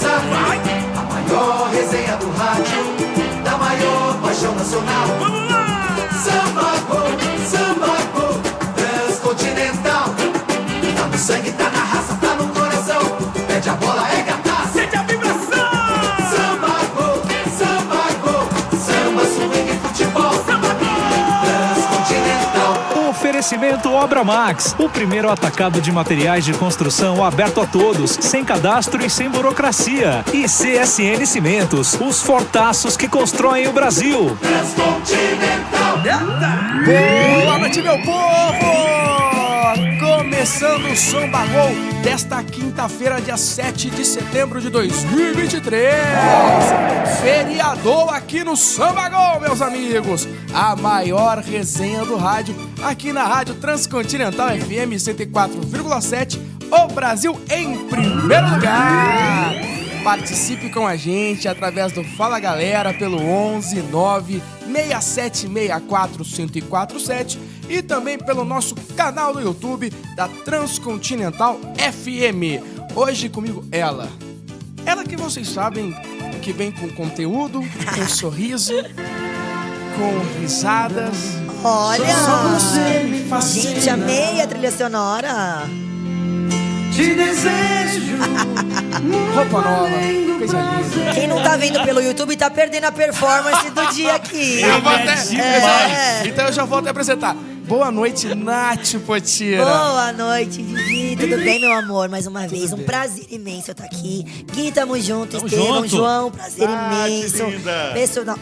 começa. A maior resenha do rádio, da maior paixão nacional. Vamos lá! Samba Go, Transcontinental. Tá no sangue, tá na raça, tá no coração. Pede a bola, é gata, sente a vibração. Samba Go, samba, swing, futebol. Samba Go, Transcontinental. Oferecimento Obra Max, o primeiro atacado de materiais de construção aberto a todos, sem cadastro e sem burocracia. E CSN Cimentos, os fortaços que constroem o Brasil. Transcontinental. Boa noite, meu povo! Começando o Samba Go desta quinta-feira, dia 7 de setembro de 2023. Feriador aqui no Samba Go, meus amigos. A maior resenha do rádio, aqui na Rádio Transcontinental FM 104,7. O Brasil em primeiro lugar. Participe com a gente através do Fala Galera pelo 11 9 6764 1047 e também pelo nosso canal do YouTube da Transcontinental FM. Hoje comigo ela que vocês sabem que vem com conteúdo, com sorriso, com risadas. Olha! Só você me fascina. Gente, amei a trilha sonora. Te desejo. Roupa nova, coisa linda. Quem não tá vendo pelo YouTube tá perdendo a performance do dia aqui. Eu vou até... Então eu já vou até apresentar. Boa noite, Nath Potira. Boa noite, Didi. Tudo bem, meu amor? Mais uma vez, um prazer imenso eu estar aqui. Gui, tamo junto. Estevam, João, prazer imenso.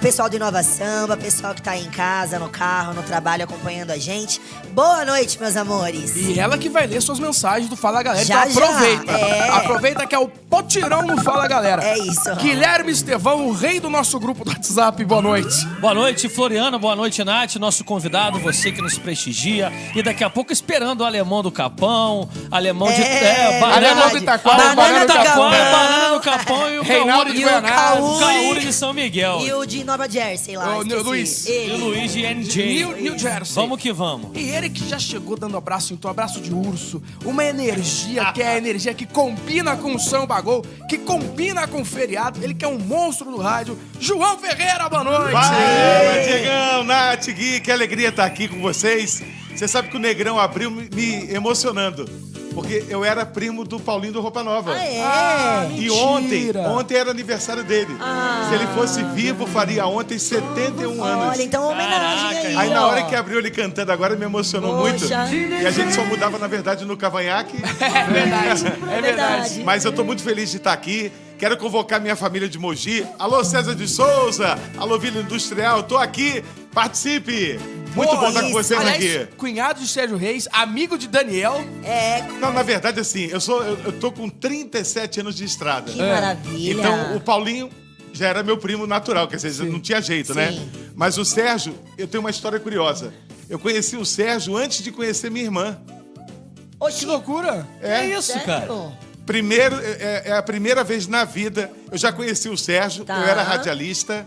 Pessoal do Inova Samba, pessoal que tá aí em casa, no carro, no trabalho, acompanhando a gente. Boa noite, meus amores. E ela que vai ler suas mensagens do Fala Galera. Já, então aproveita. já. Aproveita que é o potirão no Fala Galera. É isso. Guilherme Estevão, o rei do nosso grupo do WhatsApp. Boa noite. Boa noite, Floriana. Boa noite, Nath. Nosso convidado, você que nos prestigia. E daqui a pouco esperando o alemão do Capão, alemão de... Alemão do Itaquá, banana do Capão. banana do Capão e o Reinaldo de Goianás. o Caúri de São Miguel. E o de Nova Jersey lá. O esqueci. Luiz. E Ele. o Luiz de NJ. New Jersey. Vamos que vamos. E ele que já chegou dando abraço, então abraço de urso, uma energia que é a energia que combina com o Samba Go, que combina com o feriado, ele que é um monstro do rádio, João Ferreira, boa noite! Fala, Diegão, Nath, Gui, que alegria estar aqui com vocês. Você sabe que o Negrão abriu me emocionando, porque eu era primo do Paulinho do Roupa Nova. E ontem era aniversário dele. Se ele fosse vivo, faria ontem 71 anos. Olha, então homenagem aí. Aí na ó. hora que abriu ele cantando agora me emocionou muito. E a gente só mudava, na verdade, no cavanhaque. É verdade, é verdade. Mas eu tô muito feliz de estar aqui. Quero convocar minha família de Mogi. Alô, César de Souza. Alô, Vila Industrial. Tô aqui. Participe. Muito bom estar com vocês Aliás, aqui. cunhado de Sérgio Reis, amigo de Daniel. Não, na verdade, assim, eu tô com 37 anos de estrada. Que maravilha. Então, o Paulinho já era meu primo natural, quer dizer, não tinha jeito, né? Mas o Sérgio, eu tenho uma história curiosa. Eu conheci o Sérgio antes de conhecer minha irmã. Que loucura. É isso, Sério? cara? Primeiro, é a primeira vez na vida, eu já conheci o Sérgio, Tá. eu era radialista,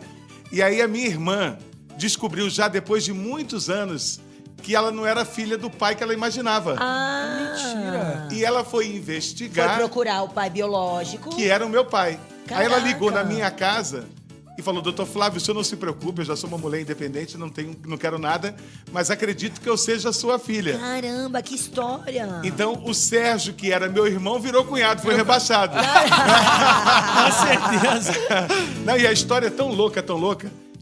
e aí a minha irmã descobriu já depois de muitos anos que ela não era filha do pai que ela imaginava. Mentira. E ela foi Foi investigar procurar o pai biológico. que era o meu pai. Aí ela Caraca. ligou na minha casa e falou: doutor Flávio, o senhor não se preocupe, eu já sou uma mulher independente, não quero nada, mas acredito que eu seja sua filha. Caramba, que história. Então, o Sérgio, que era meu irmão, virou cunhado, foi rebaixado. Com certeza. Não, e a história é tão louca,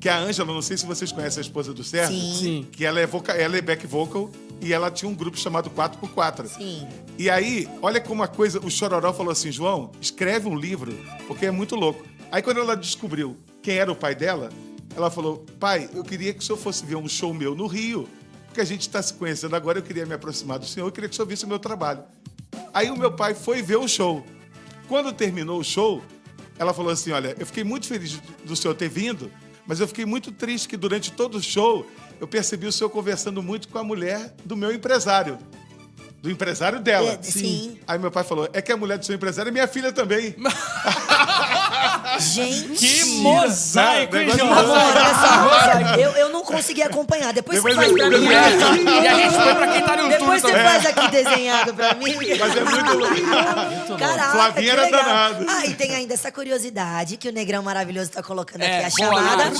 que a Ângela, não sei se vocês conhecem a esposa do Sérgio, Sim. que ela é back vocal e ela tinha um grupo chamado 4x4. Sim. E aí, olha como a coisa, o Chororó falou assim: João, escreve um livro, porque é muito louco. Aí quando ela descobriu quem era o pai dela, ela falou: pai, eu queria que o senhor fosse ver um show meu no Rio, porque a gente está se conhecendo agora, eu queria me aproximar do senhor, eu queria que o senhor visse o meu trabalho. Aí o meu pai foi ver o show. Quando terminou o show, ela falou assim: olha, eu fiquei muito feliz do senhor ter vindo, mas eu fiquei muito triste que durante todo o show eu percebi o senhor conversando muito com a mulher do meu empresário. Do empresário dela. Sim. Aí meu pai falou: é que a mulher do seu empresário é minha filha também. Gente. Que mosaico, hein, Negócio de João? Amor, olha só, eu não consegui acompanhar. Depois você faz pra mim. E a gente foi pra quem tá no YouTube Depois você também. faz aqui desenhado pra mim. Mas é muito louco. Caraca, Flavinha que era legal. danado. Ah, e tem ainda essa curiosidade que o Negrão maravilhoso tá colocando É, aqui a boa, chamada. Nath.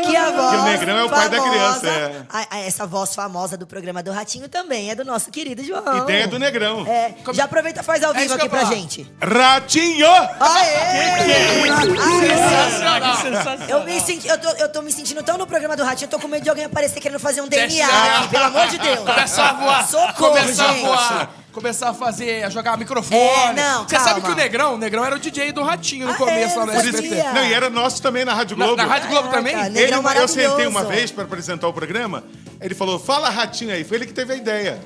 Que a voz Que o Negrão é o pai da criança, essa voz famosa do programa do Ratinho também é do nosso querido João. Ideia do Negrão. É, já aproveita e faz ao vivo isso que aqui eu pra ia falar. gente. Ratinho! Que sensacional. Eu tô me sentindo tão no programa do Ratinho, eu tô com medo de alguém aparecer querendo fazer um DNA aqui, pelo amor de Deus. Começar a voar. Socorro, Começar gente. a voar. Começar a jogar microfone. É, não, Você sabe calma. que o Negrão era o DJ do Ratinho no Ah, começo é? lá no Não SBT. sabia. Não, e era nosso também na Rádio Globo. Na Rádio Globo Caraca, também? Negrão Eu sentei maravilhoso. uma vez para apresentar o programa, ele falou, fala Ratinho aí. Foi ele que teve a ideia.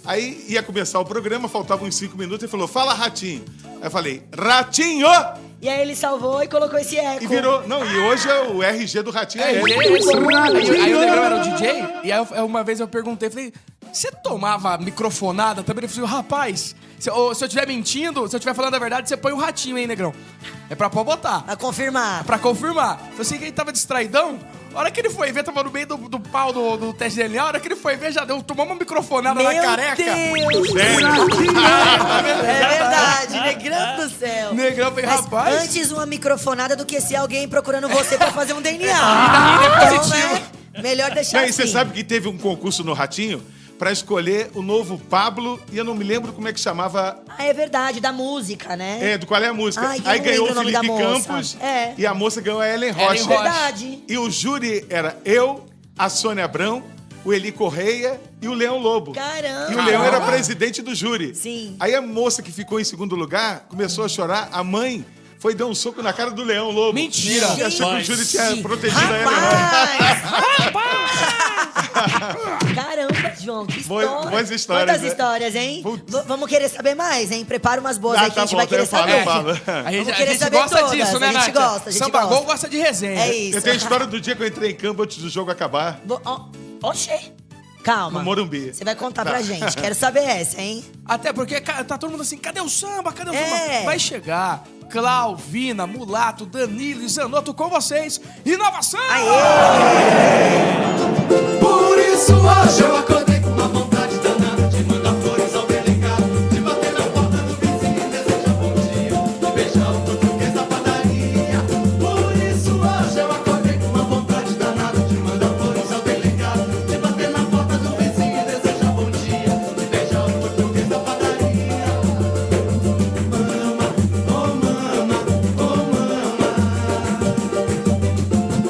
Aí ia começar o programa, faltavam uns 5 minutos, ele falou, fala Ratinho. Aí eu falei, Ratinho! E aí ele salvou e colocou esse eco. E virou... Não, e hoje é o RG do Ratinho. É, É ele. aí o Negrão era o DJ, e aí uma vez eu perguntei, falei, você tomava microfonada também? Ele falou, rapaz, se eu estiver mentindo, se eu estiver falando a verdade, você põe um Ratinho, hein, Negrão? É pra pôr botar. Pra confirmar. Pra confirmar. Eu sei que ele tava distraidão. A hora que ele foi ver, tava no meio do pau do teste de DNA. A hora que ele foi ver, já tomou uma microfonada na careca. Deus! É verdade, Negrão do céu. Negrão, falei, Mas rapaz. antes uma microfonada do que ser alguém procurando você pra fazer um DNA. Ainda é Então, positivo. né? Melhor deixar Não, e assim. você sabe que teve um concurso no Ratinho para escolher o novo Pablo, e eu não me lembro como é que chamava, Ah, é verdade, da música, né? do qual é a música. Ai, eu Aí não ganhou o lembro o nome da Felipe moça. Campos É. e a moça ganhou a Ellen Rocha. Ellen Rocha. Verdade. E o júri era eu, a Sônia Abrão, o Eli Correia e o Leão Lobo. Caramba. E o Leão era presidente do júri. Sim. Aí a moça que ficou em segundo lugar começou a chorar, a mãe foi dar um soco na cara do Leão Lobo. Mentira. Porque achou que o júri tinha Gente, protegido a Ellen Rocha. Caramba, João, que história. Boas histórias, Quantas né? histórias, hein? Putz. Vamos querer saber mais, hein? Prepara umas boas Ah, aí que tá a gente bom, vai querer eu falo, saber. eu falo. A gente querer saber gosta todas, disso, né, a gente Nath? gosta, a gente Samba gosta. Gol gosta de resenha. É isso. Eu tenho a história do dia que eu entrei em campo antes do jogo acabar. Oxê. Calma. No Morumbi. Você vai contar Tá. pra gente. Quero saber essa, hein? Até porque tá todo mundo assim, cadê o samba? Cadê o É. samba? Vai chegar. Clau, Vina, Mulato, Danilo e Zanotto com vocês. Inovação! Por isso hoje eu acordei com uma vontade danada de mandar flores ao delegado, de bater na porta do vizinho e desejar bom dia, de beijar o português da padaria. Por isso hoje eu acordei com uma vontade danada de mandar flores ao delegado, de bater na porta do vizinho e desejar bom dia, de beijar o português da padaria.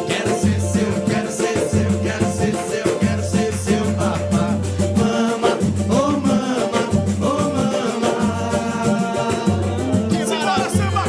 Quero ser seu, quero ser seu, quero ser seu, quero ser seu papá. Mama, oh mama, oh mama. Que bora samba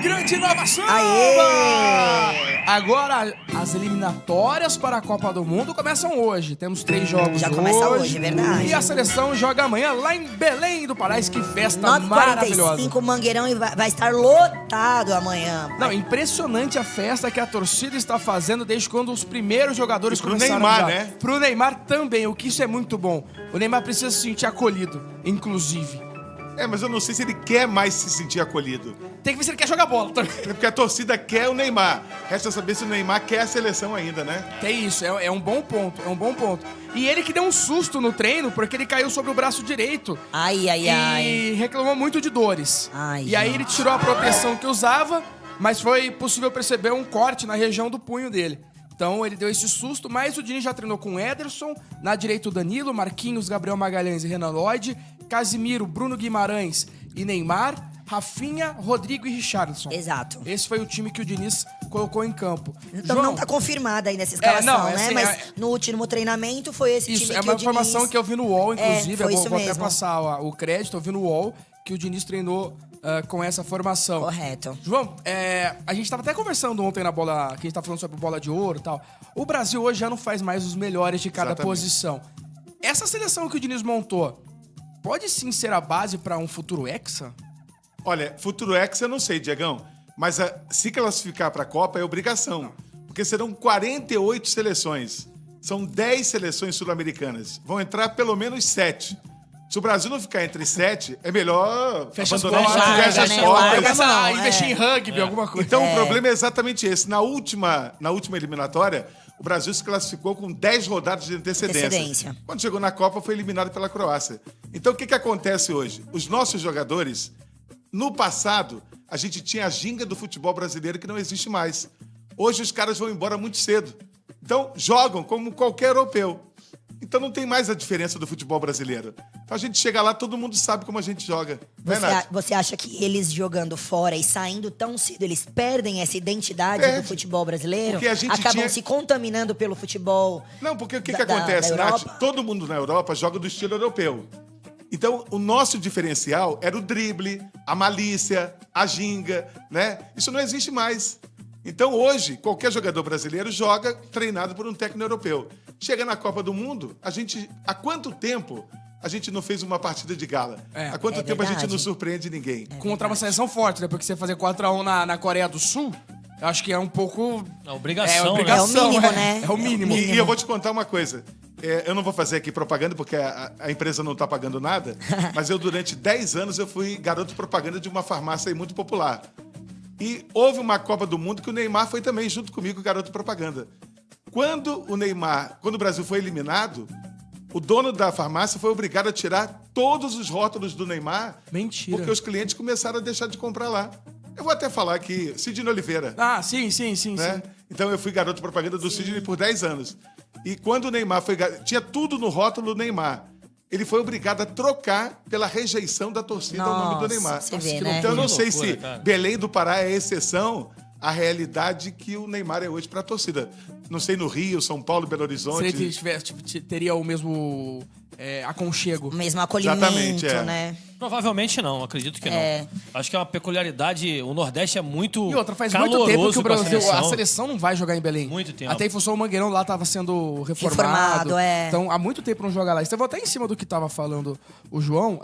Grande inovação! Aê! Agora, as eliminatórias para a Copa do Mundo começam hoje. Temos 3 jogos Já começa hoje, é verdade. E a seleção joga amanhã lá em Belém do Pará. Que festa 9h45, maravilhosa. Mangueirão, e vai estar lotado amanhã. Não, impressionante a festa que a torcida está fazendo desde quando os primeiros jogadores E pro começaram Neymar, a jogar. né? Pro Neymar também, o que isso é muito bom. O Neymar precisa se sentir acolhido, inclusive. Mas eu não sei se ele quer mais se sentir acolhido. Tem que ver se ele quer jogar bola também. É porque a torcida quer o Neymar. Resta saber se o Neymar quer a seleção ainda, né? É isso, é um bom ponto, é um bom ponto. E ele que deu um susto no treino, porque ele caiu sobre o braço direito. Ai, ai, E ai. reclamou muito de dores. Ai, e aí gente. ele tirou a proteção que usava, mas foi possível perceber um corte na região do punho dele. Então ele deu esse susto, mas o Diniz já treinou com o Ederson, na direita o Danilo, Marquinhos, Gabriel Magalhães e Renan Lodge, Casimiro, Bruno Guimarães e Neymar, Rafinha, Rodrigo e Richarlison. Exato. Esse foi o time que o Diniz colocou em campo. Então João, não tá confirmada aí nessa escalação, não, é né? assim, Mas no último treinamento foi esse Isso, time é que uma o Diniz... informação que eu vi no UOL, inclusive. foi eu isso vou até mesmo. passar o crédito, eu vi no UOL que o Diniz treinou com essa formação. Correto. João, a gente tava até conversando ontem na bola, que a gente tava falando sobre bola de ouro e tal. O Brasil hoje já não faz mais os melhores de cada Exatamente. posição. Essa seleção que o Diniz montou, pode sim ser a base para um futuro Hexa? Olha, futuro ex eu não sei, Diegão. Mas se classificar para a Copa é obrigação. Porque serão 48 seleções. São 10 seleções sul-americanas. Vão entrar pelo menos 7. Se o Brasil não ficar entre 7, é melhor Fecha as abandonar, portas, fecha as né? portas. Começa a Não, investir em rugby, alguma coisa. Então, o problema é exatamente esse. Na última eliminatória, o Brasil se classificou com 10 rodadas de antecedência. Quando chegou na Copa, foi eliminado pela Croácia. Então, o que acontece hoje? Os nossos jogadores, no passado, a gente tinha a ginga do futebol brasileiro que não existe mais. Hoje, os caras vão embora muito cedo. Então, jogam como qualquer europeu. Então, não tem mais a diferença do futebol brasileiro. Então, a gente chega lá, todo mundo sabe como a gente joga. Não é, Nath? Você acha que eles jogando fora e saindo tão cedo, eles perdem essa identidade Perde. do futebol brasileiro? Porque a gente Acabam tinha- se contaminando pelo futebol. Não, porque o que da acontece, Europa? Nath? Todo mundo na Europa joga do estilo europeu. Então, o nosso diferencial era o drible, a malícia, a ginga, né? Isso não existe mais. Então, hoje, qualquer jogador brasileiro joga treinado por um técnico europeu. Chega na Copa do Mundo, há quanto tempo a gente não fez uma partida de gala? Há quanto tempo a gente verdade. não surpreende ninguém? Contra uma seleção forte, né? Porque você fazer 4x1 na Coreia do Sul, eu acho que é um pouco... É obrigação, obrigação, É o mínimo, né? É o mínimo. E eu vou te contar uma coisa. Eu não vou fazer aqui propaganda, porque a empresa não está pagando nada, mas durante 10 anos, eu fui garoto propaganda de uma farmácia aí muito popular. E houve uma Copa do Mundo que o Neymar foi também, junto comigo, garoto propaganda. Quando o Brasil foi eliminado, o dono da farmácia foi obrigado a tirar todos os rótulos do Neymar. Mentira. Porque os clientes começaram a deixar de comprar lá. Eu vou até falar aqui, Sidney Oliveira. Ah, sim. Né? Então eu fui garoto propaganda do Sidney por 10 anos. E quando o Neymar tinha tudo no rótulo Neymar. Ele foi obrigado a trocar pela rejeição da torcida ao nome do Nossa, Neymar. você vê, né? Então eu não Que sei loucura, se cara. Belém do Pará é exceção à realidade que o Neymar é hoje para a torcida. Não sei no Rio, São Paulo, Belo Se Horizonte. ele tivesse, teria o mesmo aconchego. O mesmo acolhimento, Exatamente, é. né? Provavelmente não, acredito que É. não. Acho que é uma peculiaridade. O Nordeste é muito E outra, faz caloroso muito tempo que o com a Brasil, a seleção não vai jogar em Belém. Muito tempo. Até em função o Mangueirão lá tava sendo reformado. Reformado, é. Então, há muito tempo não joga lá. Então, eu vou até em cima do que tava falando o João.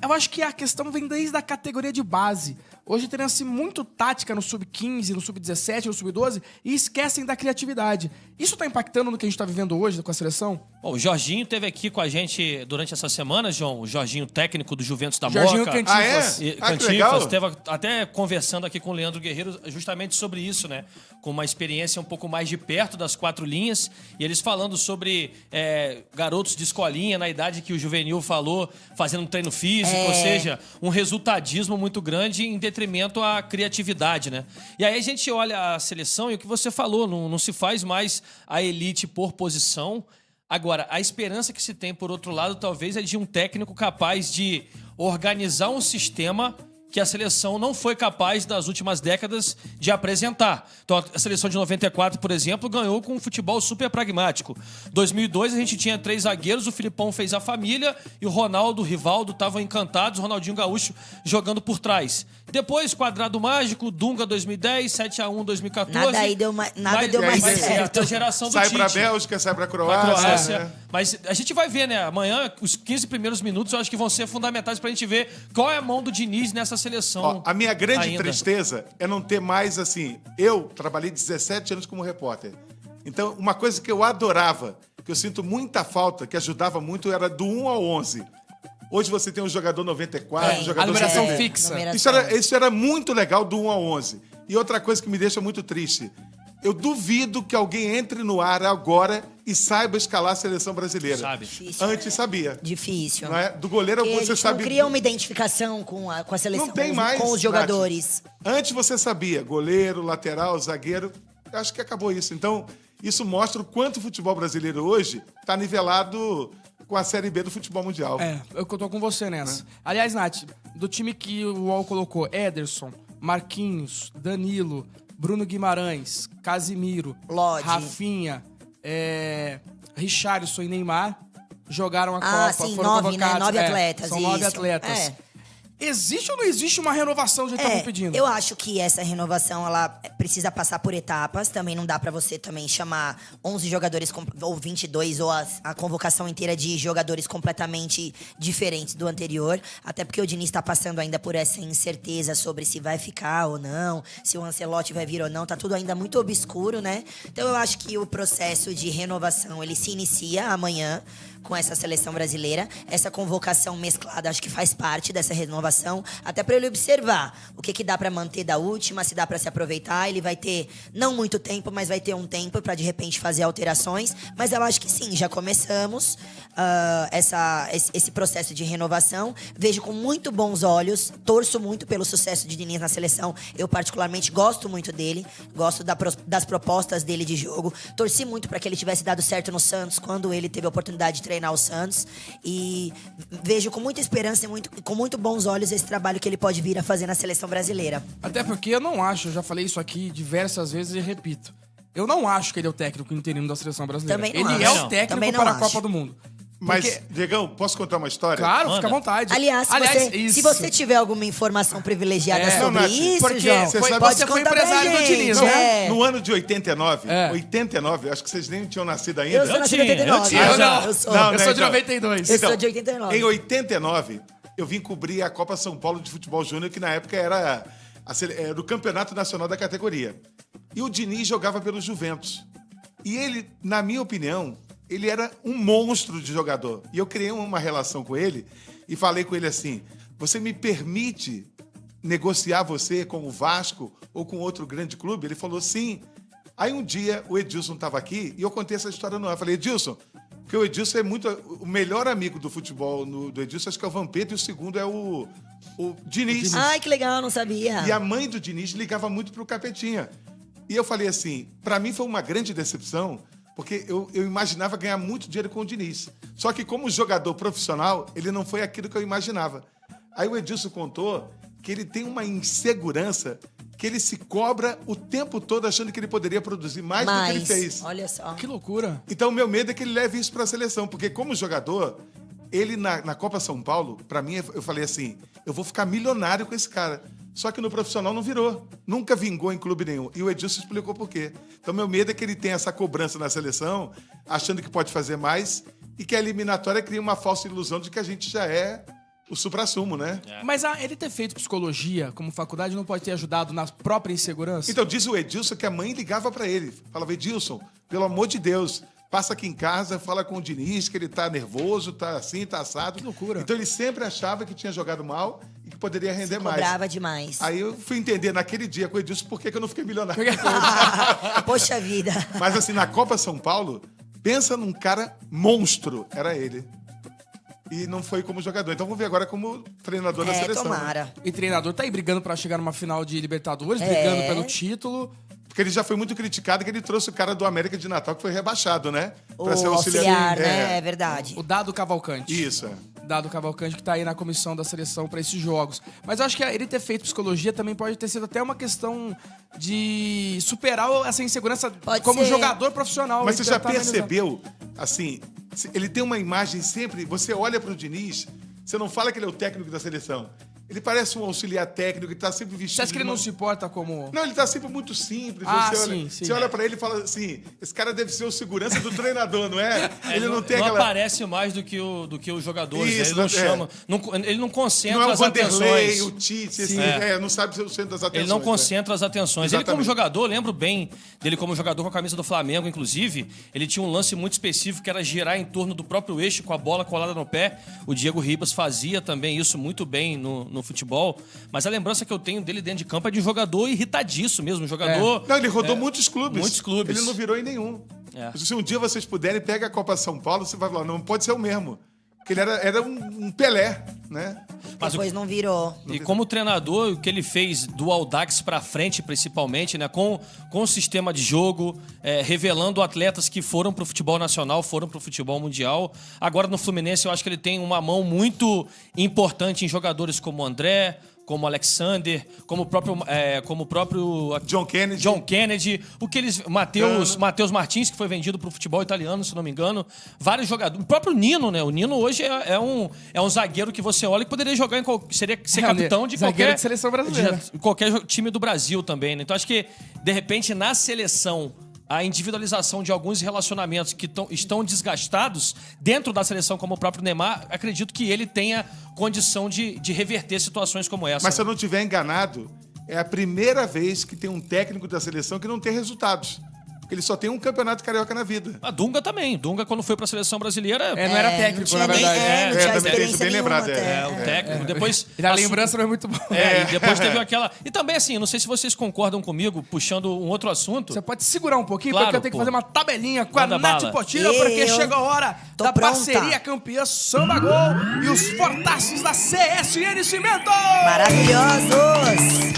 Eu acho que a questão vem desde a categoria de base. Hoje treina-se muito tática no sub-15, no sub-17, no sub-12 e esquecem da criatividade. Isso tá impactando no que a gente tá vivendo hoje com a seleção? Bom, o Jorginho esteve aqui com a gente durante essa semana, João. O Jorginho, técnico do Juventus da Jorginho Moca. Cantinflas. Ah, é? E Ah, que Cantinflas, legal. esteve até conversando aqui com o Leandro Guerreiro justamente sobre isso, né? Com uma experiência um pouco mais de perto das 4 linhas. E eles falando sobre garotos de escolinha, na idade que o Juvenil falou, fazendo treino físico, ou seja, um resultadismo muito grande em detrimento à criatividade, né? E aí a gente olha a seleção e o que você falou, não se faz mais a elite por posição. Agora, a esperança que se tem, por outro lado, talvez é de um técnico capaz de organizar um sistema que a seleção não foi capaz, nas últimas décadas, de apresentar. Então, a seleção de 94, por exemplo, ganhou com um futebol super pragmático. 2002, a gente tinha 3 zagueiros, o Filipão fez a família e o Ronaldo, o Rivaldo, estavam encantados, o Ronaldinho Gaúcho jogando por trás. Depois, quadrado mágico, Dunga 2010, 7x1 2014. Nada deu mais aí, certo. A geração do Sai Tite. pra Bélgica, sai pra A Croácia. Croácia. né? Mas a gente vai ver, né? Amanhã, os 15 primeiros minutos, eu acho que vão ser fundamentais pra gente ver qual é a mão do Diniz nessa seleção. Ó, a minha grande ainda. tristeza é não ter mais, assim... Eu trabalhei 17 anos como repórter. Então, uma coisa que eu adorava, que eu sinto muita falta, que ajudava muito, era do 1 ao 11. Hoje você tem um jogador 94, um jogador a numeração 70. fixa. Isso era muito legal do 1 ao 11. E outra coisa que me deixa muito triste. Eu duvido que alguém entre no ar agora e saiba escalar a seleção brasileira. Sabe. Difícil, Antes sabia. Difícil. Não é? Do goleiro Porque a você gente sabe... não cria uma identificação com a seleção, Não tem mais, com os jogadores. Nath. Antes você sabia, goleiro, lateral, zagueiro. Acho que acabou isso. Então, isso mostra o quanto o futebol brasileiro hoje está nivelado com a Série B do futebol mundial. Eu tô com você nessa. Aliás, Nath, do time que o UOL colocou, Ederson, Marquinhos, Danilo, Bruno Guimarães, Casimiro, Lodi. Rafinha, Richarlison e Neymar jogaram a Ah, Copa, sim, foram 9, né? convocados. 9 atletas, São 9 isso. atletas. É. Existe ou não existe uma renovação do que estavam pedindo? Eu acho que essa renovação ela precisa passar por etapas. Também não dá pra você também chamar 11 jogadores ou 22 ou a convocação inteira de jogadores completamente diferentes do anterior. Até porque o Diniz tá passando ainda por essa incerteza sobre se vai ficar ou não, se o Ancelotti vai vir ou não. Tá tudo ainda muito obscuro, né? Então eu acho que o processo de renovação ele se inicia amanhã. com essa seleção brasileira. Essa convocação mesclada acho que faz parte dessa renovação, até para ele observar o que dá para manter da última, se dá para se aproveitar. Ele vai ter não muito tempo, mas vai ter um tempo para de repente fazer alterações. Mas eu acho que sim, já começamos esse processo de renovação. Vejo com muito bons olhos, torço muito pelo sucesso de Diniz na seleção. Eu particularmente gosto muito dele, gosto das propostas dele de jogo. Torci muito para que ele tivesse dado certo no Santos quando ele teve a oportunidade de treinar o Santos. E vejo com muita esperança e com muito bons olhos esse trabalho que ele pode vir a fazer na seleção brasileira. Até porque eu não acho, eu já falei isso aqui diversas vezes e repito. Eu não acho que ele é o técnico interino da seleção brasileira. Também não ele acho. é o técnico Também não para a acho. Copa do Mundo. Mas, Porque- Diegão, posso contar uma história? Claro, fica à vontade. Aliás, se isso. você tiver alguma informação privilegiada É. sobre Não, Nath, isso, porque João, você foi, sabe- pode você foi contar pra empresário do gente. Diniz, Não, né? no ano de 89, É. 89, acho que vocês nem tinham nascido ainda. Eu sou nascida em tinha, 89. eu tinha. Eu não. Eu sou. Não, Eu né, sou de então. 92. Eu sou de 89. Em 89, eu vim cobrir a Copa São Paulo de Futebol Júnior, que na época era o Campeonato Nacional da categoria. E o Diniz jogava pelo Juventus. E ele, na minha opinião, ele era um monstro de jogador. E eu criei uma relação com ele e falei com ele assim: você me permite negociar você com o Vasco ou com outro grande clube? Ele falou sim. Aí um dia o Edilson estava aqui e eu contei essa história no ar. Eu falei, Edilson, porque o Edilson é muito. O melhor amigo do futebol do Edilson, acho que é o Vampeta, e o segundo é o Diniz. Ai, que legal, não sabia. E a mãe do Diniz ligava muito pro Capetinha. E eu falei assim, pra mim foi uma grande decepção, porque eu imaginava ganhar muito dinheiro com o Diniz. Só que como jogador profissional, ele não foi aquilo que eu imaginava. Aí o Edilson contou que ele tem uma insegurança, que ele se cobra o tempo todo achando que ele poderia produzir mais do que ele fez. Olha só. Que loucura. Então, o meu medo é que ele leve isso para a seleção, porque como jogador, ele na Copa São Paulo, para mim, eu falei assim, eu vou ficar milionário com esse cara. Só que no profissional não virou. Nunca vingou em clube nenhum. E o Edilson explicou por quê. Então, meu medo é que ele tenha essa cobrança na seleção, achando que pode fazer mais, e que a eliminatória cria uma falsa ilusão de que a gente já é o suprassumo, né? Mas ele ter feito psicologia como faculdade não pode ter ajudado na própria insegurança? Então, diz o Edilson que a mãe ligava para ele. Falava, Edilson, pelo amor de Deus, passa aqui em casa, fala com o Diniz, que ele tá nervoso, tá assim, tá assado. Que loucura. Então, ele sempre achava que tinha jogado mal e que poderia render mais. Cobrava demais. Aí eu fui entender naquele dia com o Edilson por que eu não fiquei milionário. Poxa vida. Mas assim, na Copa São Paulo, pensa num cara monstro. Era ele. E não foi como jogador. Então vamos ver agora como treinador da seleção. né? Tomara. E treinador tá aí brigando pra chegar numa final de Libertadores, É. brigando pelo título. Porque ele já foi muito criticado que ele trouxe o cara do América de Natal que foi rebaixado, né? O auxiliar, né? É É. verdade. O Dado Cavalcante. Isso, é. Dado Cavalcante, que tá aí na comissão da seleção pra esses jogos. Mas eu acho que ele ter feito psicologia também pode ter sido até uma questão de superar essa insegurança Pode como ser. jogador profissional. Mas e você já tentar amenizar. percebeu, assim, ele tem uma imagem sempre. Você olha pro Diniz, você não fala que ele é o técnico da seleção. Ele parece um auxiliar técnico, ele tá sempre vestido. Você acha que ele de não uma- se importa como... Não, ele tá sempre muito simples. Ah, você olha, sim. Você olha pra ele e fala assim: esse cara deve ser o segurança do treinador, não é? Ele não tem aquela. aparece mais do que o jogador. Isso, Ele não é. chama. Ele não concentra Não é o as Vanderlei, atenções. o Tite, assim, É. não sabe ser o centro das atenções. Ele não né? concentra as atenções. Ele, como Exatamente. jogador, lembro bem dele como jogador com a camisa do Flamengo, inclusive. Ele tinha um lance muito específico que era girar em torno do próprio eixo com a bola colada no pé. O Diego Ribas fazia também isso muito bem no futebol. Mas a lembrança que eu tenho dele dentro de campo é de jogador irritadiço mesmo. Jogador. Não, ele rodou muitos clubes. Muitos clubes. Ele não virou em nenhum. É. Se um dia vocês puderem, pega a Copa São Paulo, você vai falar, não pode ser o mesmo. Porque ele era um Pelé, né? Mas Depois não virou. E como treinador, o que ele fez do Audax pra frente, principalmente, né, com o sistema de jogo, revelando atletas que foram pro futebol nacional, foram pro futebol mundial. Agora no Fluminense, eu acho que ele tem uma mão muito importante em jogadores como o André, como o Alexander, como o próprio John Kennedy. o que eles Matheus Martins, que foi vendido pro futebol italiano, se não me engano, vários jogadores, o próprio Nino, né? O Nino hoje é um zagueiro que você olha e poderia jogar seria ser capitão de zagueiro qualquer de seleção brasileira. de qualquer time do Brasil também, né? Então acho que de repente na seleção a individualização de alguns relacionamentos que estão desgastados dentro da seleção, como o próprio Neymar, acredito que ele tenha condição de reverter situações como essa. Mas se eu não estiver enganado, é a primeira vez que tem um técnico da seleção que não tem resultados. Porque ele só tem um campeonato carioca na vida. A Dunga também. Dunga, quando foi pra seleção brasileira, Não era técnico, não tinha na nem- verdade. não tinha também tem isso experiência bem nenhuma lembrado, até. o técnico. Depois. E a lembrança não é muito boa. E depois teve aquela. E também, assim, não sei se vocês concordam comigo, puxando um outro assunto. Você pode segurar um pouquinho, Claro, porque eu tenho que pô. fazer uma tabelinha com Manda a Nath bala. Potira, porque Eu chegou a hora tô da pronta. parceria campeã Samba Gol e os fortaços da CSN Cimento! Maravilhosos!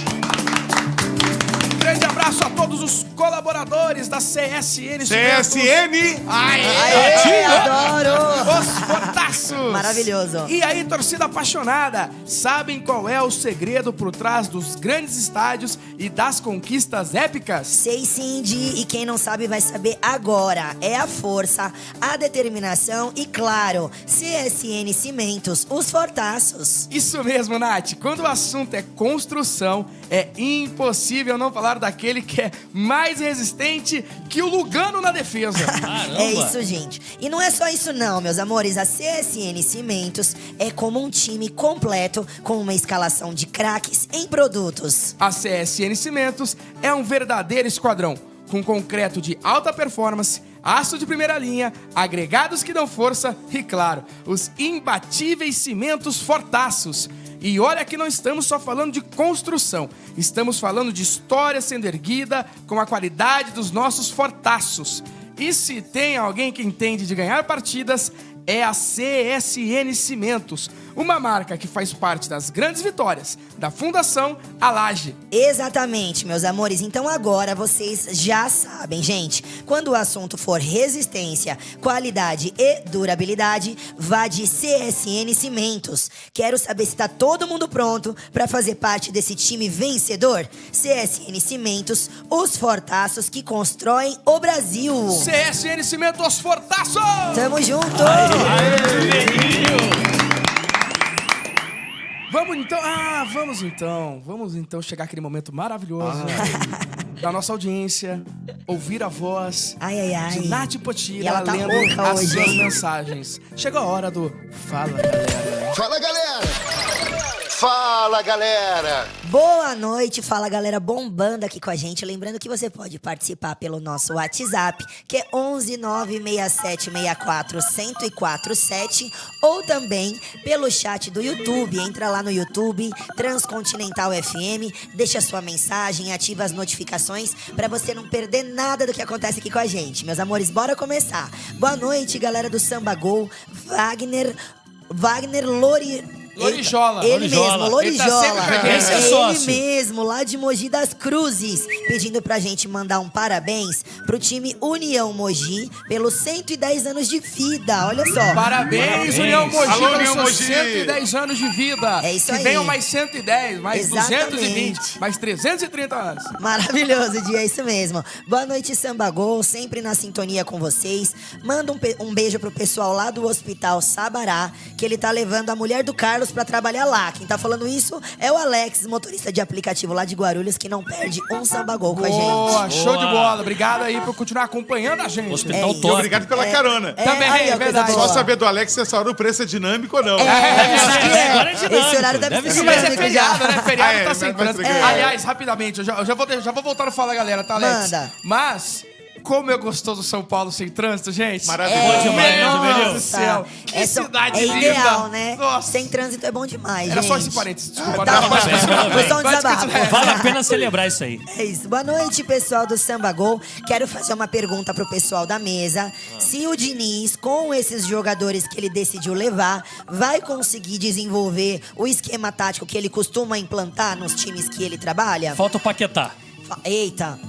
Grande abraço a todos os colaboradores da CSN Cimentos. CSN! Aê, adoro! Os fortaços! Maravilhoso. E aí, torcida apaixonada, sabem qual é o segredo por trás dos grandes estádios e das conquistas épicas? Sei sim, Di, e quem não sabe vai saber agora. É a força, a determinação e, claro, CSN Cimentos, os fortaços. Isso mesmo, Nath. Quando o assunto é construção, é impossível não falar daquele que é mais resistente que o Lugano na defesa. Caramba! É isso, gente. E não é só isso não, meus amores. A CSN Cimentos é como um time completo com uma escalação de craques em produtos. A CSN Cimentos é um verdadeiro esquadrão, com concreto de alta performance, aço de primeira linha, agregados que dão força e, claro, os imbatíveis cimentos fortaços. E olha que não estamos só falando de construção, estamos falando de história sendo erguida com a qualidade dos nossos fortaços. E se tem alguém que entende de ganhar partidas, é a CSN Cimentos, uma marca que faz parte das grandes vitórias da Fundação Alage. Exatamente, meus amores. Então agora vocês já sabem, gente. Quando o assunto for resistência, qualidade e durabilidade, vá de CSN Cimentos. Quero saber se tá todo mundo pronto para fazer parte desse time vencedor? CSN Cimentos, os fortaços que constroem o Brasil. CSN Cimentos Fortaço! Tamo junto! Vamos então chegar aquele momento maravilhoso da nossa audiência, ouvir a voz Ai, ai, ai. de Nath E Potira ela tá lendo rouca as hoje, suas hein? mensagens. Chegou a hora do Fala, galera. Fala, galera! Fala, galera! Boa noite, fala galera, bombando aqui com a gente. Lembrando que você pode participar pelo nosso WhatsApp, que é 11967641047, ou também pelo chat do YouTube. Entra lá no YouTube, Transcontinental FM, deixa sua mensagem, ativa as notificações pra você não perder nada do que acontece aqui com a gente. Meus amores, bora começar. Boa noite, galera do Samba Gol, Wagner Lorijola. Ele mesmo, Lorijola. Lorijola. Ele tá sempre com a gente. Esse é Ele sócio. mesmo, lá de Mogi das Cruzes, pedindo pra gente mandar um parabéns pro time União Mogi pelos 110 anos de vida. Olha só. Parabéns, União Mogi, Alô, pelos União seus Mogi. 110 anos de vida. É isso que aí. venham mais 110, mais Exatamente. 220, mais 330 anos. Maravilhoso dia, é isso mesmo. Boa noite, Samba Gol, sempre na sintonia com vocês. Manda um beijo pro pessoal lá do Hospital Sabará, que ele tá levando a mulher do Carlos pra trabalhar lá. Quem tá falando isso é o Alex, motorista de aplicativo lá de Guarulhos, que não perde um Samba Gol com a Boa, gente. show de bola. Obrigado aí por continuar acompanhando a gente. Hospital É isso. Top. Obrigado pela carona. Também, aí, ó, é verdade. coisa Só boa. saber do Alex se essa hora o preço é dinâmico ou não. ser, agora é dinâmico. Esse horário deve Deve ser ser. Mas é dinâmico feriado, já. né? Feriado Ah, é, tá sem vai trânsito. tranquilo. Aliás, rapidamente, eu já vou voltar a falar, galera, tá, Alex? Manda. Mas, como é gostoso São Paulo sem trânsito, gente. Maravilhoso. demais, né, Meu Juvenil? Deus do céu. Que É cidade é linda. ideal, né? Nossa. Sem trânsito é bom demais, Era gente. só esse parênteses, desculpa. Tá não, bom. pode continuar. Foi só um Pode desabafo. continuar. Vale a pena celebrar isso aí. É isso. Boa noite, pessoal do Samba Gol. Quero fazer uma pergunta pro pessoal da mesa. Se o Diniz, com esses jogadores que ele decidiu levar, vai conseguir desenvolver o esquema tático que ele costuma implantar nos times que ele trabalha? Falta o Paquetá. Eita.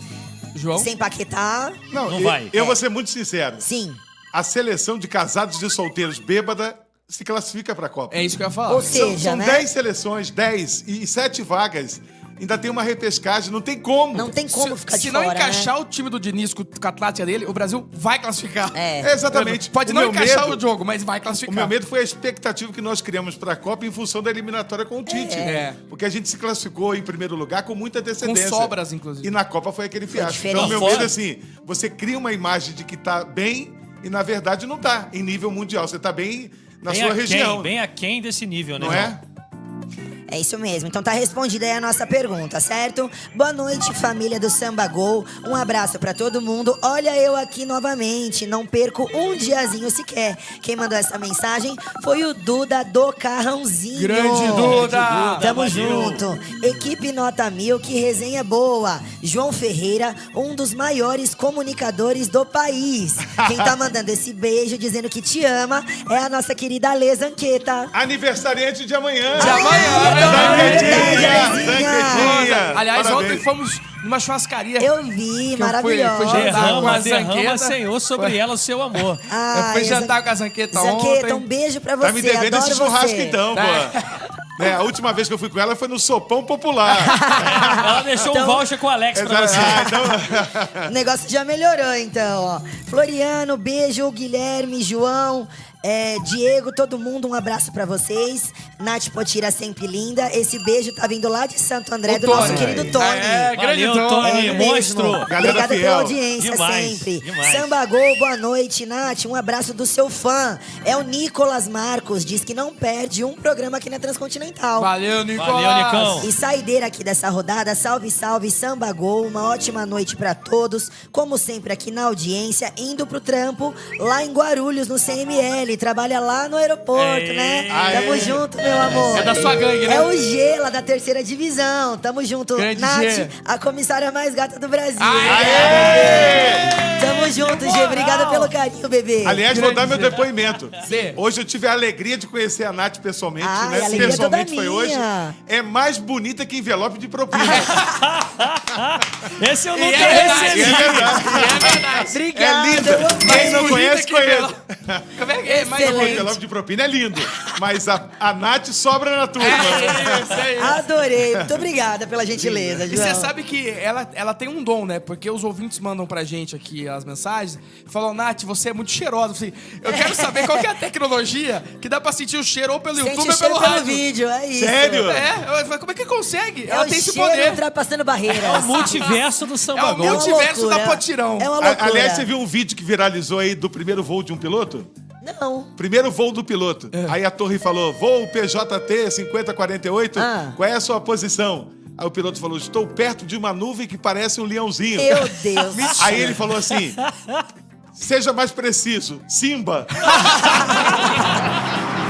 João? Sem Paquetá, Não vai. Eu vou ser muito sincero. sim. A seleção de casados e solteiros bêbada se classifica pra Copa. É isso que eu ia falar. Ou seja, São né? 10 seleções, 10 e 7 vagas. Ainda tem uma repescagem, não tem como. Não tem como ficar de Se fora, não encaixar né? o time do Diniz com a Atlática dele, o Brasil vai classificar. É. Exatamente. Pode O não meu encaixar medo- o jogo, mas vai O classificar. meu medo foi a expectativa que nós criamos para a Copa em função da eliminatória com o Tite. É. Porque a gente se classificou em primeiro lugar com muita antecedência. Com sobras, inclusive. E na Copa foi aquele fiasco. diferente. Então, meu Fora- medo é assim: você cria uma imagem de que tá bem e, na verdade, não tá em nível mundial. Você tá bem na Bem sua aquém, região. bem aquém desse nível, né? Não é? É isso mesmo. Então tá respondida aí a nossa pergunta, certo? Boa noite, família do Samba Gol. Um abraço pra todo mundo. Olha eu aqui novamente. Não perco um diazinho sequer. Quem mandou essa mensagem foi o Duda do Carrãozinho. Grande Duda! Tamo junto. Equipe Nota 1000, que resenha boa. João Ferreira, um dos maiores comunicadores do país. Quem tá mandando esse beijo dizendo que te ama é a nossa querida Alê Zanqueta. Aniversariante de amanhã. De amanhã, Zanquetinha. Aliás, Parabéns. ontem fomos numa churrascaria. Eu vi, Que eu fui maravilhosa. jantar com a Derrama, Zanqueta. Senhor, sobre ela o seu amor. Eu fui jantar com a Zanqueta Zanqueta, ontem. um beijo pra você. Tá me devendo Adoro esse churrasco você. então, pô. Né, a última vez que eu fui com ela foi no Sopão Popular. Ela deixou um voucher com o Alex pra você. Então, O negócio já melhorou, então, ó. Floriano, beijo. Guilherme, João, Diego, todo mundo, um abraço pra vocês. Nath Potira, sempre linda. Esse beijo tá vindo lá de Santo André, do nosso querido Tony. Grande Valeu, Tony, É mesmo. monstro. Galera Obrigada fiel. pela audiência Demais, sempre. demais. Samba Gol, boa noite, Nath. Um abraço do seu fã. É o Nicolas Marcos. Diz que não perde um programa aqui na Transcontinental. Valeu, Nicolas. Valeu, Nicão. E saideira aqui dessa rodada, salve, salve, Samba Gol, uma ótima noite pra todos. Como sempre aqui na audiência, indo pro trampo lá em Guarulhos, no CML. Trabalha lá no aeroporto, né? Tamo junto, meu amor. É da sua gangue, né? É o G, lá da 3ª divisão. Tamo junto, Grande Nath, G. a comissária mais gata do Brasil. Aê! Tamo junto, G. Obrigada pelo carinho, bebê. aliás, vou dar meu depoimento. Sim. Hoje eu tive a alegria de conhecer a Nath pessoalmente, Ai, né? a alegria Pessoalmente toda foi hoje. minha. É mais bonita que envelope de propina. Esse eu nunca é verdade. E recebi. é verdade. verdade. Obrigada, É linda. eu amo. Quem não bonita conhece, que conhece. Como é que é? Mais O Excelente. envelope de propina é lindo. Mas a Nath sobra na turma. isso aí. Adorei. Muito obrigada pela gentileza, E João. você sabe que ela tem um dom, né? Porque os ouvintes mandam pra gente aqui as mensagens e falam, Nath, você é muito cheirosa. Eu quero saber qual que é a tecnologia que dá pra sentir o cheiro ou pelo Sente YouTube o ou cheiro pelo rádio. vídeo, é isso. Sério? Eu falei, como é que consegue? É Ela o tem esse cheiro poder. ultrapassando barreiras. É o multiverso do É Samba o Gol. multiverso loucura. da Potirão. É uma loucura. Aliás, você viu um vídeo que viralizou aí do primeiro voo de um piloto? Não. Primeiro voo do piloto. Aí a torre falou, voo PJT 5048, Ah. qual é a sua posição? Aí o piloto falou, estou perto de uma nuvem que parece um leãozinho. Meu Deus. Aí ele falou assim, seja mais preciso, Simba.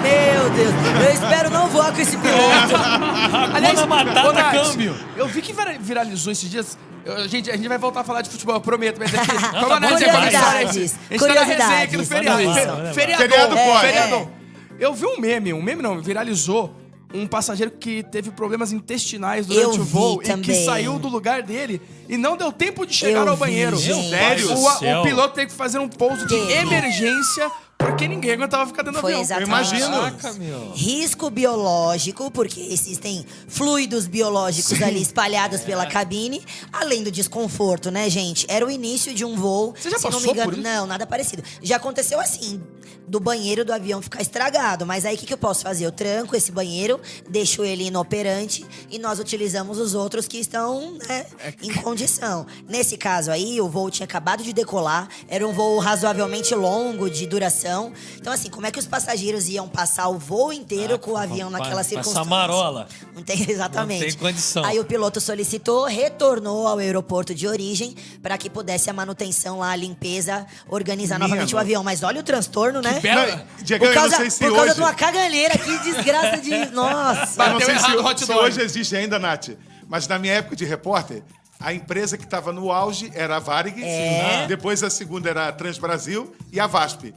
Meu Deus. Eu espero não voar com esse piloto. Hakuna Matata, ô, Nath, câmbio. eu vi que viralizou esses dias. A gente vai voltar a falar de futebol, eu prometo. Mas aqui, tá como a Nath bom é demais. comissária, a Curiosidades, gente tá na resenha aqui no curiosidades. feriado. Vamos lá, Feriado pode. Feriadão. Eu vi um meme não, viralizou. Um passageiro que teve problemas intestinais durante Eu o voo vi e que também. saiu do lugar dele e não deu tempo de chegar Eu ao vi, banheiro. gente. Sério? O piloto teve que fazer um pouso de Teve. emergência porque ninguém aguentava ficar dentro do Foi avião. exatamente. imagino. Risco biológico, porque existem fluidos biológicos ali espalhados pela cabine, além do desconforto, né, gente? Era o início de um voo. Você já se não passou me engano, por isso? não, nada parecido. Já aconteceu assim, do banheiro do avião ficar estragado. Mas aí o que eu posso fazer? Eu tranco esse banheiro, deixo ele inoperante e nós utilizamos os outros que estão, né, em condição. Nesse caso aí, o voo tinha acabado de decolar, era um voo razoavelmente longo de duração. Então, assim, como é que os passageiros iam passar o voo inteiro com o avião naquela Essa circunstância? marola. Não tem, exatamente. Não tem condição. Aí o piloto solicitou, retornou ao aeroporto de origem para que pudesse a manutenção lá, a limpeza, organizar novamente o nossa. avião. Mas olha o transtorno, né? bela. Diegão, Por eu causa, não sei se por causa hoje... de uma caganeira, que desgraça de... Nossa! Eu não Bateu sei errado o hot se dog. hoje existe ainda, Nath. Mas na minha época de repórter, a empresa que estava no auge era a Varig. É. Depois a segunda era a Transbrasil e a VASP.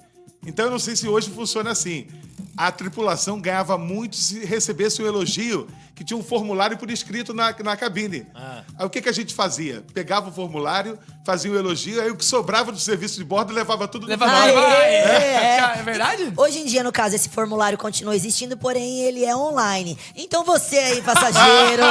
Então eu não sei se hoje funciona assim. A tripulação ganhava muito se recebesse um elogio que tinha um formulário por escrito na cabine. Aí o que a gente fazia? Pegava o formulário, fazia um elogio, aí o que sobrava do serviço de bordo levava tudo Leva no vai, final. vai. É. É verdade? Hoje em dia, no caso, esse formulário continua existindo, porém ele é online. Então você aí, passageiro,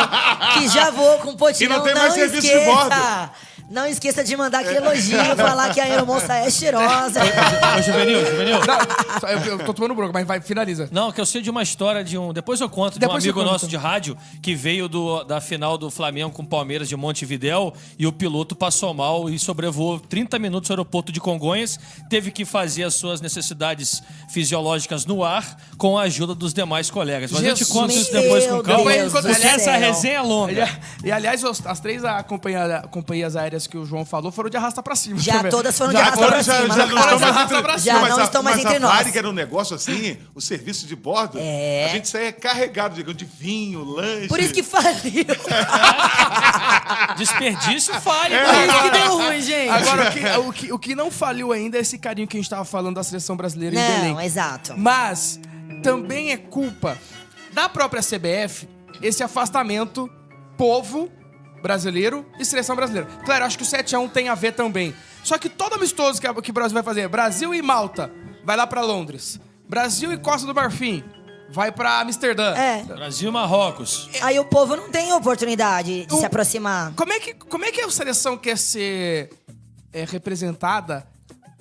que já voou com potirão, E não tem mais serviço de esqueça. bordo. Não esqueça de mandar aquele elogio, falar que a aeromoça é cheirosa. Ô, Juvenil. Não, só eu tô tomando bronca, mas vai, finaliza. Não, que eu sei de uma história de um... Depois eu conto, de um Depois você amigo conta. nosso de rádio que veio da final do Flamengo com o Palmeiras de Montevidéu e o piloto passou mal e sobrevoou 30 minutos no aeroporto de Congonhas, teve que fazer as suas necessidades fisiológicas no ar com a ajuda dos demais colegas. Mas eu te conto isso depois com calma, Deus do porque essa céu. resenha é longa. E aliás, as 3 companhias aéreas que o João falou foram de arrasta pra cima. Já também. todas foram de arrasta pra cima. Já no não caso. estão mais Arrasta pra entre, cima. Já não estão mais entre a nós. Varig era um negócio assim, o serviço de bordo, a gente saía carregado de vinho, lanche. Por isso que faliu. Desperdício falha. Por isso que deu ruim, gente. Agora, o que não faliu ainda é esse carinho que a gente tava falando da seleção brasileira em Belém. Não, exato. Mas também é culpa da própria CBF esse afastamento povo brasileiro e seleção brasileira. Claro, acho que o 7-1 tem a ver também. Só que todo amistoso que o Brasil vai fazer, Brasil e Malta, vai lá pra Londres. Brasil e Costa do Marfim, vai pra Amsterdã. É. Brasil e Marrocos. Aí o povo não tem oportunidade de se aproximar. Como é que a seleção quer ser representada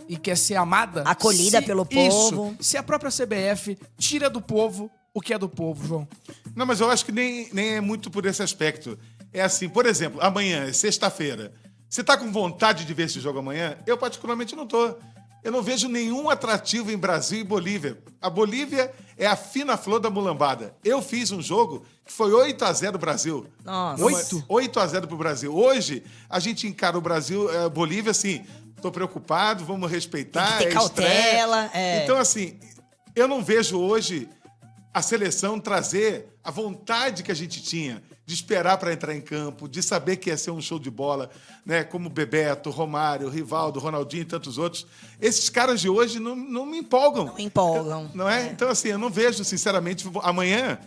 e quer ser amada? Acolhida pelo povo. Se a própria CBF tira do povo o que é do povo, João. Não, mas eu acho que nem é muito por esse aspecto. É assim, por exemplo, amanhã, é sexta-feira. Você tá com vontade de ver esse jogo amanhã? Eu, particularmente, não tô. Eu não vejo nenhum atrativo em Brasil e Bolívia. A Bolívia é a fina flor da mulambada. Eu fiz um jogo que foi 8-0 Brasil. Nossa. 8-0 pro Brasil. Hoje, a gente encara o Brasil, Bolívia, assim, tô preocupado, vamos respeitar. Tem que ter cautela, é. Então, assim, eu não vejo hoje a seleção trazer a vontade que a gente tinha de esperar para entrar em campo, de saber que ia ser um show de bola, né? Como Bebeto, Romário, Rivaldo, Ronaldinho e tantos outros. Esses caras de hoje não me empolgam. Não empolgam. Não é? Então, assim, eu não vejo, sinceramente, amanhã.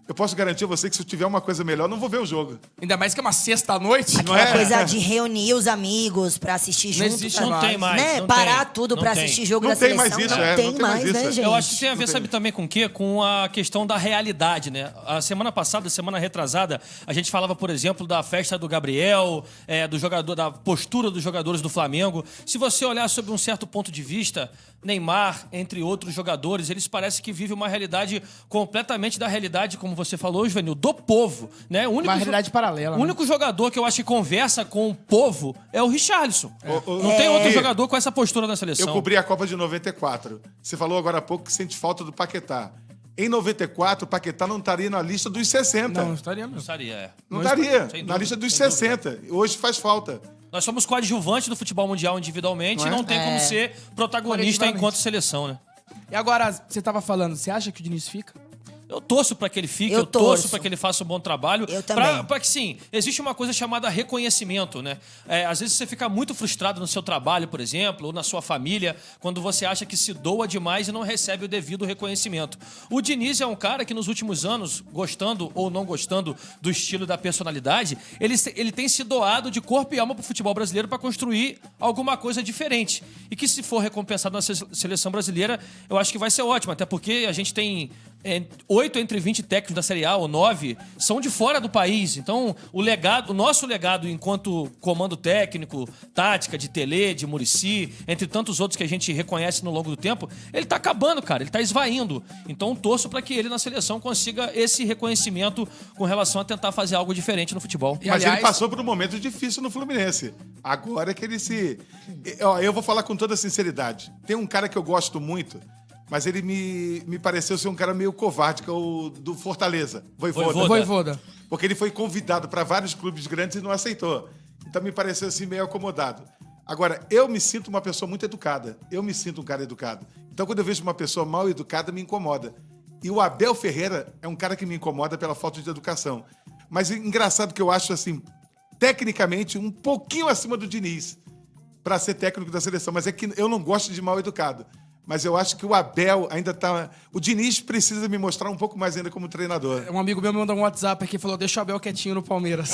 Eu posso garantir a você que se eu tiver uma coisa melhor, eu não vou ver o jogo. Ainda mais que é uma sexta-noite. Não Aquela é? coisa de reunir os amigos pra assistir junto. existe pra- Não tem mais, Né? não Parar tem, tudo não pra tem. assistir jogo Não da tem seleção. mais isso, não é, tem não tem mais mais, né, isso. gente? Eu acho que tem a ver, sabe também com o quê? Com a questão da realidade, né? A semana passada, semana retrasada, a gente falava, por exemplo, da festa do Gabriel, do jogador, da postura dos jogadores do Flamengo. Se você olhar sob um certo ponto de vista, Neymar, entre outros jogadores, eles parecem que vivem uma realidade completamente da realidade, como você falou, Juvenil, do povo, né? O único Uma realidade paralela, O único jogador que eu acho que conversa com o povo é o Richarlison. O- Não tem outro jogador com essa postura na seleção. Eu cobri a Copa de 94. Você falou agora há pouco que sente falta do Paquetá. Em 94, o Paquetá não estaria na lista dos 60. Não, estaria mesmo. Gostaria, é. Não estaria. Sem Na dúvida, lista dos sem 60. Hoje faz falta. Nós somos coadjuvantes do futebol mundial individualmente e não tem como ser protagonista Coletivamente. enquanto seleção, né? E agora, você tava falando, você acha que o Diniz fica? Eu torço para que ele fique, Eu eu torço torço. para que ele faça um bom trabalho. Eu também. Para que sim, existe uma coisa chamada reconhecimento, né? Às vezes você fica muito frustrado no seu trabalho, por exemplo, ou na sua família, quando você acha que se doa demais e não recebe o devido reconhecimento. O Diniz é um cara que nos últimos anos, gostando ou não gostando do estilo e da personalidade, ele tem se doado de corpo e alma pro futebol brasileiro para construir alguma coisa diferente. E que se for recompensado na seleção brasileira, eu acho que vai ser ótimo, até porque a gente tem 8 entre 20 técnicos da Série A, ou 9, são de fora do país. Então, o nosso legado enquanto comando técnico, tática de Tele, de Muricy, entre tantos outros que a gente reconhece no longo do tempo, ele tá acabando, cara, ele tá esvaindo. Então, torço para que ele na seleção consiga esse reconhecimento com relação a tentar fazer algo diferente no futebol. E, Mas aliás- ele passou por um momento difícil no Fluminense. Agora é que ele se... Ó, eu vou falar com toda sinceridade. Tem um cara que eu gosto muito, mas ele me pareceu ser um cara meio covarde, que é o do Fortaleza, Vojvoda. Vojvoda. Porque ele foi convidado para vários clubes grandes e não aceitou. Então me pareceu assim meio acomodado. Agora, eu me sinto uma pessoa muito educada. Eu me sinto um cara educado. Então quando eu vejo uma pessoa mal educada, me incomoda. E o Abel Ferreira é um cara que me incomoda pela falta de educação. Mas engraçado que eu acho assim, tecnicamente, um pouquinho acima do Diniz para ser técnico da seleção. Mas é que eu não gosto de mal educado. Mas eu acho que o Abel ainda tá... O Diniz precisa me mostrar um pouco mais ainda como treinador. Um amigo meu me mandou um WhatsApp aqui e falou: deixa o Abel quietinho no Palmeiras.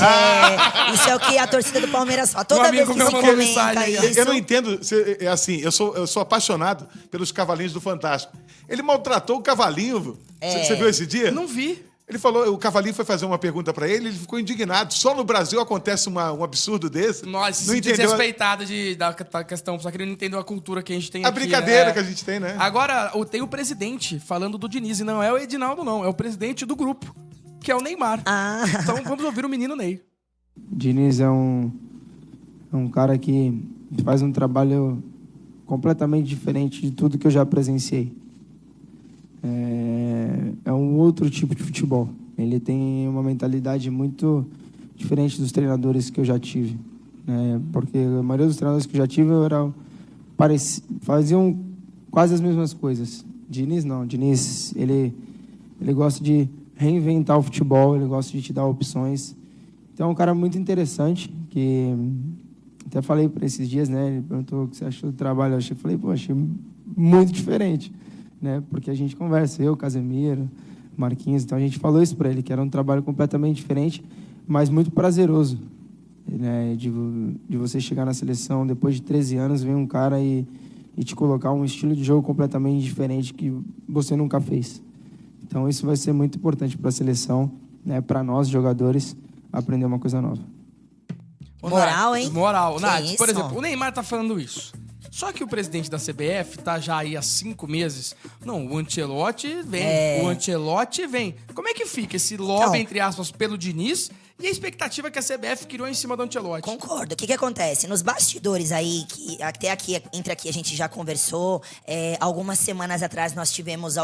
Isso é o que a torcida do Palmeiras fala. Toda Um vez amigo que meu se mandou comenta mensagem aí. isso... Eu não entendo, é assim, eu sou apaixonado pelos cavalinhos do Fantástico. Ele maltratou o cavalinho, você viu esse dia? Não vi. Ele falou, o Cavalinho foi fazer uma pergunta pra ele, ele ficou indignado. Só no Brasil acontece um absurdo desse. Nossa, não se entendeu desrespeitado da questão, só que ele não entendeu a cultura que a gente tem a aqui. brincadeira que a gente tem, né? Agora, tem o presidente falando do Diniz, e não é o Edinaldo, não. É o presidente do grupo, que é o Neymar. Então vamos ouvir o menino Ney. Diniz é um cara que faz um trabalho completamente diferente de tudo que eu já presenciei. É um outro tipo de futebol. Ele tem uma mentalidade muito diferente dos treinadores que eu já tive, né? Porque a maioria dos treinadores que eu já tive faziam quase as mesmas coisas. Diniz não. Diniz, ele gosta de reinventar o futebol, ele gosta de te dar opções. Então é um cara muito interessante, que até falei para esses dias, né? Ele perguntou o que você achou do trabalho. Eu falei, pô, achei muito diferente, né? Porque a gente conversa, eu, Casemiro, Marquinhos, então a gente falou isso para ele, que era um trabalho completamente diferente, mas muito prazeroso, né? De você chegar na seleção, depois de 13 anos, vem um cara e te colocar um estilo de jogo completamente diferente que você nunca fez. Então isso vai ser muito importante para a seleção, né? Para nós, jogadores, aprender uma coisa nova. Moral, hein? Moral. Que Nath, isso? por exemplo, o Neymar tá falando isso. Só que o presidente da CBF tá já aí há 5 meses. Não, o Ancelotti vem. O Ancelotti vem. Como é que fica esse lobby, Então, entre aspas, pelo Diniz e a expectativa que a CBF criou em cima do Ancelotti? Concordo. O que acontece? Nos bastidores aí, que até aqui, entre aqui a gente já conversou, algumas semanas atrás nós tivemos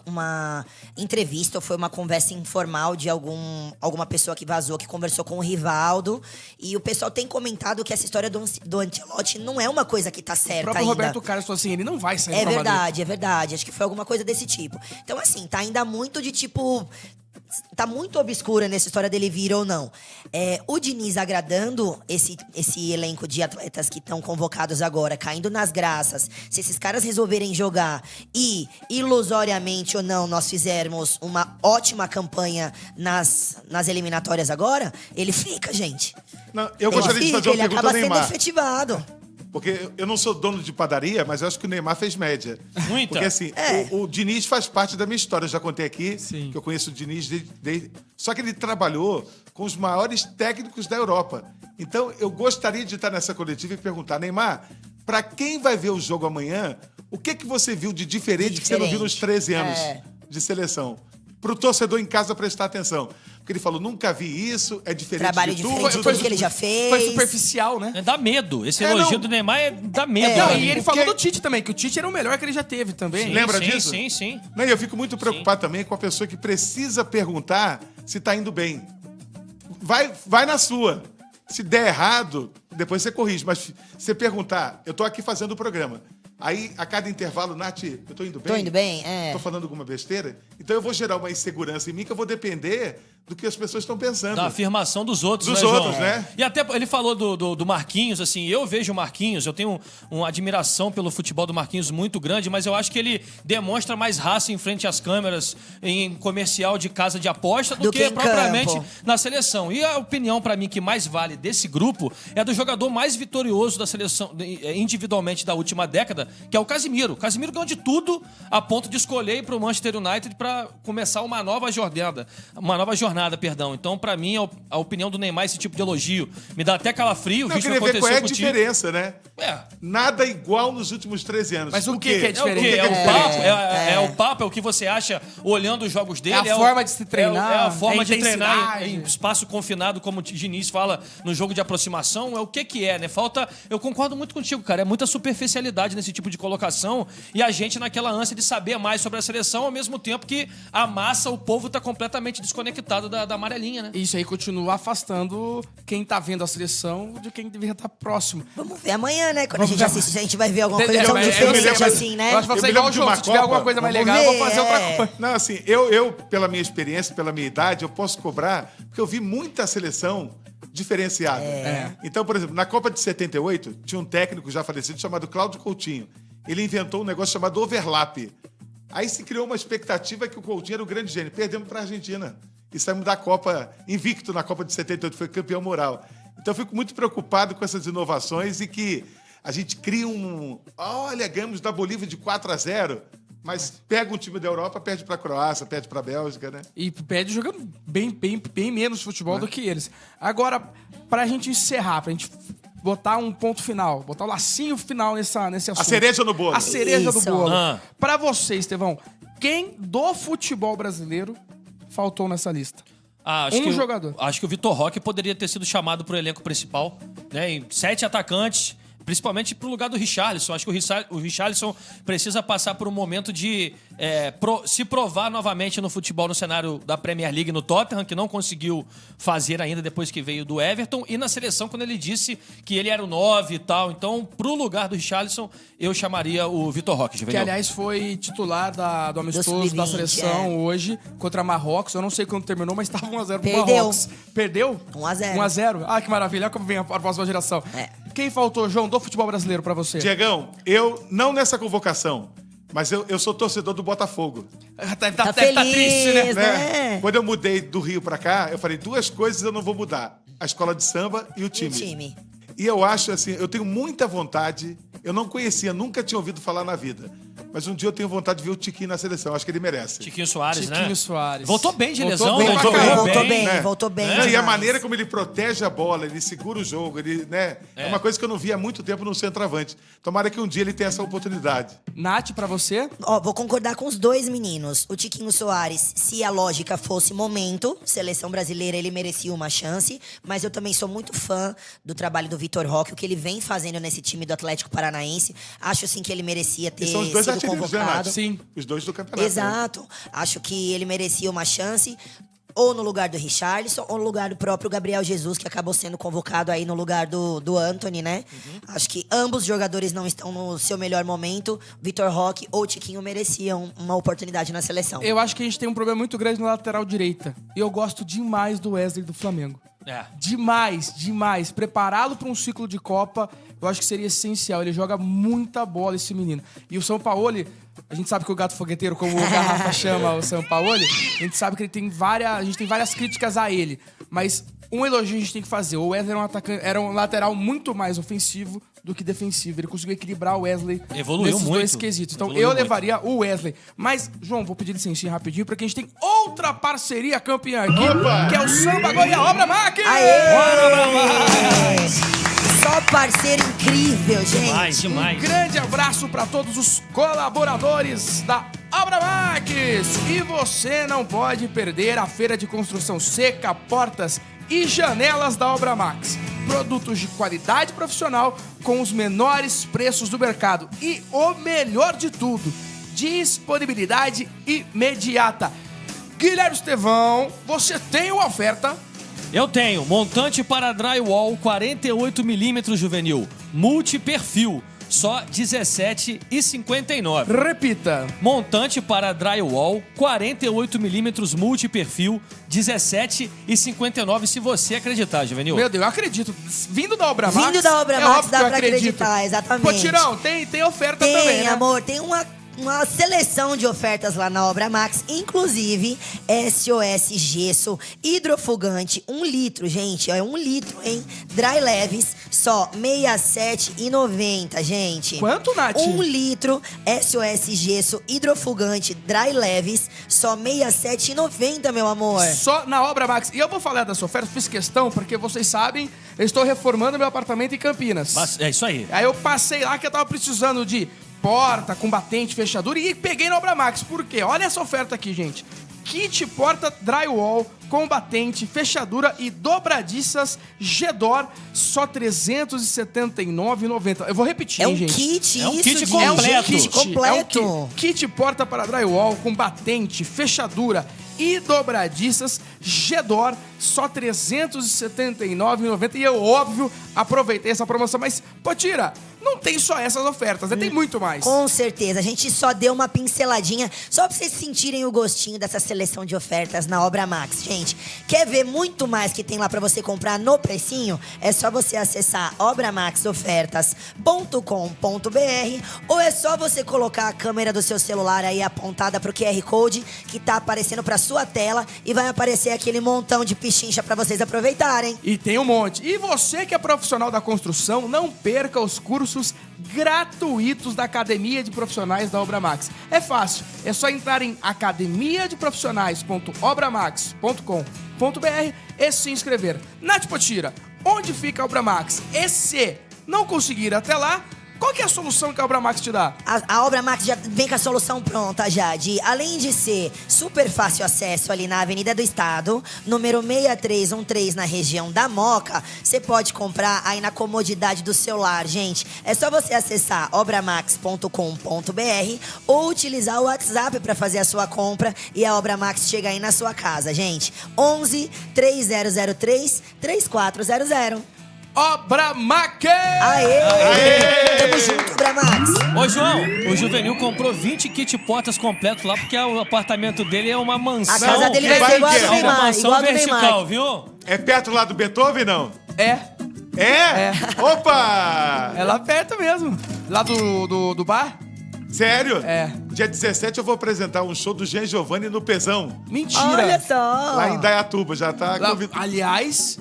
uma entrevista, ou foi uma conversa informal de alguma pessoa que vazou, que conversou com o Rivaldo, e o pessoal tem comentado que essa história do Ancelotti não é uma coisa que tá O certa próprio ainda. Roberto Carlos falou assim, ele não vai sair do É Real Madrid. verdade, é verdade. Acho que foi alguma coisa desse tipo. Então, assim, tá ainda muito de tipo... Tá muito obscura nessa história dele vir ou não. O Diniz agradando esse elenco de atletas que estão convocados agora, caindo nas graças. Se esses caras resolverem jogar e, ilusoriamente ou não, nós fizermos uma ótima campanha nas eliminatórias agora, ele fica, gente. Não, eu gostaria de fazer uma ele pergunta acaba ao sendo Neymar. efetivado. Porque eu não sou dono de padaria, mas eu acho que o Neymar fez média. Muita. Porque assim, o Diniz faz parte da minha história. Eu já contei aqui Sim. que eu conheço o Diniz desde... Só que ele trabalhou com os maiores técnicos da Europa. Então, eu gostaria de estar nessa coletiva e perguntar, Neymar, para quem vai ver o jogo amanhã, o que você viu de diferente que você não viu nos 13 anos de seleção? Para o torcedor em casa prestar atenção. Porque ele falou, nunca vi isso, é diferente Trabalho de diferente de tudo. tudo que ele já fez. Foi superficial, né? Dá medo. Esse elogio não. do Neymar dá medo. Não, pra e mim. ele falou do Tite também, que o Tite era o melhor que ele já teve também. Sim, Lembra sim, disso? Sim, sim. Não, e eu fico muito preocupado também com a pessoa que precisa perguntar se está indo bem. Vai na sua. Se der errado, depois você corrige. Mas se você perguntar, eu tô aqui fazendo o programa. Aí, a cada intervalo, Nath, eu tô indo bem? Tô indo bem? Tô falando alguma besteira? Então eu vou gerar uma insegurança em mim que eu vou depender do que as pessoas estão pensando. Da afirmação dos outros, Dos né, João? outros, né? E até ele falou do Marquinhos, assim, eu vejo o Marquinhos, eu tenho uma admiração pelo futebol do Marquinhos muito grande, mas eu acho que ele demonstra mais raça em frente às câmeras em comercial de casa de aposta do que em propriamente campo. na seleção. E a opinião, pra mim, que mais vale desse grupo é do jogador mais vitorioso da seleção, individualmente, da última década, que é o Casemiro. O Casemiro ganhou de tudo a ponto de escolher ir pro Manchester United pra começar uma nova jornada. Então, pra mim, a opinião do Neymar, esse tipo de elogio, me dá até calafrio, Não, eu visto o que queria ver qual aconteceu é a com o Tite. diferença, né? É. Nada igual nos últimos 13 anos. Mas o que é É o diferente? quê? É o diferente? papo? É o papo? É o que você acha olhando os jogos dele? É a forma de se treinar, É a forma é a de treinar intensidade. em espaço confinado, como o Diniz fala no jogo de aproximação? É o que é, né? Falta... Eu concordo muito contigo, cara. É muita superficialidade nesse tipo de colocação e a gente naquela ânsia de saber mais sobre a seleção, ao mesmo tempo que a massa, o povo tá completamente desconectado da amarelinha, né? Isso aí continua afastando quem tá vendo a seleção de quem deveria estar próximo. Vamos ver amanhã, né? Quando Vamos a gente ver. assiste, a gente vai ver alguma coisa Entendeu? tão Eu me diferente lembro- assim, né? Eu acho que Eu você me é igual o lembro de João, uma se tiver Copa, alguma coisa mais vamos legal, eu ver, vou fazer outra coisa. Não, assim, eu, pela minha experiência, pela minha idade, eu posso cobrar, porque eu vi muita seleção diferenciada. Então, por exemplo, na Copa de 78, tinha um técnico já falecido chamado Cláudio Coutinho. Ele inventou um negócio chamado overlap. Aí se criou uma expectativa que o Coutinho era o grande gênio. Perdemos para a Argentina. E saímos da Copa invicto na Copa de 78, foi campeão moral. Então eu fico muito preocupado com essas inovações e que a gente cria Olha, ganhamos da Bolívia de 4-0. Mas pega um time da Europa, perde pra Croácia, perde pra Bélgica, né? E pede jogando bem menos futebol do que eles. Agora, pra gente encerrar, pra gente botar um ponto final, botar um lacinho final nesse assunto. A cereja no bolo. A cereja do Isso. bolo. Pra você, Estevão, quem do futebol brasileiro faltou nessa lista? Jogador. Acho que o Vitor Roque poderia ter sido chamado pro elenco principal, né? Em 7 atacantes, principalmente pro lugar do Richarlison. Acho que o Richarlison precisa passar por um momento de se provar novamente no futebol, no cenário da Premier League no Tottenham, que não conseguiu fazer ainda depois que veio do Everton, e na seleção quando ele disse que ele era o 9 e tal. Então, pro lugar do Richarlison, eu chamaria o Vitor Roque, Que, Juvenil. aliás, foi titular do amistoso sub-20, da seleção hoje contra Marrocos. Eu não sei quando terminou, mas estava 1x0 pro Perdeu. Marrocos. Perdeu? 1x0. 1x0? Ah, que maravilha. Olha como vem a próxima geração. Quem faltou, João, do futebol brasileiro pra você? Diegão, eu, não nessa convocação, mas eu sou torcedor do Botafogo. Tá feliz, triste, né? né? Quando eu mudei do Rio pra cá, eu falei, 2 coisas eu não vou mudar. A escola de samba e o O time. time. E eu acho assim, eu tenho muita vontade, eu não conhecia, nunca tinha ouvido falar na vida. Mas um dia eu tenho vontade de ver o Tiquinho na seleção, acho que ele merece. Tiquinho Soares, né? Tiquinho Soares. Voltou bem de Voltou lesão. bem pra caramba. Voltou bem, né? voltou bem. Não, e a demais. maneira como ele protege a bola, ele segura o jogo, ele, né? É uma coisa que eu não vi há muito tempo no centroavante. Tomara que um dia ele tenha essa oportunidade. Nath, pra você? Ó, vou concordar com os dois meninos. O Tiquinho Soares, se a lógica fosse momento, seleção brasileira, ele merecia uma chance. Mas eu também sou muito fã do trabalho do Vitor Roque, o que ele vem fazendo nesse time do Atlético Paranaense. Acho, sim, que ele merecia ter E são os dois sido artilheiros, né, convocado. Nath? Sim. Os dois do campeonato. Exato. Acho que ele merecia uma chance. Ou no lugar do Richarlison, ou no lugar do próprio Gabriel Jesus, que acabou sendo convocado aí no lugar do Antony, né? Acho que ambos jogadores não estão no seu melhor momento. Vitor Roque ou Tiquinho mereciam uma oportunidade na seleção. Eu acho que a gente tem um problema muito grande na lateral direita. E eu gosto demais do Wesley do Flamengo. Demais. Prepará-lo para um ciclo de Copa, eu acho que seria essencial. Ele joga muita bola, esse menino. E o Sampaoli, a gente sabe que o gato fogueteiro, como o Garrafa chama o Sampaoli, a gente sabe que a gente tem várias críticas a ele. Mas um elogio a gente tem que fazer. O Wesley era um lateral muito mais ofensivo do que defensivo. Ele conseguiu equilibrar o Wesley Evoluiu nesses muito. dois quesitos. Então Evoluiu eu muito. levaria o Wesley. Mas, João, vou pedir licencinha rapidinho, porque a gente tem outra parceria campeã aqui, que é o Samba Gol e a Obra Max! Só parceiro incrível, gente. Demais. Um grande abraço para todos os colaboradores da Obra Max! E você não pode perder a feira de construção seca, portas e janelas da Obra Max. Produtos de qualidade profissional com os menores preços do mercado. E o melhor de tudo, disponibilidade imediata. Guilherme Estevão, você tem uma oferta? Eu tenho montante para drywall 48mm juvenil, multiperfil, só R$17,59. Repita. Montante para drywall 48mm multiperfil, R$17,59, se você acreditar, Juvenil. Meu Deus, eu acredito. Vindo da Obra Max. Vindo da Obra é Max, óbvio dá que eu pra acredito. acreditar, exatamente. Pô, Tirão, tem oferta Tem, também, né? amor, tem uma seleção de ofertas lá na Obra Max, inclusive SOS Gesso hidrofugante, 1 litro, gente, é 1 litro, hein? Dry leves, só R$67,90, gente. Quanto, Nath? 1 litro SOS Gesso hidrofugante, dry leves, só R$67,90, meu amor. Só na Obra Max. E eu vou falar dessa oferta, fiz questão, porque vocês sabem, eu estou reformando meu apartamento em Campinas. É isso aí. Aí eu passei lá que eu tava precisando de porta, com batente, fechadura e peguei na Obra Max. Por quê? Olha essa oferta aqui, gente. Kit porta drywall com batente, fechadura e dobradiças Gedor, só R$379,90. Eu vou repetir, É hein, um gente. kit É um isso, kit gente. completo. É um kit completo. Kit porta para drywall com batente, fechadura e dobradiças Gedor, só R$379,90. E eu, óbvio, aproveitei essa promoção. Mas, Potira, não tem só essas ofertas, né? Tem muito mais. Com certeza, a gente só deu uma pinceladinha só pra vocês sentirem o gostinho dessa seleção de ofertas na Obra Max, gente. Quer ver muito mais que tem lá pra você comprar no precinho? É só você acessar obramaxofertas.com.br ou é só você colocar a câmera do seu celular aí apontada pro QR Code que tá aparecendo pra sua tela e vai aparecer aquele montão de pichincha pra vocês aproveitarem. E tem um monte. E você que é profissional da construção, não perca os cursos gratuitos da Academia de Profissionais da Obramax. É fácil, é só entrar em academiadeprofissionais.obramax.com.br e se inscrever. Nath Potira, onde fica a Obramax? E se não conseguir até lá, qual que é a solução que a Obramax te dá? A Obramax já vem com a solução pronta já, além de ser super fácil acesso ali na Avenida do Estado, número 6313 na região da Moca, você pode comprar aí na comodidade do celular, gente. É só você acessar obramax.com.br ou utilizar o WhatsApp para fazer a sua compra e a Obramax chega aí na sua casa, gente. 11 3003 3400. Obramax! Aê! Tamo junto, Obramax. Ô, João, o Juvenil comprou 20 kit potas completos lá, porque o apartamento dele é uma mansão. A casa dele vai vai ser igual a que do é? Uma Neymar, mansão igual a do vertical, Neymar. viu? É perto lá do Beethoven, não? É É? Opa! lá perto mesmo. Lá do bar? Sério? É. Dia 17 eu vou apresentar um show do Jean Giovanni no Pesão, Mentira. Olha só. lá em Dayatuba. Já tá Lá- convidado. aliás,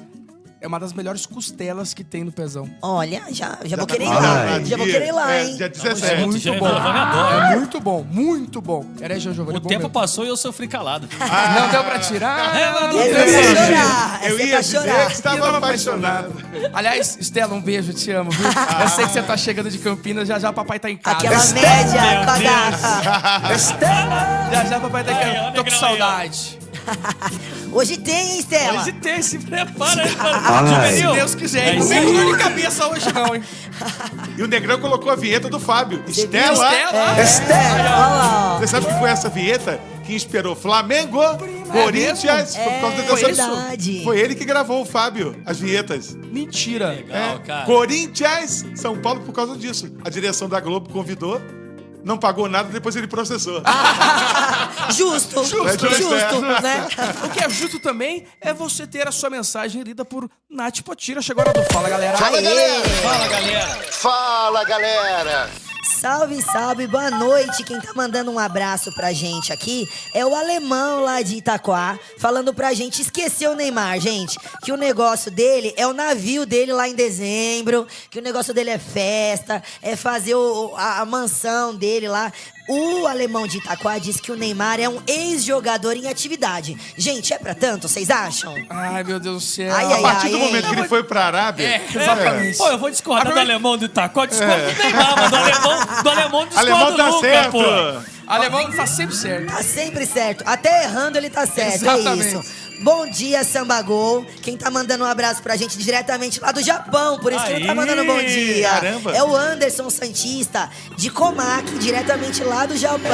é uma das melhores costelas que tem no Pezão. Olha, já vou tá querer ir convidado. lá. Já vou querer ir lá, hein? Dia Tamo 17. junto. Muito Jean bom. Giovanni adora. É muito bom, muito bom. Era Jean Giovanni. O bom tempo mesmo. passou e eu sofri calado. Não deu pra tirar. Ela não Esse deu. é pra chorar. Eu Esse é ia pra dizer chorar. que estava apaixonado. Aliás, Estela, um beijo, te amo, viu? Eu sei que você tá chegando de Campinas, já já papai tá em casa. Aquela média Meu com a Deus. gata. Já já papai tá em Aí, casa. ó, Tô com negrão saudade. Hoje tem, hein, Estela? Hoje tem, se prepara aí, mano. Se Juvenil. Deus quiser. É Não isso vem aí. com dor de cabeça hoje não, hein? E o Negrão colocou a vinheta do Fábio. Você viu? Estela. Estela. Olha lá, ó. Você sabe que foi essa vinheta que inspirou Flamengo, Corinthians, por causa É dessa... verdade. Foi ele que gravou o Fábio, as vinhetas. Mentira. Legal, cara. Corinthians, São Paulo, por causa disso. A direção da Globo convidou, não pagou nada, depois ele processou. Justo, justo, né? O que é justo também é você ter a sua mensagem lida por Nath Potira. Chegou a hora do Fala, galera. Fala, galera! Fala, galera. Fala, galera! Salve, salve, boa noite. Quem tá mandando um abraço pra gente aqui é o alemão lá de Itaquá, falando pra gente esquecer o Neymar, gente. Que o negócio dele é o navio dele lá em dezembro, que o negócio dele é festa, é fazer a mansão dele lá. O alemão de Itaquá disse que o Neymar é um ex-jogador em atividade. Gente, é pra tanto, vocês acham? Ai, meu Deus do céu. Ai, A ai, partir ai, do hein? momento que ele foi pra Arábia... Exatamente. Pô, eu vou discordar do Aproveita- alemão do Itaco, eu discordo do Neymar, mas do alemão discordo Alemão tá nunca, certo. pô. Alemão tá sempre certo. Tá sempre certo. Até errando ele tá certo, Exatamente. é isso. Bom dia, Sambagol. Quem tá mandando um abraço pra gente diretamente lá do Japão, por isso que ele tá Aí, mandando um bom dia. caramba. É o Anderson Santista, de Komaki, diretamente lá do Japão.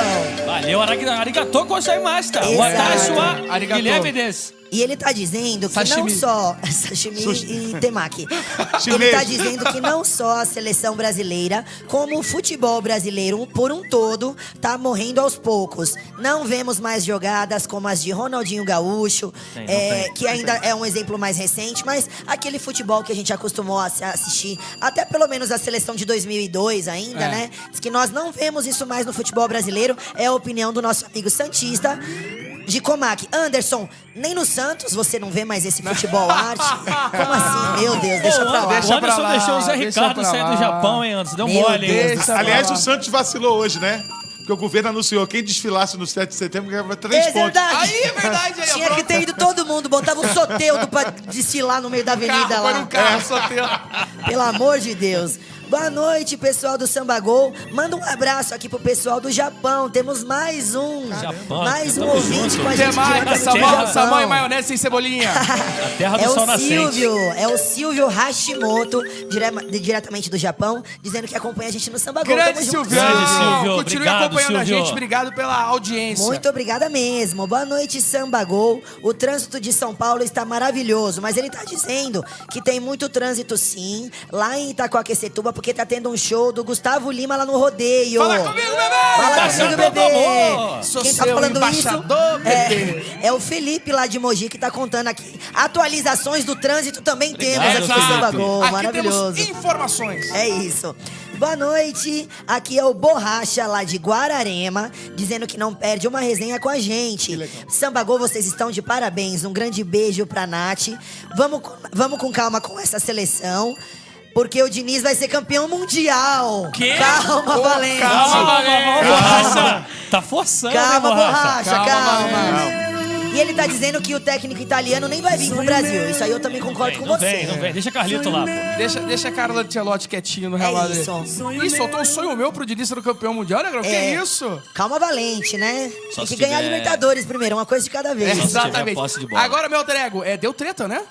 Valeu, arigatou gozaimashita. Exato. Watashi wa Arigatou. Guilherme desu. E ele tá dizendo que não Sashimi. só... Sashimi e temaki. Ele Chinês. tá dizendo que não só a seleção brasileira, como o futebol brasileiro por um todo, tá morrendo aos poucos. Não vemos mais jogadas como as de Ronaldinho Gaúcho, que ainda é um exemplo mais recente, mas aquele futebol que a gente acostumou a assistir, até pelo menos a seleção de 2002 ainda, né? Diz que nós não vemos isso mais no futebol brasileiro, é a opinião do nosso amigo Santista. De Komaki. Anderson, nem no Santos você não vê mais esse futebol arte? Como assim? Meu Deus, deixa pra lá. O Deixa pra Anderson lá, deixou o Zé deixa Ricardo pra sair lá. do Japão, hein, Anderson? Deu Meu mole, hein? Deus. Deixa Aliás, pra o lá. Santos vacilou hoje, né? Porque o governo anunciou quem desfilasse no 7 de setembro ganhava 3 É pontos. verdade. Aí, é verdade. Aí, Tinha que ter ido todo mundo, botava um Soteudo pra desfilar no meio da avenida Carro, põe lá. no carro, sorteio. Pelo amor de Deus. Boa noite, pessoal do Sambagol. Manda um abraço aqui pro pessoal do Japão. Temos mais um. Japão, mais um tamo ouvinte junto. com a Que gente mais? diretamente do Terra- Japão. Samão e maionese sem cebolinha. A terra do É sol o nascente. Silvio, diretamente diretamente do Japão, dizendo que acompanha a gente no Sambagol. Grande Tamo junto, Silvião. Grande Silvio, Continue obrigado, acompanhando a Silvio. gente. Obrigado pela audiência. Muito obrigada mesmo. Boa noite, Sambagol. O trânsito de São Paulo está maravilhoso, mas ele tá dizendo que tem muito trânsito sim, lá em Itacoaquecetuba, porque tá tendo um show do Gustavo Lima lá no rodeio. Fala comigo, bebê! Fala Embaixador comigo, do amor. bebê! Sou Quem tá seu falando embaixador, bebê. isso é o Felipe lá de Mogi que tá contando aqui. Atualizações do trânsito também temos aqui no Exato. Sambagol. Aqui Maravilhoso. temos informações. É isso. Boa noite, aqui é o Borracha lá de Guararema, dizendo que não perde uma resenha com a gente. Samba Gol, vocês estão de parabéns, um grande beijo pra Nath. Vamos com calma com essa seleção, porque o Diniz vai ser campeão mundial. Quê? Calma, Valente. Calma, Borracha. Tá forçando, né, Calma, Borracha? calma. E ele tá dizendo que o técnico italiano nem vai vir pro Brasil. Isso aí eu também concordo com você. Não vem. Deixa Carlito lá, pô. Deixa a Carla Ancelotti quietinho no relógio dele. isso. Ih, soltou um sonho meu pro Diniz ser o campeão mundial, né, Grão? Que isso? Calma, Valente, né? Só Tem se que ganhar a tiver- Libertadores primeiro, uma coisa de cada vez. se tiver Exatamente. posse de bola. Agora, meu alter ego, deu treta, né?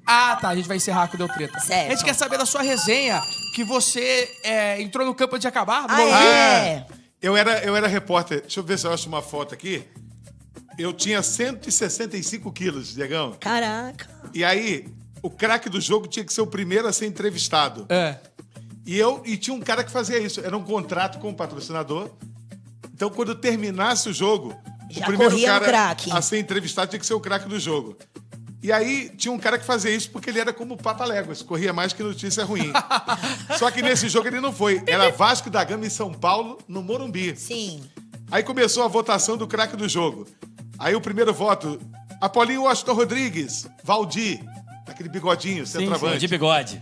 Ah, tá, a gente vai encerrar com deu treta. Certo. A gente quer saber da sua resenha, que você entrou no campo antes de acabar. do Ah, Morumbi. é? Eu era repórter. Deixa eu ver se eu acho uma foto aqui. Eu tinha 165 quilos, Diegão. Caraca. E aí, o craque do jogo tinha que ser o primeiro a ser entrevistado. É. E tinha um cara que fazia isso. Era um contrato com o patrocinador. Então, quando terminasse o jogo, Já o primeiro corria no cara craque. a ser entrevistado tinha que ser o craque do jogo. E aí, tinha um cara que fazia isso porque ele era como o Papa Léguas. Corria mais que notícia ruim. Só que nesse jogo ele não foi. Era Vasco da Gama em São Paulo, no Morumbi. Sim. Aí começou a votação do craque do jogo. Aí o primeiro voto, Apolinho Washington Rodrigues, Valdir, aquele bigodinho, centroavante. De bigode.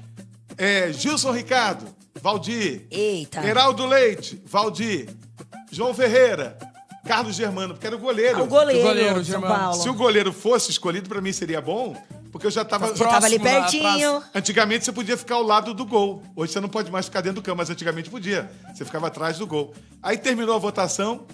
Gilson Ricardo, Valdir. Eita. Heraldo Leite, Valdir. João Ferreira, Carlos Germano, porque era o goleiro. O goleiro, O goleiro, de São Germano. Paulo. Se o goleiro fosse escolhido, pra mim seria bom, porque eu já tava... Você tava ali Próximo, pertinho. Antigamente você podia ficar ao lado do gol. Hoje você não pode mais ficar dentro do campo, mas antigamente podia. Você ficava atrás do gol. Aí terminou a votação,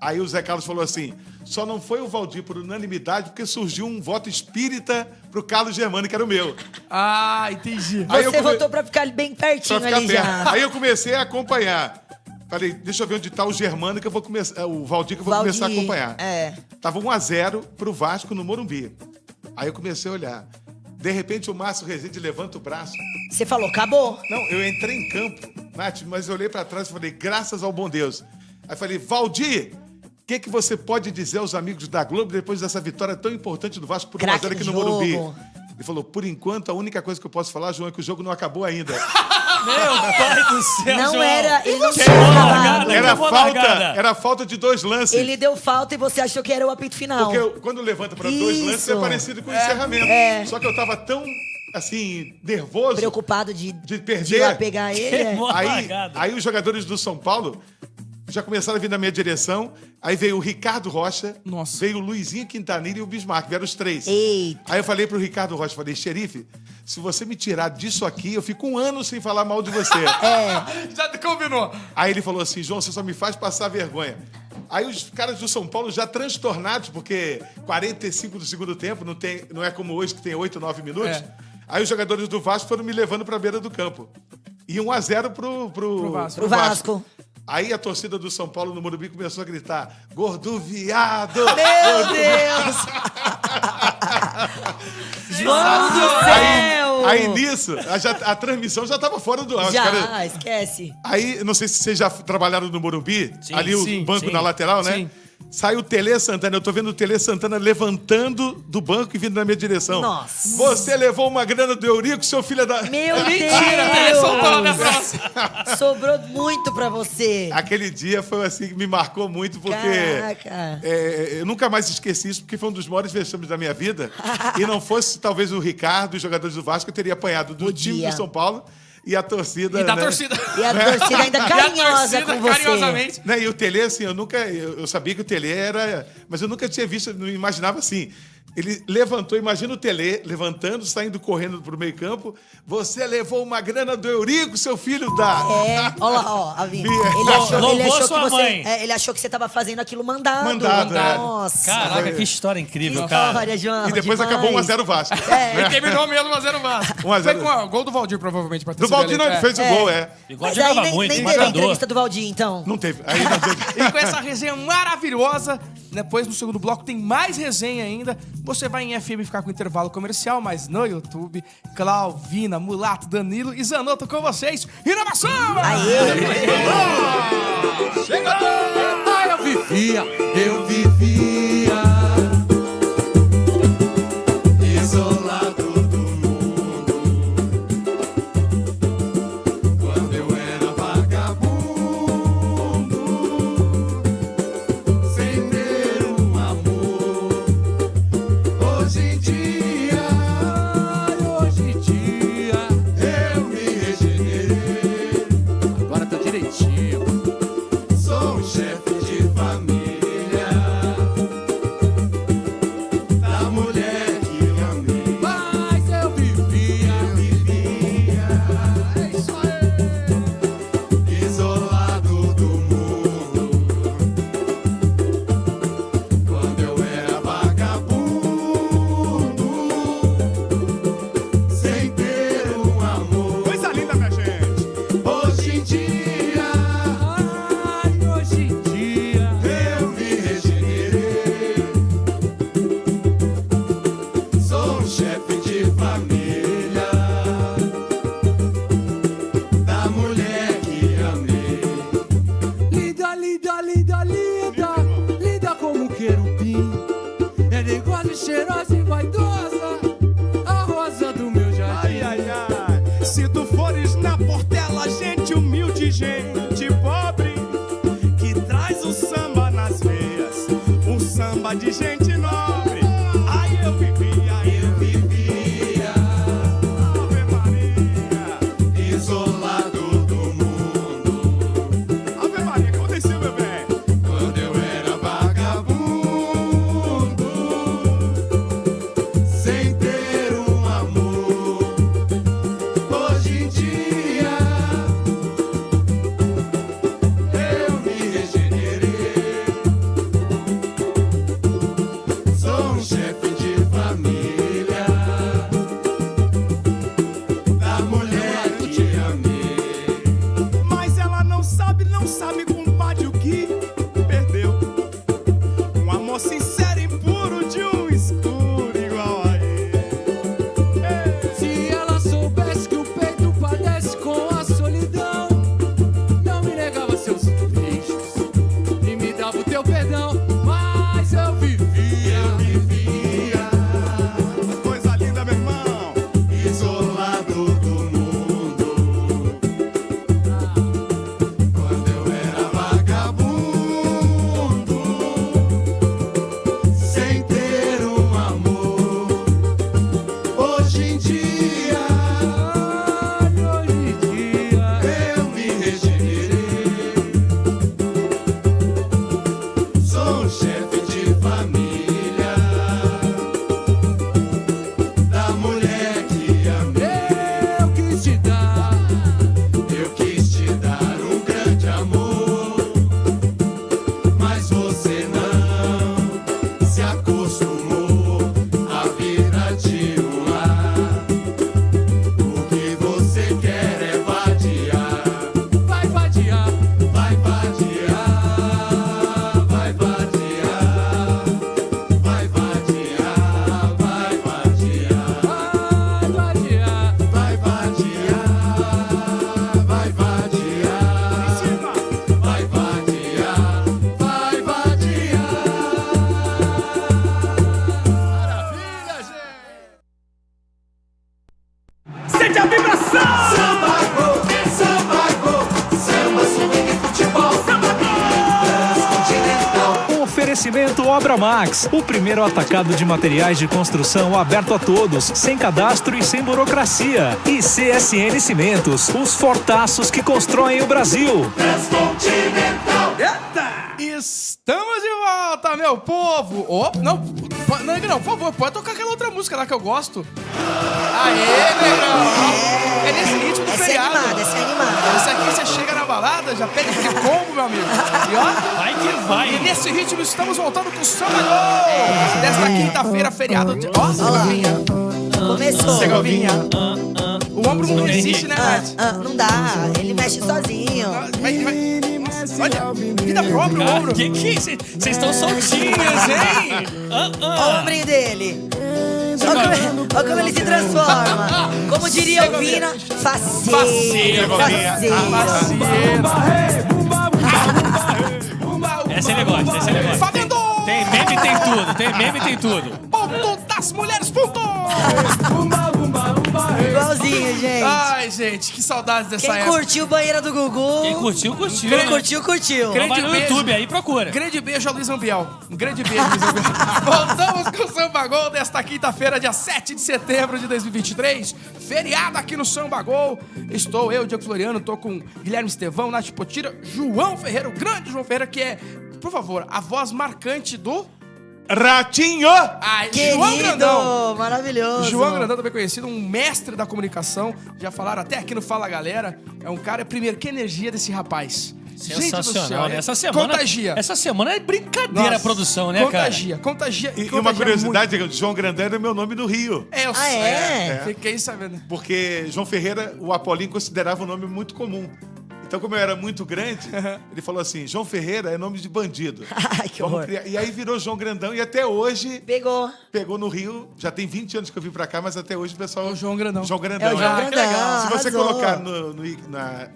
aí o Zé Carlos falou assim, só não foi o Valdir por unanimidade porque surgiu um voto espírita pro Carlos Germano, que era o meu. Ah, entendi. Aí eu Você come- votou pra ficar bem Pra pertinho ficar ali perto. já. Aí eu comecei a acompanhar. Falei, deixa eu ver onde tá o Germano, que eu vou começar. O Valdir, que eu vou Valdir, começar a acompanhar. é. Tava 1-0 pro Vasco no Morumbi. Aí eu comecei a olhar. De repente o Márcio Rezende levanta o braço. Você falou, acabou. Não, eu entrei em campo, Nath, mas eu olhei pra trás e falei, graças ao bom Deus. Aí falei, Valdir, o que você pode dizer aos amigos da Globo depois dessa vitória tão importante do Vasco por 1 a 0 Craque aqui do no Morumbi? jogo. Ele falou, por enquanto, a única coisa que eu posso falar, João, é que o jogo não acabou ainda. Meu pai do céu, Não João. era, ele não tinha Queimou a acabado. largada. Era Acabou a falta, largada. era falta de 2 lances. Ele deu falta e você achou que era o apito final. Porque quando levanta para 2 Isso. lances é parecido com o encerramento. Só que eu tava tão, assim, nervoso Preocupado de perder. de ir lá pegar ele. é. Queimou a Aí, largada. aí os jogadores do São Paulo já começaram a vir na minha direção. Aí veio o Ricardo Rocha, Nossa. veio o Luizinho Quintanilha e o Bismarck. Vieram os 3. Eita. Aí eu falei pro Ricardo Rocha, falei, xerife, se você me tirar disso aqui, eu fico 1 ano sem falar mal de você. Já combinou. Aí ele falou assim, João, você só me faz passar vergonha. Aí os caras do São Paulo já transtornados, porque 45 do segundo tempo, não é como hoje que tem 8, 9 minutos. É. Aí os jogadores do Vasco foram me levando pra beira do campo. E 1-0 pro Vasco. Pro Vasco. Aí a torcida do São Paulo no Morumbi começou a gritar, gordo viado! Meu Deus! João do céu! Aí nisso, a transmissão já tava fora do ar. Os Já, caras- esquece. Aí, não sei se vocês já trabalharam no Morumbi, Sim, ali o sim, banco sim. na lateral, né? Sim. Sai o Tele Santana, eu tô vendo o Tele Santana levantando do banco e vindo na minha direção. Nossa. Você levou uma grana do Eurico, seu filho da... Meu Mentira, ele soltou lá na Deus! próxima. Sobrou muito pra você. Aquele dia foi assim, que me marcou muito, porque... Caraca. eu nunca mais esqueci isso, porque foi um dos maiores vexames da minha vida. E não fosse, talvez, o Ricardo, os jogadores do Vasco, eu teria apanhado do Podia. time do São Paulo e a torcida... E da né? torcida. E a torcida ainda E a carinhosa torcida, com você. carinhosamente. Né, e o Tele, assim, eu sabia que o Tele era... Mas eu nunca tinha visto, não imaginava assim. Ele levantou, imagina o Tele levantando, saindo correndo pro meio campo. Você levou uma grana do Eurico, seu filho da... É, olha lá, ó, Avinho. Louvou sua mãe. Ele achou que você tava fazendo aquilo mandado. Mandado, é. Nossa. Caraca, que história incrível, Que cara. história, João. E depois demais. acabou 1-0 Vasco. E terminou mesmo 1-0 Vasco. 1 a 0. Foi com o gol do Valdir, provavelmente, pra ter Do sido Valdir não, eleito. ele fez o gol, é. Bigode Mas aí jogava nem, muito, nem teve a matador. entrevista do Valdir, então. Não teve. Aí não teve. E com essa resenha maravilhosa, depois no segundo bloco tem mais resenha ainda. Você vai em FM ficar com intervalo comercial, mas no YouTube, Clauvina, Mulato, Danilo e Zanotto com vocês. Inovação! Chega! Ah, eu vivia isolado do mundo. cheirosa e vaidosa, a rosa do meu jardim. Ai, ai, ai. Se tu fores na Portela, gente humilde, gente pobre, que traz o samba nas veias, um samba de gente nobre. Ai, eu vivia, Ave Maria, Isolado do mundo, Ave Maria, o que aconteceu, meu bem? quando eu era vagabundo, sem ter um amor. Hoje em dia eu me regenerei. Sou um chefe de família da mulher que amei. Mas ela não sabe, compadre, o que perdeu. Um amor sincero e puro de um escuro igual a ele. Se ela soubesse que o peito padece com a solidão, não me negava seus beijos e me dava o teu perdão. Mas eu vivia, Coisa linda, meu irmão. isolado do mundo, quando eu era vagabundo, sem ter um amor. Hoje em dia hoje em dia. eu me regenerei. Sou um chefe de família da mulher que amei. Eu quis te dar, Eu quis te dar um grande amor, mas você não se acostumou à vida de um lar. O que você quer é vadiar, vai vadiar, vai vadiar, vai vadiar, vai vadiar, vai vadiar, vai vadiar. vai vadiar, vai vadiar, Em cima. vai vadiar, vai vadiar. Maravilha, gente. Sente a vibração. Samba go, samba swing futebol, transcontinental. Um oferecimento Obra Max, o primeiro atacado de materiais de construção aberto a todos, sem cadastro e sem burocracia. E CSN Cimentos, os fortaços que constroem o Brasil. Transcontinental. Estamos de volta, meu povo! Não, por favor, pode tocar aquela outra música lá que eu gosto. Aê, negão! É nesse ritmo do Essa é feriado. animada, essa é animada. Esse aqui você chega na balada, já pede aquele combo, meu amigo. E ó, Vai que vai. e nesse ritmo estamos voltando com o Samba Gol! Desta quinta-feira, feriado de... Ó, Segovinha. Começou. Segovinha. O ombro não existe, né, Nath? Não dá, ele mexe sozinho. Vai. Olha, vida própria o Cara, ombro. que vocês estão soltinhos, hein? Olha o ombrinho dele. Olha como ele se transforma. Como diria o Vina, faceiro. Essa ele gosta, essa ele gosta. Fazendo! Tem meme, tem tudo. Tem meme, tem tudo. Ponto das mulheres, ponto! Igualzinho, gente. Ai, gente, que saudades dessa Quem época. curtiu Banheira do Gugu? Quem curtiu, curtiu. Quem né? curtiu. Então vai no beijo. YouTube aí, procura. Grande beijo a Luiz Ambiel. Um grande beijo, Luiz Ambiel. Voltamos com o Samba Gol desta quinta-feira, dia 7 de setembro de 2023. Feriado aqui no Samba Gol. Estou eu, Diego Floriano, tô com Guilherme Estevão, Nath Potira, João Ferreira, o grande João Ferreira, que é, por favor, a voz marcante do... Ratinho! Ai, João Grandão. Querido, maravilhoso. João Grandão, também conhecido, um mestre da comunicação. Já falaram até aqui no Fala Galera. É um cara, primeiro, que energia desse rapaz. Gente do céu, Sensacional, né? Essa semana. Contagia. Essa semana é brincadeira Nossa, a produção, né, cara? Contagia. E uma curiosidade, João Grandão é meu nome no Rio. É, eu Ah, é? Fiquei sabendo. Porque João Ferreira, o Apolinho considerava um nome muito comum. Então, como eu era muito grande, ele falou assim, João Ferreira é nome de bandido. Ai, que horror. E aí virou João Grandão e até hoje... Pegou no Rio. Já tem 20 anos que eu vim pra cá, mas até hoje o pessoal... É o João Grandão. João Grandão. É o João Grandão, Que legal. Se você arrasou. colocar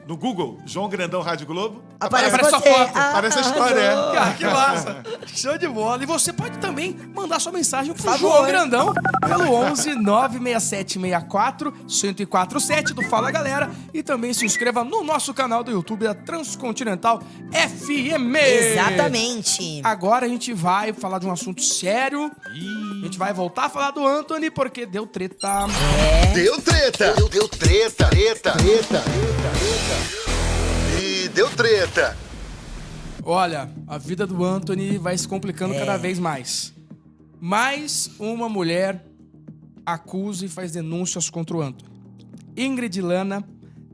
no Google, João Grandão Rádio Globo, Aparece sua você. foto. aparece a história. Ah, que massa. Show de bola. E você pode também mandar sua mensagem pro favor. João Grandão pelo 11 967 64 1047 do Fala Galera. E também se inscreva no nosso canal do YouTube da Transcontinental FM. Exatamente. Agora a gente vai falar de um assunto sério. A gente vai voltar a falar do Anthony porque deu treta. Deu treta. Deu treta. E deu treta. Olha, a vida do Anthony vai se complicando cada vez mais. Mais uma mulher acusa e faz denúncias contra o Anthony. Ingrid Lana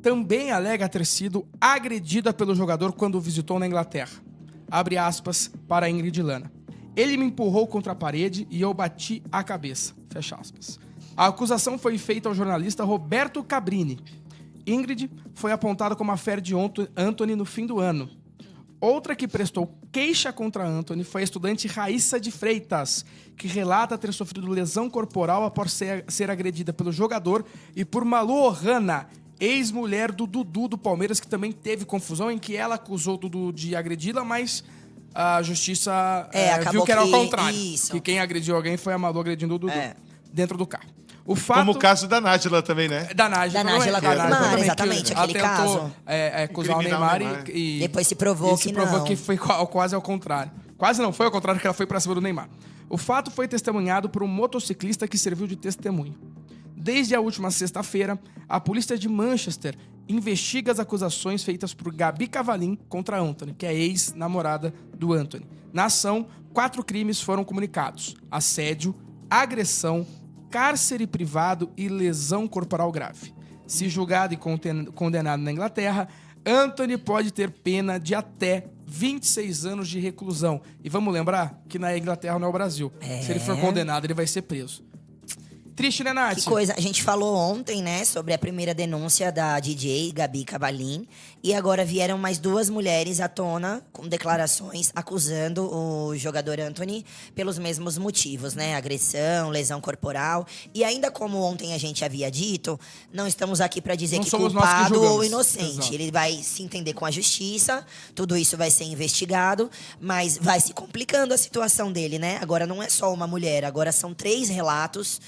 também alega ter sido agredida pelo jogador quando o visitou na Inglaterra. Abre aspas para Ingrid Lana. Ele me empurrou contra a parede e eu bati a cabeça. Fecha aspas. A acusação foi feita ao jornalista Roberto Cabrini. Ingrid foi apontada como a fé de Anthony no fim do ano. Outra que prestou queixa contra Anthony foi a estudante Raíssa de Freitas, que relata ter sofrido lesão corporal após ser agredida pelo jogador e por Malu Ohana, ex-mulher do Dudu do Palmeiras, que também teve confusão em que ela acusou o Dudu de agredi-la, mas a justiça viu que era o contrário. Isso. Que quem agrediu alguém foi a Malu agredindo o Dudu dentro do carro. O fato... Como o caso da Nájila também, né? Da Nájila com o Neymar, exatamente, que ela aquele tentou, caso. Acusar o Neymar e depois se provou que provou não. que foi quase ao contrário. Quase não, foi ao contrário, que ela foi pra cima do Neymar. O fato foi testemunhado por um motociclista que serviu de testemunho. Desde a última sexta-feira, a polícia de Manchester investiga as acusações feitas por Gabi Cavalim contra Anthony, que é ex-namorada do Anthony. Na ação, 4 crimes foram comunicados: assédio, agressão, cárcere privado e lesão corporal grave. Se julgado e condenado na Inglaterra, Anthony pode ter pena de até 26 anos de reclusão. E vamos lembrar que na Inglaterra não é o Brasil. Se ele for condenado, ele vai ser preso. Triste, né, Nath? Que coisa. A gente falou ontem, né, sobre a primeira denúncia da DJ Gabi Cavalim. E agora vieram mais 2 mulheres à tona com declarações acusando o jogador Anthony pelos mesmos motivos, né? Agressão, lesão corporal. E ainda como ontem a gente havia dito, não estamos aqui para dizer Não que somos nós que culpado julgamos. ou inocente. Exato. Ele vai se entender com a justiça, tudo isso vai ser investigado, mas vai se complicando a situação dele, né? Agora não é só uma mulher, agora são 3 relatos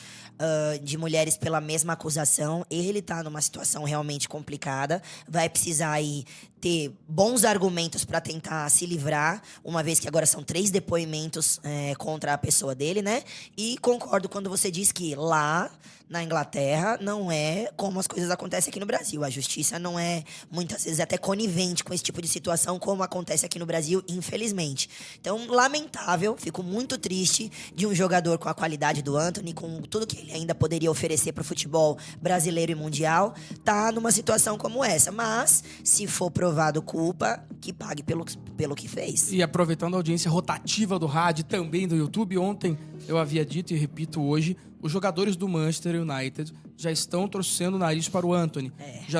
de mulheres pela mesma acusação. Ele tá numa situação realmente complicada. Vai precisar aí ter bons argumentos para tentar se livrar, uma vez que agora são 3 depoimentos contra a pessoa dele, né? E concordo quando você diz que lá na Inglaterra não é como as coisas acontecem aqui no Brasil. A justiça não é, muitas vezes, até conivente com esse tipo de situação, como acontece aqui no Brasil, infelizmente. Então, lamentável, fico muito triste de um jogador com a qualidade do Anthony, com tudo que ele ainda poderia oferecer para o futebol brasileiro e mundial, tá numa situação como essa. Mas, se for provado culpa, que pague pelo que fez. E aproveitando a audiência rotativa do rádio e também do YouTube, ontem eu havia dito e repito hoje, os jogadores do Manchester United já estão torcendo o nariz para o Anthony. Já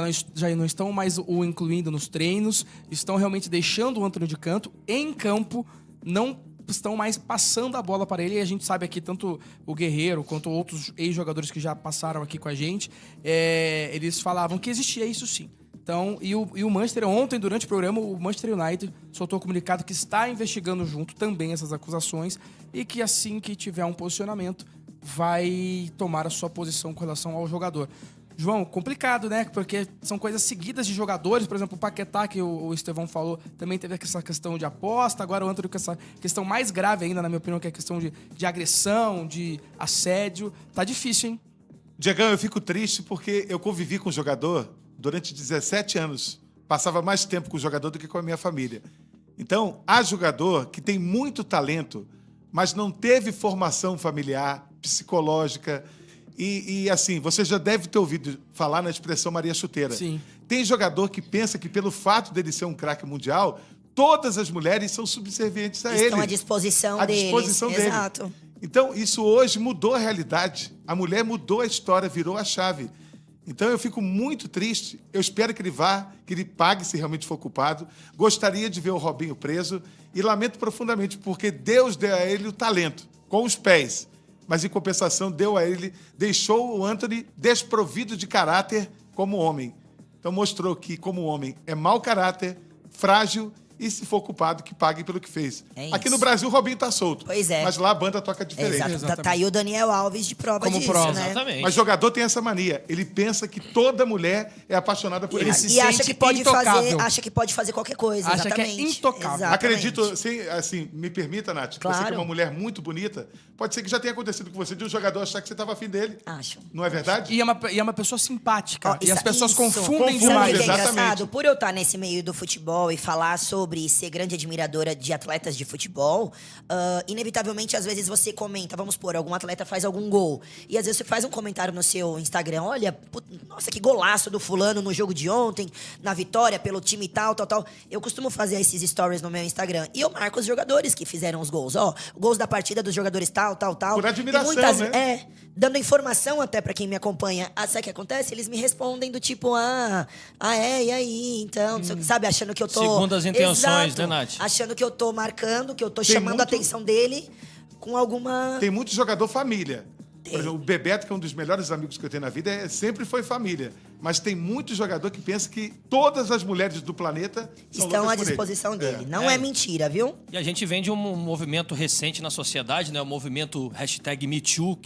não estão mais o incluindo nos treinos, estão realmente deixando o Anthony de canto. Em campo, não estão mais passando a bola para ele. E a gente sabe aqui, tanto o Guerreiro quanto outros ex-jogadores que já passaram aqui com a gente, eles falavam que existia isso sim. Então, e o Manchester, ontem, durante o programa, o Manchester United soltou um comunicado que está investigando junto também essas acusações e que assim que tiver um posicionamento, vai tomar a sua posição com relação ao jogador. João, complicado, né? Porque são coisas seguidas de jogadores. Por exemplo, o Paquetá, que o Estevão falou, também teve essa questão de aposta. Agora o Anthony com essa questão mais grave ainda, na minha opinião, que é a questão de agressão, de assédio. Tá difícil, hein? Diegão, eu fico triste porque eu convivi com o jogador durante 17 anos. Passava mais tempo com o jogador do que com a minha família. Então, há jogador que tem muito talento, mas não teve formação familiar, psicológica. E assim, você já deve ter ouvido falar na expressão Maria Chuteira. Sim. Tem jogador que pensa que pelo fato dele ser um craque mundial, todas as mulheres são subservientes a ele. Estão à disposição deles. À disposição dele. Exato. Então, isso hoje mudou a realidade. A mulher mudou a história, virou a chave. Então eu fico muito triste. Eu espero que ele vá, que ele pague se realmente for culpado. Gostaria de ver o Robinho preso e lamento profundamente porque Deus deu a ele o talento com os pés, mas em compensação deixou o Antony desprovido de caráter como homem. Então mostrou que como homem é mau caráter, frágil e se for culpado que pague pelo que fez. É Aqui isso. no Brasil o Robinho tá solto. Pois é. Mas lá a banda toca diferente. Exato. Tá aí o Daniel Alves de prova Como disso, prova. né? Exatamente. Mas jogador tem essa mania. Ele pensa que toda mulher é apaixonada por ele. se E acha sente que pode intocável. fazer qualquer coisa. Acha que é exatamente. intocável. Exatamente. Acredito, assim, me permita, Nath, você que é Claro. uma mulher muito bonita, pode ser que já tenha acontecido com você de um jogador achar que você estava afim dele. Acho. Não é verdade? E é uma pessoa simpática. Ó, e as pessoas isso. confundem Confundem, Sabe o demais. que é Exatamente. engraçado? Por eu estar nesse meio do futebol e falar sobre ser grande admiradora de atletas de futebol, inevitavelmente, às vezes você comenta, vamos supor, algum atleta faz algum gol. E às vezes você faz um comentário no seu Instagram, olha, nossa, que golaço do fulano no jogo de ontem, na vitória pelo time tal, tal, tal. Eu costumo fazer esses stories no meu Instagram. E eu marco os jogadores que fizeram os gols. Ó, gols da partida dos jogadores tal, tal, tal. Por admiração, E muitas, né? dando informação até pra quem me acompanha. Sabe o que acontece? Eles me respondem do tipo, e aí? Então, sabe, achando que eu tô... Segundo as intenções, Exato. né, Nath? Achando que eu tô marcando, que eu tô Tem chamando muito- a atenção dele com alguma... Tem muito jogador família. Por exemplo, o Bebeto, que é um dos melhores amigos que eu tenho na vida, sempre foi família. Mas tem muito jogador que pensa que todas as mulheres do planeta são Estão loucas à por ele. disposição dele. Não é mentira, viu? E a gente vem de um movimento recente na sociedade, né? O movimento #MeToo,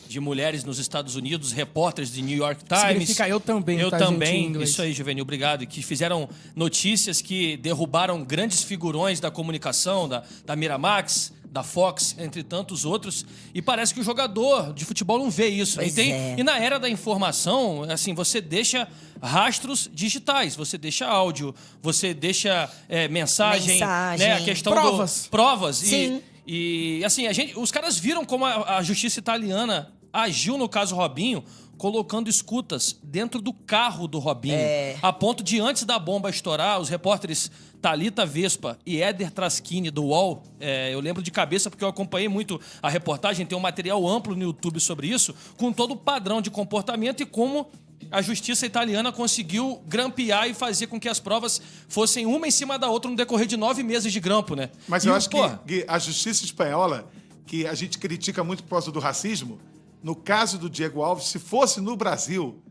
de mulheres nos Estados Unidos, repórteres de New York Times. Significa eu também, Eu tá, gente, em também. inglês. Isso aí, Juvenil, obrigado. Que fizeram notícias que derrubaram grandes figurões da comunicação, da Miramax, da Fox, entre tantos outros. E parece que o jogador de futebol não vê isso. Pois E, é. e na era da informação, assim, você deixa rastros digitais, você deixa áudio, você deixa mensagem, né? A questão Provas. Provas. Sim. E assim, os caras viram como a justiça italiana agiu no caso Robinho, colocando escutas dentro do carro do Robinho. A ponto de, antes da bomba estourar, os repórteres Thalita Vespa e Éder Traschini, do UOL, eu lembro de cabeça porque eu acompanhei muito a reportagem, tem um material amplo no YouTube sobre isso, com todo o padrão de comportamento e como a justiça italiana conseguiu grampear e fazer com que as provas fossem uma em cima da outra no decorrer de 9 meses de grampo, né? Mas E eu o- acho pô, que a justiça espanhola, que a gente critica muito por causa do racismo, no caso do Diego Alves, se fosse no Brasil,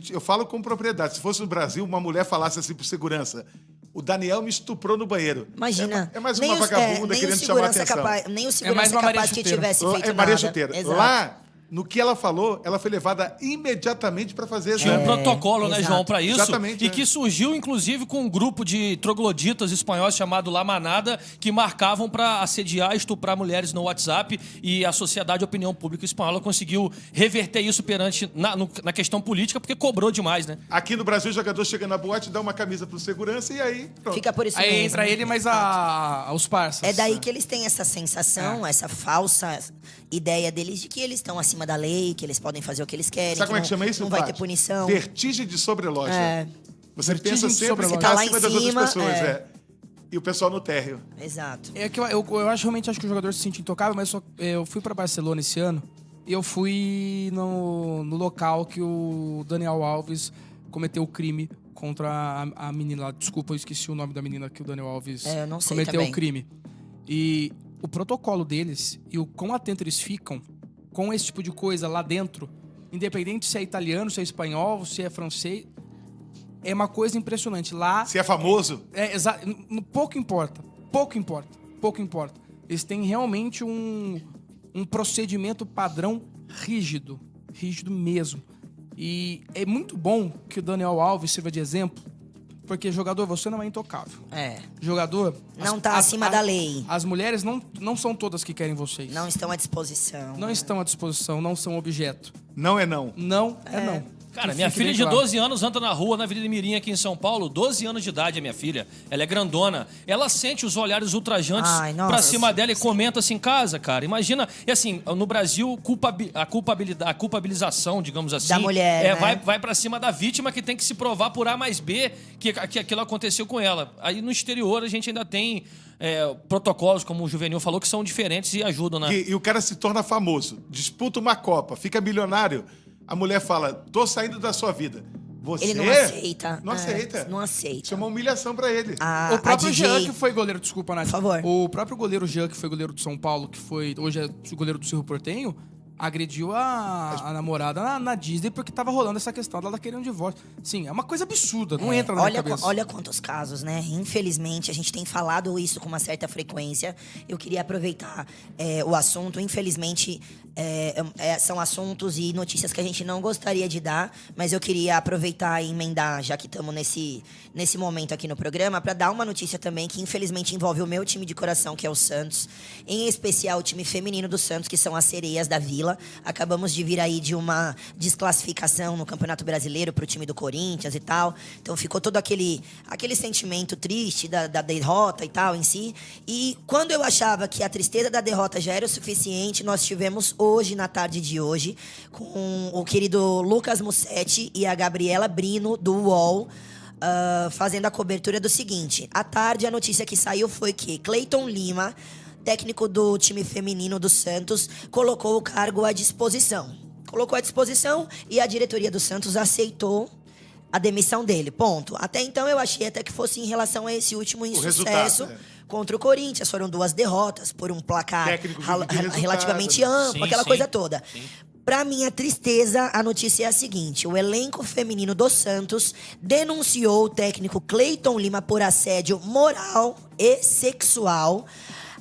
eu falo com propriedade, se fosse no Brasil, uma mulher falasse assim por segurança, o Daniel me estuprou no banheiro. Imagina. É mais nem uma os- vagabunda nem o querendo chamar a segurança atenção. nem o mais segurança uma Maria capaz que Chuteira. tivesse feito É Maria nada. Chuteira. Exato. Lá, no que ela falou, ela foi levada imediatamente para fazer Tinha um exame. protocolo, né, exato. João, para isso. Exatamente, E é. que surgiu, inclusive, com um grupo de trogloditas espanhóis chamado La Manada, que marcavam para assediar e estuprar mulheres no WhatsApp. E a sociedade, a opinião pública espanhola conseguiu reverter isso perante na questão política, porque cobrou demais, né? Aqui no Brasil, o jogador chega na boate, dá uma camisa pro segurança e aí, pronto. Fica por isso Aí mesmo. entra ele, mas os parças. É daí que eles têm essa sensação, essa falsa ideia deles de que eles estão acima da lei, que eles podem fazer o que eles querem. Sabe como é que chama isso, Não vai ter Paty? punição. Vertigem de sobreloja. É. Você Vertigem pensa de sempre que sobreloja. tá Tá lá acima em das cima, outras pessoas, é. E o pessoal no térreo. Exato. É que eu realmente acho que o jogador se sente intocável, mas eu fui pra Barcelona esse ano e eu fui no local que o Daniel Alves cometeu o crime contra a menina lá. Desculpa, eu esqueci o nome da menina que o Daniel Alves Eu não sei cometeu também. o crime. E o protocolo deles e o quão atento eles ficam com esse tipo de coisa lá dentro, independente se é italiano, se é espanhol, se é francês, é uma coisa impressionante. Lá Se é famoso, pouco importa. Pouco importa. Pouco importa. Eles têm realmente um procedimento padrão rígido. Rígido mesmo. E é muito bom que o Daniel Alves sirva de exemplo, porque jogador, você não é intocável. É. Jogador... Não tá acima da lei. As mulheres não são todas que querem vocês. Não estão à disposição. Não estão à disposição, não são objeto. não é não. Não é não. Cara, Que minha fique filha bem de claro. 12 anos anda na rua, na Avenida Mirim, aqui em São Paulo. 12 anos de idade, a minha filha. Ela é grandona. Ela sente os olhares ultrajantes Ai, nossa, pra cima dela e comenta assim em casa, cara. Imagina, e assim, no Brasil, a culpabilização, digamos assim... Da mulher, né? vai pra cima da vítima que tem que se provar por A mais B que aquilo aconteceu com ela. Aí no exterior a gente ainda tem protocolos, como o Juvenil falou, que são diferentes e ajudam, né? E o cara se torna famoso, disputa uma Copa, fica milionário. A mulher fala, tô saindo da sua vida. Você? Ele não aceita. Não aceita. Não aceita. Isso é uma humilhação pra ele. O próprio DJ Jean, que foi goleiro, desculpa, Nath. Por favor. O próprio goleiro Jean, que foi goleiro do São Paulo, que foi hoje é o goleiro do Cerro Porteño, agrediu a namorada na Disney porque tava rolando essa questão dela querendo um divórcio. Sim, é uma coisa absurda, não entra na minha cabeça. Olha quantos casos, né? Infelizmente, a gente tem falado isso com uma certa frequência. Eu queria aproveitar o assunto. Infelizmente, são assuntos e notícias que a gente não gostaria de dar, mas eu queria aproveitar e emendar, já que estamos nesse momento aqui no programa, para dar uma notícia também que infelizmente envolve o meu time de coração, que é o Santos, em especial o time feminino do Santos, que são as Sereias da Vila. Acabamos de vir aí de uma desclassificação no Campeonato Brasileiro pro time do Corinthians e tal. Então ficou todo aquele sentimento triste da derrota e tal em si. E quando eu achava que a tristeza da derrota já era o suficiente, nós tivemos hoje, na tarde de hoje, com o querido Lucas Mussetti e a Gabriela Brino, do UOL, fazendo a cobertura do seguinte. À tarde, a notícia que saiu foi que Cleiton Lima, técnico do time feminino do Santos, colocou o cargo à disposição. Colocou à disposição e a diretoria do Santos aceitou a demissão dele. Ponto. Até então eu achei até que fosse em relação a esse último insucesso contra o Corinthians. Foram 2 derrotas por um placar relativamente amplo, aquela coisa toda. Sim. Pra minha tristeza, a notícia é a seguinte. O elenco feminino do Santos denunciou o técnico Cleiton Lima por assédio moral e sexual.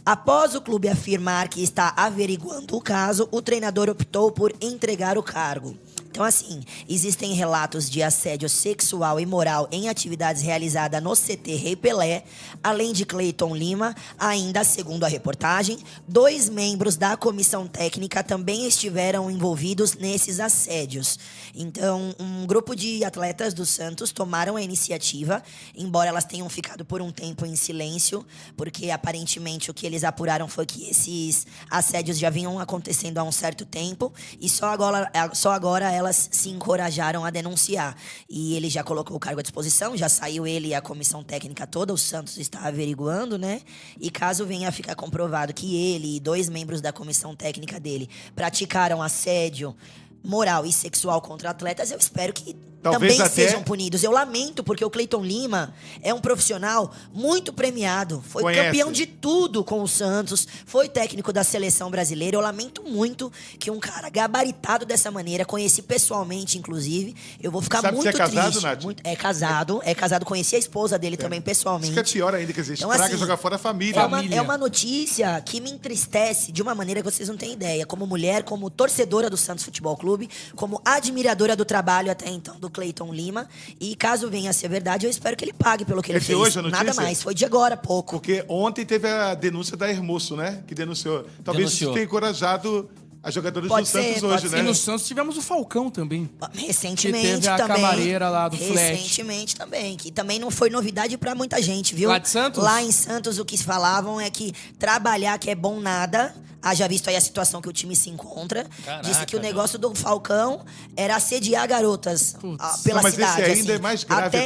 Após o clube afirmar que está averiguando o caso, o treinador optou por entregar o cargo. Então, assim, existem relatos de assédio sexual e moral em atividades realizadas no CT Rei Pelé, além de Cleiton Lima, ainda segundo a reportagem, 2 membros da comissão técnica também estiveram envolvidos nesses assédios. Então, um grupo de atletas do Santos tomaram a iniciativa, embora elas tenham ficado por um tempo em silêncio, porque aparentemente o que eles apuraram foi que esses assédios já vinham acontecendo há um certo tempo e só agora elas se encorajaram a denunciar. E ele já colocou o cargo à disposição, já saiu ele e a comissão técnica toda, o Santos está averiguando, né? E caso venha a ficar comprovado que ele e 2 membros da comissão técnica dele praticaram assédio moral e sexual contra atletas, eu espero que talvez também sejam punidos. Eu lamento, porque o Cleiton Lima é um profissional muito premiado. Foi campeão de tudo com o Santos, foi técnico da seleção brasileira. Eu lamento muito que um cara gabaritado dessa maneira, conheci pessoalmente, inclusive, eu vou ficar muito triste. Sabe se é casado, Nath? É casado, conheci a esposa dele também pessoalmente. Isso que é pior ainda, quer dizer, então, estraga assim, jogar fora a família. É uma notícia que me entristece de uma maneira que vocês não têm ideia. Como mulher, como torcedora do Santos Futebol Clube, como admiradora do trabalho até então do Cleiton Lima. E caso venha a ser verdade, eu espero que ele pague pelo que ele fez. Hoje a notícia? Nada mais, foi de agora há pouco. Porque ontem teve a denúncia da Hermoso, né? Que denunciou. Talvez isso tenha encorajado as jogadoras do Santos hoje, né? E no Santos tivemos o Falcão também. Recentemente que teve a também. camareira lá do Flash. Recentemente também, que também não foi novidade pra muita gente, viu? Lá de Santos? Lá em Santos o que falavam é que trabalhar que é bom nada. Haja visto aí a situação que o time se encontra. Caraca, disse que o negócio do Falcão era assediar garotas pela mas cidade. Esse ainda é mais grave,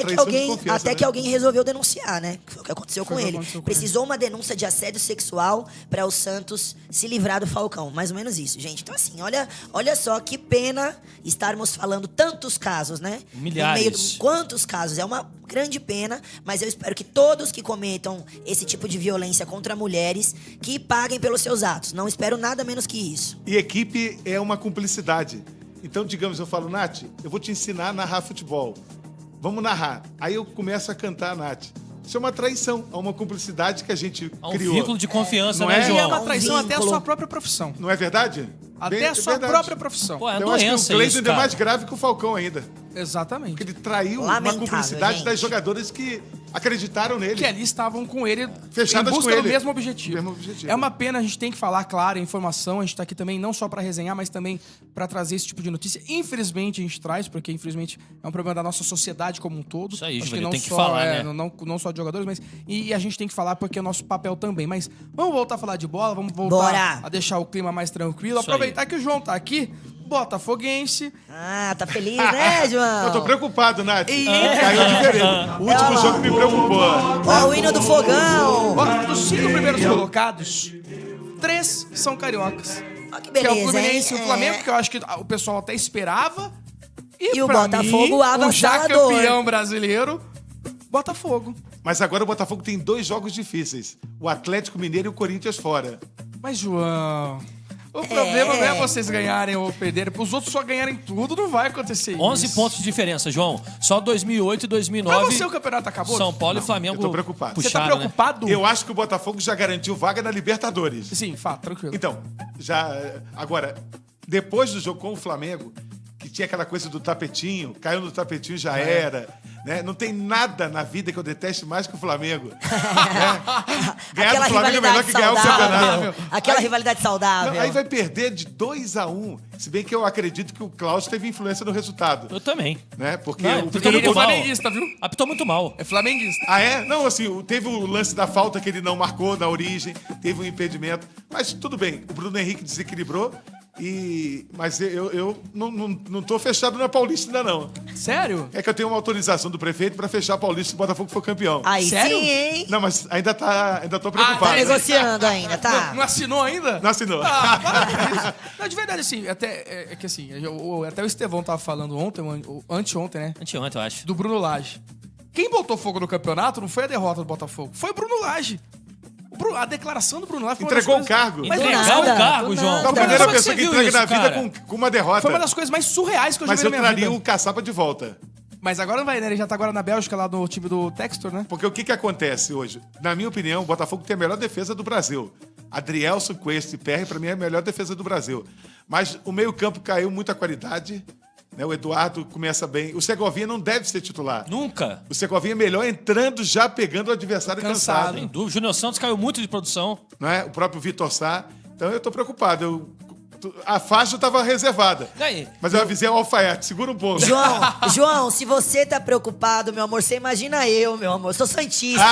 até que alguém resolveu denunciar, né? Que foi o que aconteceu com ele. Precisou uma denúncia de assédio sexual para o Santos se livrar do Falcão. Mais ou menos isso, gente. Então, assim, olha só que pena estarmos falando tantos casos, né? Milhares. Quantos casos? É uma grande pena, mas eu espero que todos que cometam esse tipo de violência contra mulheres, que paguem pelos seus atos. Não espero nada menos que isso. E equipe é uma cumplicidade. Então, digamos, eu falo, Nath, eu vou te ensinar a narrar futebol. Vamos narrar. Aí eu começo a cantar, Nath. Isso é uma traição, é uma cumplicidade que a gente criou. Um vínculo de confiança, não né, é? João? E é uma traição até a sua própria profissão. Não é verdade? Até a sua própria profissão. Pô, é eu doença acho que o Cleiton isso, ainda é cara. mais grave que o Falcão ainda. Exatamente. Porque ele traiu Lamentável, uma cumplicidade gente. das jogadoras que acreditaram nele. Que ali estavam com ele Fechadas em busca com ele. do mesmo objetivo. Mesmo objetivo. É uma pena, a gente tem que falar, claro, a informação. A gente tá aqui também não só para resenhar, mas também para trazer esse tipo de notícia. Infelizmente a gente traz, porque infelizmente é um problema da nossa sociedade como um todo. Isso aí, Acho Júlio, que não tem que só, falar, né? Não só de jogadores, mas... E a gente tem que falar porque é o nosso papel também. Mas vamos voltar a falar de bola, vamos voltar Bora. a deixar o clima mais tranquilo. Isso Aproveitar que o João tá aqui, botafoguense. Ah, tá feliz, né, João? Eu tô preocupado, Nath. E- Caiu diferente. O último jogo me preocupou. Ó, o hino do fogão. Ó, dos 5 primeiros colocados, 3 são cariocas. Ó, que que é o beleza, Fluminense e hein? o Flamengo, que eu acho que o pessoal até esperava. E o pra Botafogo, mim, o já avassalador. campeão brasileiro, Botafogo. Mas agora o Botafogo tem 2 jogos difíceis. O Atlético Mineiro e o Corinthians fora. Mas, João, o problema não é vocês ganharem ou perderem. Os outros só ganharem tudo, não vai acontecer 11 isso. pontos de diferença, João. Só 2008 e 2009. Pra você o campeonato acabou? São Paulo e Flamengo eu tô preocupado. Você tá puxaram, né? preocupado? Eu acho que o Botafogo já garantiu vaga na Libertadores. Sim, fato, tranquilo. Então, já. Agora, depois do jogo com o Flamengo, que tinha aquela coisa do tapetinho, caiu no tapetinho já era. Né? Não tem nada na vida que eu deteste mais que o Flamengo. Né? Ganhar Aquela do Flamengo é melhor rivalidade que ganhar o campeonato. saudável. Aquela rivalidade saudável. Não, aí vai perder de 2-1. Se bem que eu acredito que o Klaus teve influência no resultado. Eu também. Né? Porque Não, o porque primeiro Ele é muito mal. flamenguista, viu? Apitou muito mal. É flamenguista. Ah, é? Não, assim, teve o lance da falta que ele não marcou na origem, teve um impedimento. Mas tudo bem, o Bruno Henrique desequilibrou. Mas eu não tô fechado na Paulista ainda, não. Sério? É que eu tenho uma autorização do prefeito pra fechar a Paulista se o Botafogo for campeão. Aí Sério? sim, hein? Não, mas ainda tô Ah, preocupado. Tá negociando ainda, Não, tá? não assinou ainda? Não assinou. Ah, para com isso. Não, de verdade, assim, até, é que assim, até o Estevão tava falando ontem, anteontem, né? Anteontem, eu acho. Do Bruno Lage. Quem botou fogo no campeonato não foi a derrota do Botafogo, foi o Bruno Lage. A declaração do Bruno Lage foi Entregou uma das o cargo. Mas Do Entregar nada, o cargo, do João. nada. Da Como primeira é que pessoa você que viu entrega isso, na vida cara? com uma derrota. Foi uma das coisas mais surreais que eu já Mas vi eu na minha traria vida. o Caçapa de volta. Mas agora não vai, né? Ele já tá agora na Bélgica, lá no time do Textor, né? Porque o que acontece hoje? Na minha opinião, o Botafogo tem a melhor defesa do Brasil. Adrielson, Cuesta e Perry, pra mim, é a melhor defesa do Brasil. Mas o meio-campo caiu muita qualidade. Né? O Eduardo começa bem. O Segovinha não deve ser titular. Nunca. O Segovinha é melhor entrando já pegando o adversário cansado. Sem dúvida. O Júnior Santos caiu muito de produção. Não é? O próprio Vitor Sá. Então eu tô preocupado. A faixa estava reservada. E aí? Mas eu avisei ao alfaiate, segura um pouco. João, se você tá preocupado, meu amor, você imagina eu, meu amor. Sou santista.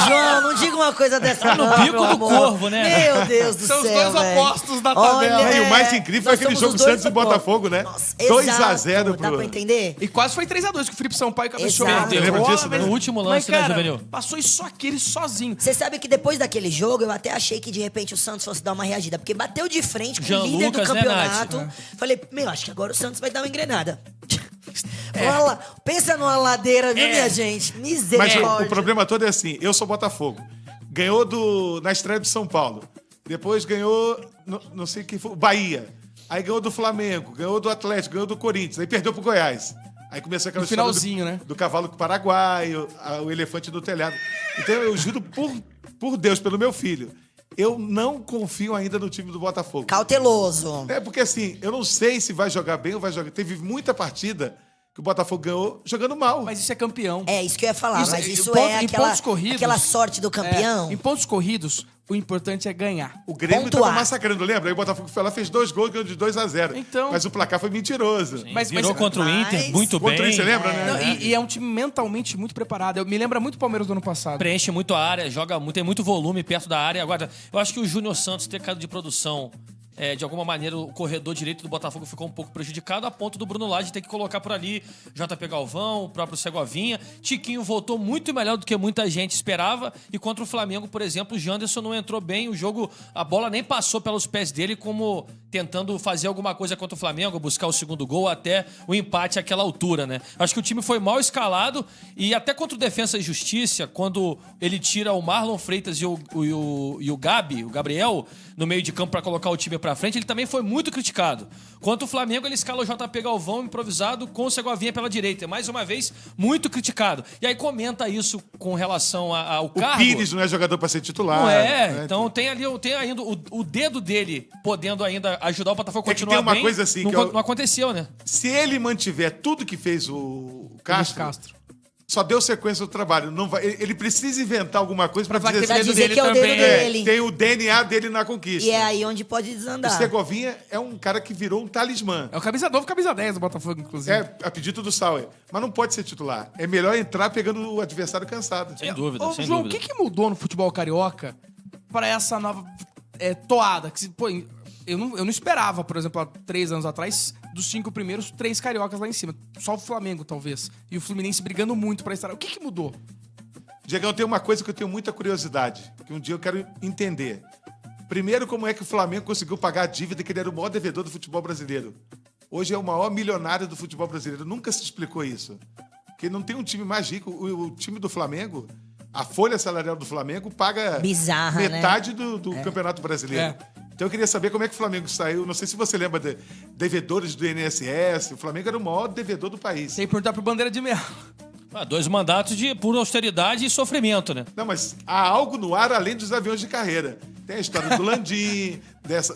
João, não diga uma coisa dessa no não, bico meu do amor. corvo, né? Meu Deus do São os céu, dois velho. opostos da tabela. Olha, E o mais incrível foi nós aquele somos jogo os dois Santos e opostos. Botafogo, né? Nossa, 2-0 exato. pro... Dá pra entender? E quase foi 3x2, que o Felipe Sampaio cabeceou. Exato. Perdeu. Lembra Bola, disso, né? mas- No último Mas, lance, né, cara, Juvenil? passou só aquele sozinho. Você sabe que depois daquele jogo, eu até achei que de repente o Santos fosse dar uma reagida, porque bateu de frente com Jean o líder Lucas, do né, campeonato. Nath? Falei, meu, acho que agora o Santos vai dar uma engrenada. Pensa numa ladeira, viu, minha gente? Mas Misericórdia. o problema todo é assim, eu sou Botafogo. Ganhou na estreia do São Paulo. Depois ganhou, não sei quem foi, o Bahia. Aí ganhou do Flamengo, ganhou do Atlético, ganhou do Corinthians. Aí perdeu pro Goiás. Aí começou aquela No história finalzinho, né? do cavalo paraguaio, o elefante do telhado. Então eu juro por Deus, pelo meu filho, eu não confio ainda no time do Botafogo. Cauteloso. É porque assim, eu não sei se vai jogar bem ou vai jogar. Teve muita partida que o Botafogo ganhou jogando mal. Mas isso é campeão. É, isso que eu ia falar, Isso, mas em isso ponto- é em aquela, pontos corridos, aquela sorte do campeão. Em pontos corridos, o importante é ganhar. O Grêmio Pontuar. tava massacrando, lembra? Aí o Botafogo foi lá, fez 2 gols, ganhou de 2-0. Então- Mas o placar foi mentiroso. Virou contra o Inter, mas- muito Contra bem. isso, você lembra, né? Não, e é um time mentalmente muito preparado. Me lembra muito o Palmeiras do ano passado. Preenche muito a área, joga muito, tem muito volume perto da área. Agora, eu acho que o Júnior Santos ter caído de produção, de alguma maneira, o corredor direito do Botafogo ficou um pouco prejudicado, a ponto do Bruno Lage ter que colocar por ali JP Galvão, o próprio Segovinha. Tiquinho voltou muito melhor do que muita gente esperava. E contra o Flamengo, por exemplo, o Janderson não entrou bem. O jogo, a bola nem passou pelos pés dele, como tentando fazer alguma coisa contra o Flamengo, buscar o segundo gol, até o empate àquela altura, né? Acho que o time foi mal escalado e até contra o Defensa e Justiça, quando ele tira o Marlon Freitas e o Gabriel, no meio de campo para colocar o time pra frente, ele também foi muito criticado. Quanto o Flamengo, ele escala o JP Galvão improvisado com o Segovinha pela direita. Mais uma vez, muito criticado. E aí comenta isso com relação ao O cargo. Pires não é jogador pra ser titular. Não é, né? então tem ainda o dedo dele podendo ainda ajudar o Botafogo a É que continuar tem uma bem. coisa assim não, que eu- não aconteceu, né? Se ele mantiver tudo que fez o Luiz Castro, Castro. só deu sequência do trabalho. Não vai, ele precisa inventar alguma coisa pra dizer, Pra assim, dizer que é o dedo dele. tem o DNA dele na conquista. E é aí onde pode O desandar. Segovinha é um cara que virou um talismã. É o camisa 10 do Botafogo, inclusive. É, a pedido do Sauer. Mas não pode ser titular. É melhor entrar pegando o adversário cansado. Sem dúvida, Ô, sem João, dúvida. o que mudou no futebol carioca para essa nova toada? Que, pô, eu não esperava, por exemplo, há 3 anos atrás, dos 5 primeiros, 3 cariocas lá em cima. Só o Flamengo, talvez. E o Fluminense brigando muito para estar. O que mudou? Diegão, tem uma coisa que eu tenho muita curiosidade, que um dia eu quero entender. Primeiro, como é que o Flamengo conseguiu pagar a dívida que ele era o maior devedor do futebol brasileiro. Hoje é o maior milionário do futebol brasileiro. Nunca se explicou isso. Porque não tem um time mais rico. O time do Flamengo, a folha salarial do Flamengo paga Bizarra, metade do Campeonato Brasileiro. Então eu queria saber como é que o Flamengo saiu. Não sei se você lembra de devedores do INSS. O Flamengo era o maior devedor do país. Tem que perguntar pro Bandeira de Melo. 2 mandatos de pura austeridade e sofrimento, né? Não, mas há algo no ar além dos aviões de carreira. Tem a história do Landim,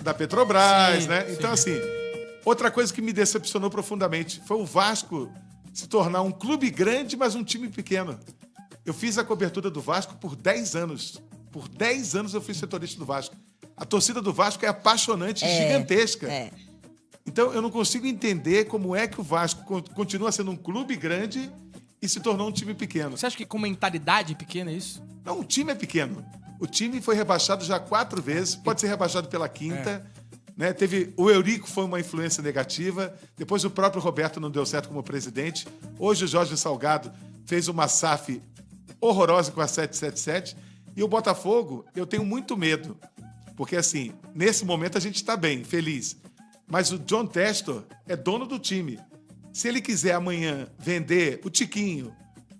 da Petrobras, né? Então, assim, outra coisa que me decepcionou profundamente foi o Vasco se tornar um clube grande, mas um time pequeno. Eu fiz a cobertura do Vasco por 10 anos. Por 10 anos eu fui setorista do Vasco. A torcida do Vasco é apaixonante, gigantesca. Então, eu não consigo entender como é que o Vasco continua sendo um clube grande e se tornou um time pequeno. Você acha que com mentalidade pequena é isso? Não, o time é pequeno. O time foi rebaixado já 4 vezes, pode ser rebaixado pela 5ª. Né? Teve o Eurico, foi uma influência negativa. Depois o próprio Roberto não deu certo como presidente. Hoje o Jorge Salgado fez uma SAF horrorosa com a 777. E o Botafogo, eu tenho muito medo. Porque, assim, nesse momento a gente está bem, feliz. Mas o John Textor é dono do time. Se ele quiser amanhã vender o Tiquinho,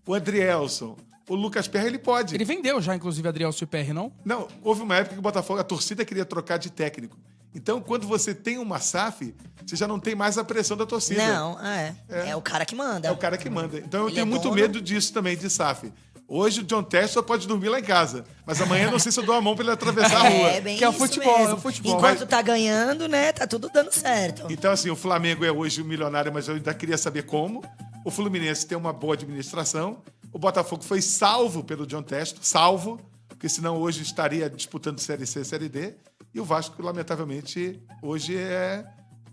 o Adrielson, o Lucas Perry, ele pode. Ele vendeu já, inclusive, Adrielson e Perry, não? Não, houve uma época que o Botafogo, a torcida queria trocar de técnico. Então, quando você tem uma SAF, você já não tem mais a pressão da torcida. Não, é o cara que manda. É o cara que manda. Então, eu Ele tenho é muito dono. medo disso também, de SAF. Hoje o John Textor pode dormir lá em casa. Mas amanhã eu não sei se eu dou a mão pra ele atravessar a rua. É bem Que é o isso futebol, mesmo. é o futebol. Enquanto tá ganhando, né, tá tudo dando certo. Então, assim, o Flamengo é hoje um milionário, mas eu ainda queria saber como. O Fluminense tem uma boa administração. O Botafogo foi salvo pelo John Textor, salvo, porque senão hoje estaria disputando Série C e Série D. E o Vasco, lamentavelmente, hoje é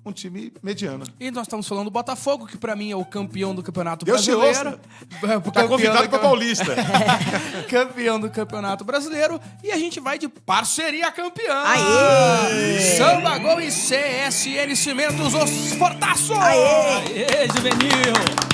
um time mediano. E nós estamos falando do Botafogo, que pra mim é o campeão do Campeonato Deus te Brasileiro. Tá convidado pra Paulista. Campeão do Campeonato Brasileiro. E a gente vai de parceria campeã. Aê! Samba Gol e CSN Cimentos, os Fortaços! Aê, Juvenil!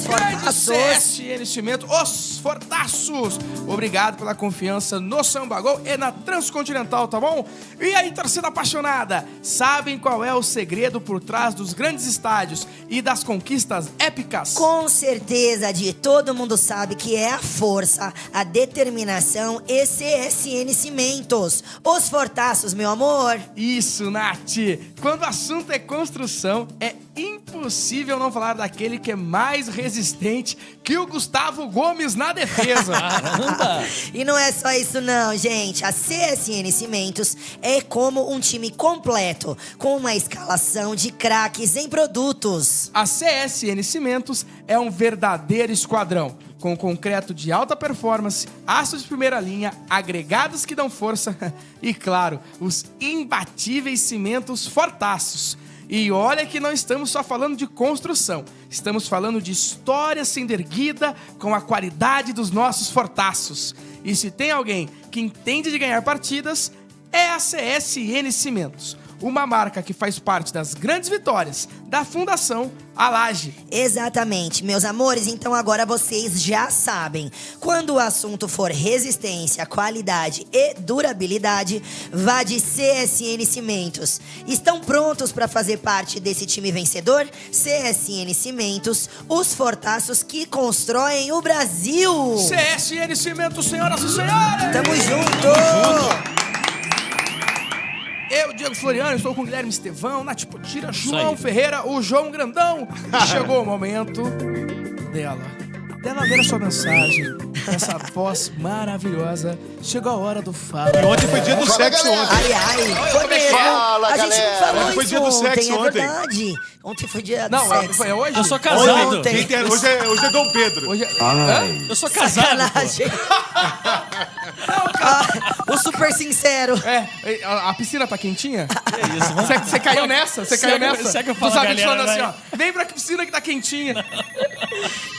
Fortaços. CSN Cimento, os Fortaços. Obrigado pela confiança no Samba Gol e na Transcontinental, tá bom? E aí, torcida apaixonada, sabem qual é o segredo por trás dos grandes estádios e das conquistas épicas? Com certeza, Di, todo mundo sabe que é a força, a determinação e CSN Cimentos. Os Fortaços, meu amor. Isso, Nath. Quando o assunto é construção, é impossível não falar daquele que é mais resistente que o Gustavo Gomes na defesa. Caramba! E não é só isso não, gente. A CSN Cimentos é como um time completo, com uma escalação de craques em produtos. A CSN Cimentos é um verdadeiro esquadrão, com concreto de alta performance, aços de primeira linha, agregados que dão força e, claro, os imbatíveis cimentos Fortaços. E olha que não estamos só falando de construção, estamos falando de história sendo erguida com a qualidade dos nossos Fortaços. E se tem alguém que entende de ganhar partidas, é a CSN Cimentos, uma marca que faz parte das grandes vitórias da Fundação Alage. Exatamente, meus amores, então agora vocês já sabem. Quando o assunto for resistência, qualidade e durabilidade, vá de CSN Cimentos. Estão prontos para fazer parte desse time vencedor? CSN Cimentos, os Fortaços que constroem o Brasil. CSN Cimentos, senhoras e senhores! Tamo junto! Eu, Diego Floriano, estou com o Guilherme Estevão, Nath Potira, João Ferreira, o João Grandão. E chegou o momento dela ver a sua mensagem, essa voz maravilhosa. Chegou a hora do Fala. E ontem foi dia do sexo, ontem. Ai, foi mesmo. Fala, A gente não galera. falou Ontem foi isso dia do ontem, sexo, é ontem. verdade. Ontem foi dia do Não, sexo. foi hoje? Eu sou casado. Ontem. Hoje é Dom Pedro. Hoje é... Eu sou casado, pô. Sacanagem. O super sincero. É, a piscina tá quentinha? É isso, vamos... Você caiu nessa? Você caiu Segue- nessa? segue eu Dos falo, amigos galera, falando assim, vai. ó, vem pra piscina que tá quentinha.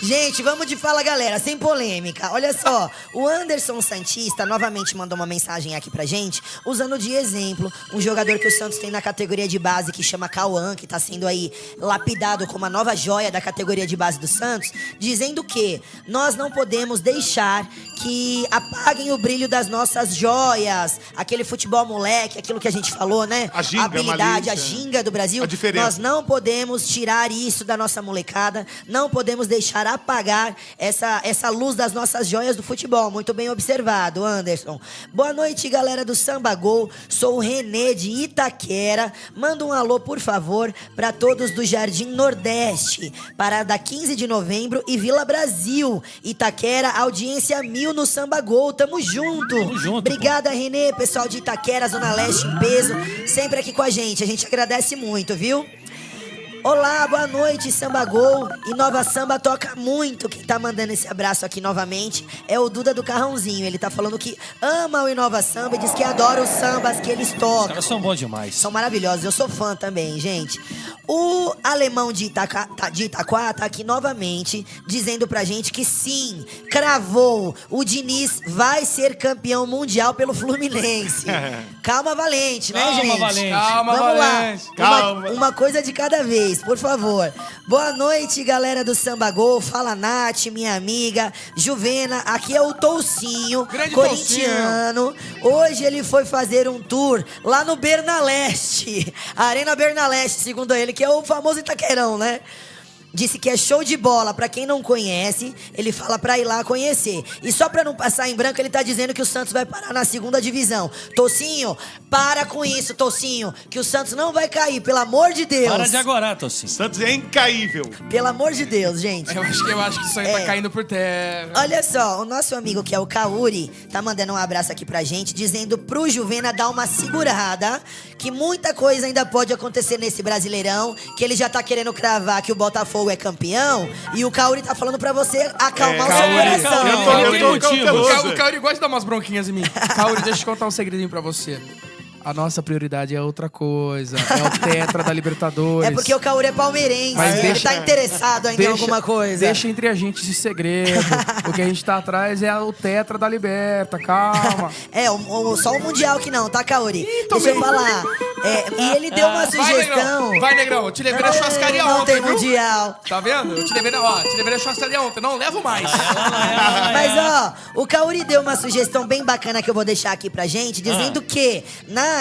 Gente, vamos de fala, galera, sem polêmica. Olha só, o Anderson Santista novamente mandou uma mensagem aqui pra gente, usando de exemplo um jogador que o Santos tem na categoria de base, que chama Cauã, que tá sendo aí lapidado como a nova joia da categoria de base do Santos, dizendo que nós não podemos deixar que apaguem o brilho das nossas joias. Aquele futebol moleque, aquilo que a gente falou, né? A ginga, habilidade, malícia. a ginga do Brasil. A diferença. Nós não podemos tirar isso da nossa molecada, não podemos deixar apagar essa luz das nossas joias do futebol. Muito bem observado, Anderson. Boa noite, galera do Samba Gol. Sou o Renê de Itaquera. Manda um alô, por favor, para todos do Jardim Nordeste, Parada 15 de novembro e Vila Brasil. Itaquera, audiência 1000 no Samba Gol. Tamo junto. Tamo junto, Obrigada, Renê, pessoal de Itaquera, Zona Leste, em peso, sempre aqui com a gente. A gente agradece muito, viu? Olá, boa noite, Samba Gol. Inova Samba toca muito. Quem tá mandando esse abraço aqui novamente é o Duda do Carrãozinho. Ele tá falando que ama o Inova Samba e diz que adora os sambas que eles Os tocam. caras são bons demais. São maravilhosos, eu sou fã também, gente. O alemão de Itaquá tá aqui novamente dizendo pra gente que sim, cravou. O Diniz vai ser campeão mundial pelo Fluminense. Calma, Valente, né, Calma, gente? Valente. Calma, Vamos Valente. lá. Calma. Uma coisa de cada vez, por favor. Boa noite, galera do Samba Gol. Fala, Nath, minha amiga. Juvena, aqui é o Toucinho, Grande corintiano. Hoje ele foi fazer um tour lá no Bernaleste. Arena Bernaleste, segundo ele, que é o famoso Itaquerão, né? Disse que é show de bola. Pra quem não conhece, ele fala pra ir lá conhecer. E só pra não passar em branco, ele tá dizendo que o Santos vai parar na 2ª divisão. Tocinho, para com isso, Tocinho. Que o Santos não vai cair, pelo amor de Deus. Para de agora, Tocinho. Santos é incaível. Pelo amor de Deus, gente. Eu acho que isso aí tá caindo por terra. Olha só, o nosso amigo que é o Kauri tá mandando um abraço aqui pra gente, dizendo pro Juvena dar uma segurada, que muita coisa ainda pode acontecer nesse Brasileirão, que ele já tá querendo cravar que o Botafogo é campeão, e o Kauri tá falando pra você acalmar o seu Kauri, coração. Eu tô cauteloso. O Kauri gosta de dar umas bronquinhas em mim. Kauri, deixa eu contar um segredinho pra você. A nossa prioridade é outra coisa. É o tetra da Libertadores. É porque o Kauri é palmeirense, Mas ele deixa- tá interessado ainda em alguma coisa. Deixa entre a gente esse segredo. O que a gente tá atrás é o tetra da Liberta. Calma. É, só o Mundial que não, tá, Kauri? Deixa eu falar. E ele deu uma sugestão. Vai, Negrão. Eu te levei na churrascaria Não ontem, tem viu? Mundial. Tá vendo? Eu te levei na churrascaria ontem. Não levo mais. Mas, ó, o Kauri deu uma sugestão bem bacana que eu vou deixar aqui pra gente, dizendo que, Nath,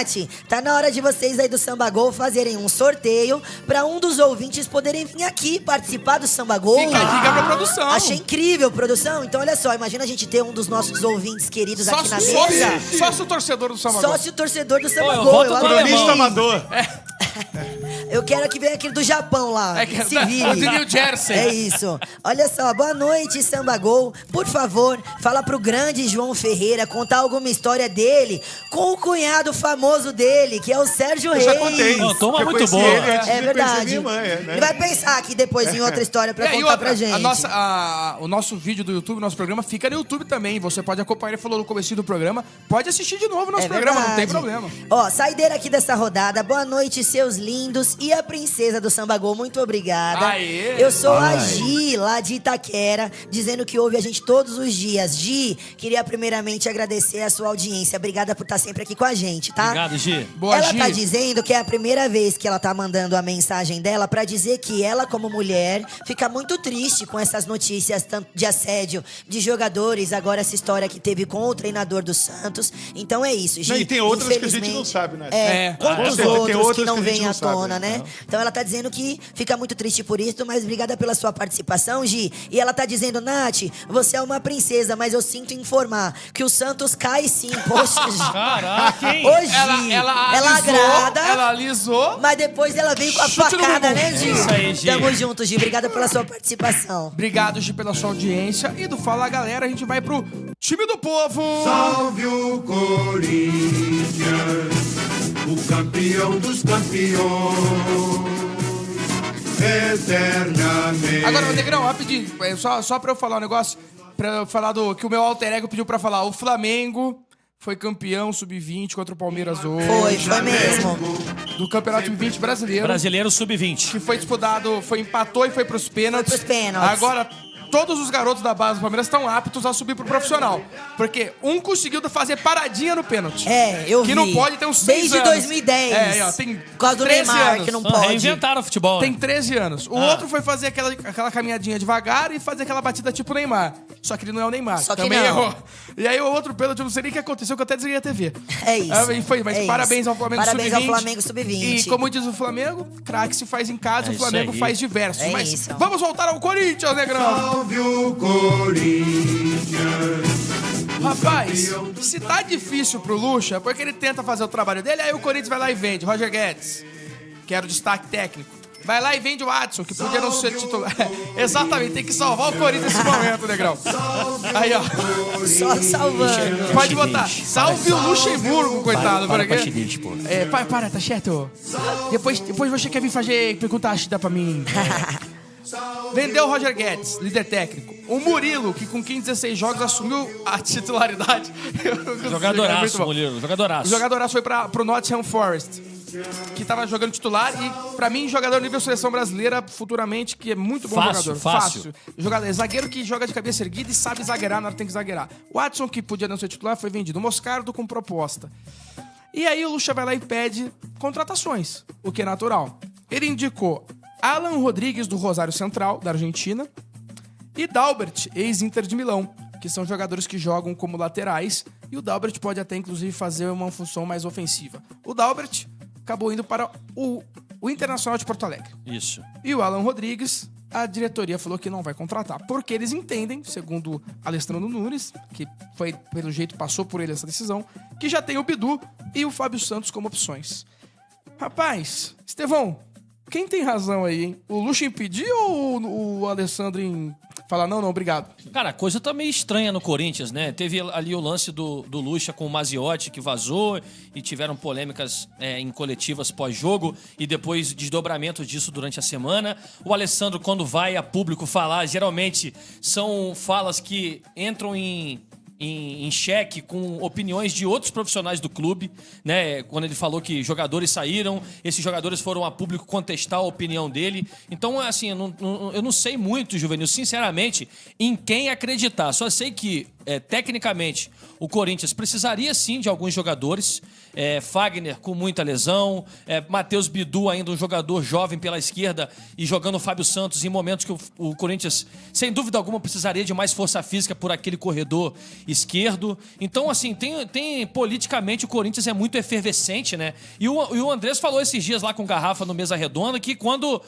tá na hora de vocês aí do Samba Gol fazerem um sorteio pra um dos ouvintes poderem vir aqui participar do Samba Gol. Fica a dica pra produção. Achei incrível, produção. Então, olha só, imagina a gente ter um dos nossos ouvintes queridos aqui na mesa. Sócio torcedor do Samba Gol. Sócio torcedor do Samba eu Gol. voto Eu no adorei. Cronista amador. Eu quero que venha aquele do Japão lá. É que- Se vire. o de New Jersey. É isso. Olha só, boa noite, Samba Gol. Por favor, fala pro grande João Ferreira contar alguma história dele com o cunhado famoso dele, que é o Sérgio Eu Reis. já contei. Pô, toma Eu muito conheci boa. ele antes de É conhecer verdade. minha mãe, né? Ele vai pensar aqui depois em outra história pra E contar outra, pra gente. o nosso vídeo do YouTube, nosso programa, fica no YouTube também. Você pode acompanhar, ele falou no comecinho do programa. Pode assistir de novo o nosso programa, não tem problema. Ó, saideira aqui dessa rodada. Boa noite, seus lindos. E a princesa do Samba Gol, muito obrigada. Aê. Eu sou a Gi, lá de Itaquera, dizendo que ouve a gente todos os dias. Gi, queria primeiramente agradecer a sua audiência. Obrigada por estar sempre aqui com a gente, tá? Obrigado, Gi. Boa, Ela Gi. tá dizendo que é a primeira vez que ela tá mandando a mensagem dela pra dizer que ela, como mulher, fica muito triste com essas notícias tanto de assédio de jogadores, agora essa história que teve com o treinador do Santos. Então é isso, Gi. Não, e tem outras que a gente Infelizmente, não sabe, né? Quantos Tem outros que outras não que a gente vêm à não sabe, tona, né? não. Então ela tá dizendo que fica muito triste por isso, mas obrigada pela sua participação, Gi. E ela tá dizendo, Nath, você é uma princesa, mas eu sinto informar que o Santos cai sim. Poxa, Gi. Caraca, hein? Ô, Gi, ela agrada, Ela alisou. mas depois ela veio com a Chute no facada, bumbum. né, Gi? Isso aí, Gi. Tamo junto, Gi. Obrigada pela sua participação. Obrigado, Gi, pela sua audiência. E do Fala Galera, a gente vai pro time do povo. Salve o Corinthians, o campeão dos campeões, eternamente. Agora, Negrão, rapidinho, só pra eu falar um negócio, pra eu falar do que o meu alter ego pediu pra falar. O Flamengo foi campeão sub-20 contra o Palmeiras hoje. Foi mesmo. Do Campeonato Sub-20 brasileiro. Brasileiro Sub-20. Que foi disputado, empatou e foi pros pênaltis. Foi pros pênaltis. Agora, todos os garotos da base do Palmeiras estão aptos a subir pro profissional. Porque um conseguiu fazer paradinha no pênalti. Eu que vi. não pode ter uns 6 Desde anos. 2010. Ó, tem Por causa do 13 Neymar, anos. que não pode. Reinventaram o futebol. Tem 13 anos. O outro foi fazer aquela caminhadinha devagar e fazer aquela batida tipo Neymar. Só que ele não é o Neymar. Só que Também não. errou. E aí o outro pênalti, eu não sei nem o que aconteceu, que eu até desliguei a TV. É isso. Mas É parabéns isso. ao Flamengo Parabéns Sub-20. ao Flamengo Sub-20. E como diz o Flamengo, craque se faz em casa, É o Flamengo isso aí. faz diversos. É Mas isso. vamos voltar ao Corinthians, Negrão. Salve o Corinthians. Rapaz, se tá difícil pro Lucha, porque ele tenta fazer o trabalho dele, aí o Corinthians vai lá e vende. Roger Guedes, que era o destaque técnico. Vai lá e vende o Watson, que podia não ser titular. Exatamente, tem que salvar o Corinthians nesse momento, Negrão. Aí, ó. Só salvando. Pode botar. Salve o Luxemburgo, coitado. Para com a quê? xilite, pô. Para, tá certo? Depois você quer vir fazer pergunta ácida pra mim. Vendeu o Roger Guedes, líder técnico. O Murilo, que com 15, 16 jogos assumiu a titularidade. Jogadoraço, Muito bom. Murilo. Jogadoraço. O jogadoraço foi pro Nottingham Forest, que tava jogando titular e, pra mim, jogador nível seleção brasileira futuramente, que é muito bom Fácil, jogador. fácil. Jogador, zagueiro que joga de cabeça erguida e sabe zagueirar na hora que tem que zagueirar. O Watson, que podia não ser titular, foi vendido. O Moscardo com proposta. E aí o Lucha vai lá e pede contratações, o que é natural. Ele indicou Alan Rodrigues, do Rosário Central, da Argentina, e Dalbert, ex-Inter de Milão, que são jogadores que jogam como laterais, e o Dalbert pode até, inclusive, fazer uma função mais ofensiva. O Dalbert acabou indo para o Internacional de Porto Alegre. Isso. E o Alan Rodrigues, a diretoria falou que não vai contratar, porque eles entendem, segundo Alessandro Nunes, que foi, pelo jeito, passou por ele essa decisão, que já tem o Bidu e o Fábio Santos como opções. Rapaz, Estevão, quem tem razão aí, hein? O Lucha impedir ou o Alessandro falar não, obrigado? Cara, a coisa tá meio estranha no Corinthians, né? Teve ali o lance do Lucha com o Maziotti, que vazou, e tiveram polêmicas em coletivas pós-jogo, e depois desdobramentos disso durante a semana. O Alessandro, quando vai a público falar, geralmente são falas que entram em xeque com opiniões de outros profissionais do clube, né? Quando ele falou que jogadores saíram, esses jogadores foram a público contestar a opinião dele. Então, assim, eu não sei muito, Juvenil, sinceramente, em quem acreditar. Só sei que, tecnicamente, o Corinthians precisaria sim de alguns jogadores. Fagner com muita lesão, Matheus Bidu ainda um jogador jovem pela esquerda e jogando o Fábio Santos em momentos que o Corinthians, sem dúvida alguma, precisaria de mais força física por aquele corredor esquerdo. Então, assim, tem politicamente o Corinthians é muito efervescente, né? E o Andrés falou esses dias lá com o Garrafa no Mesa Redonda que quando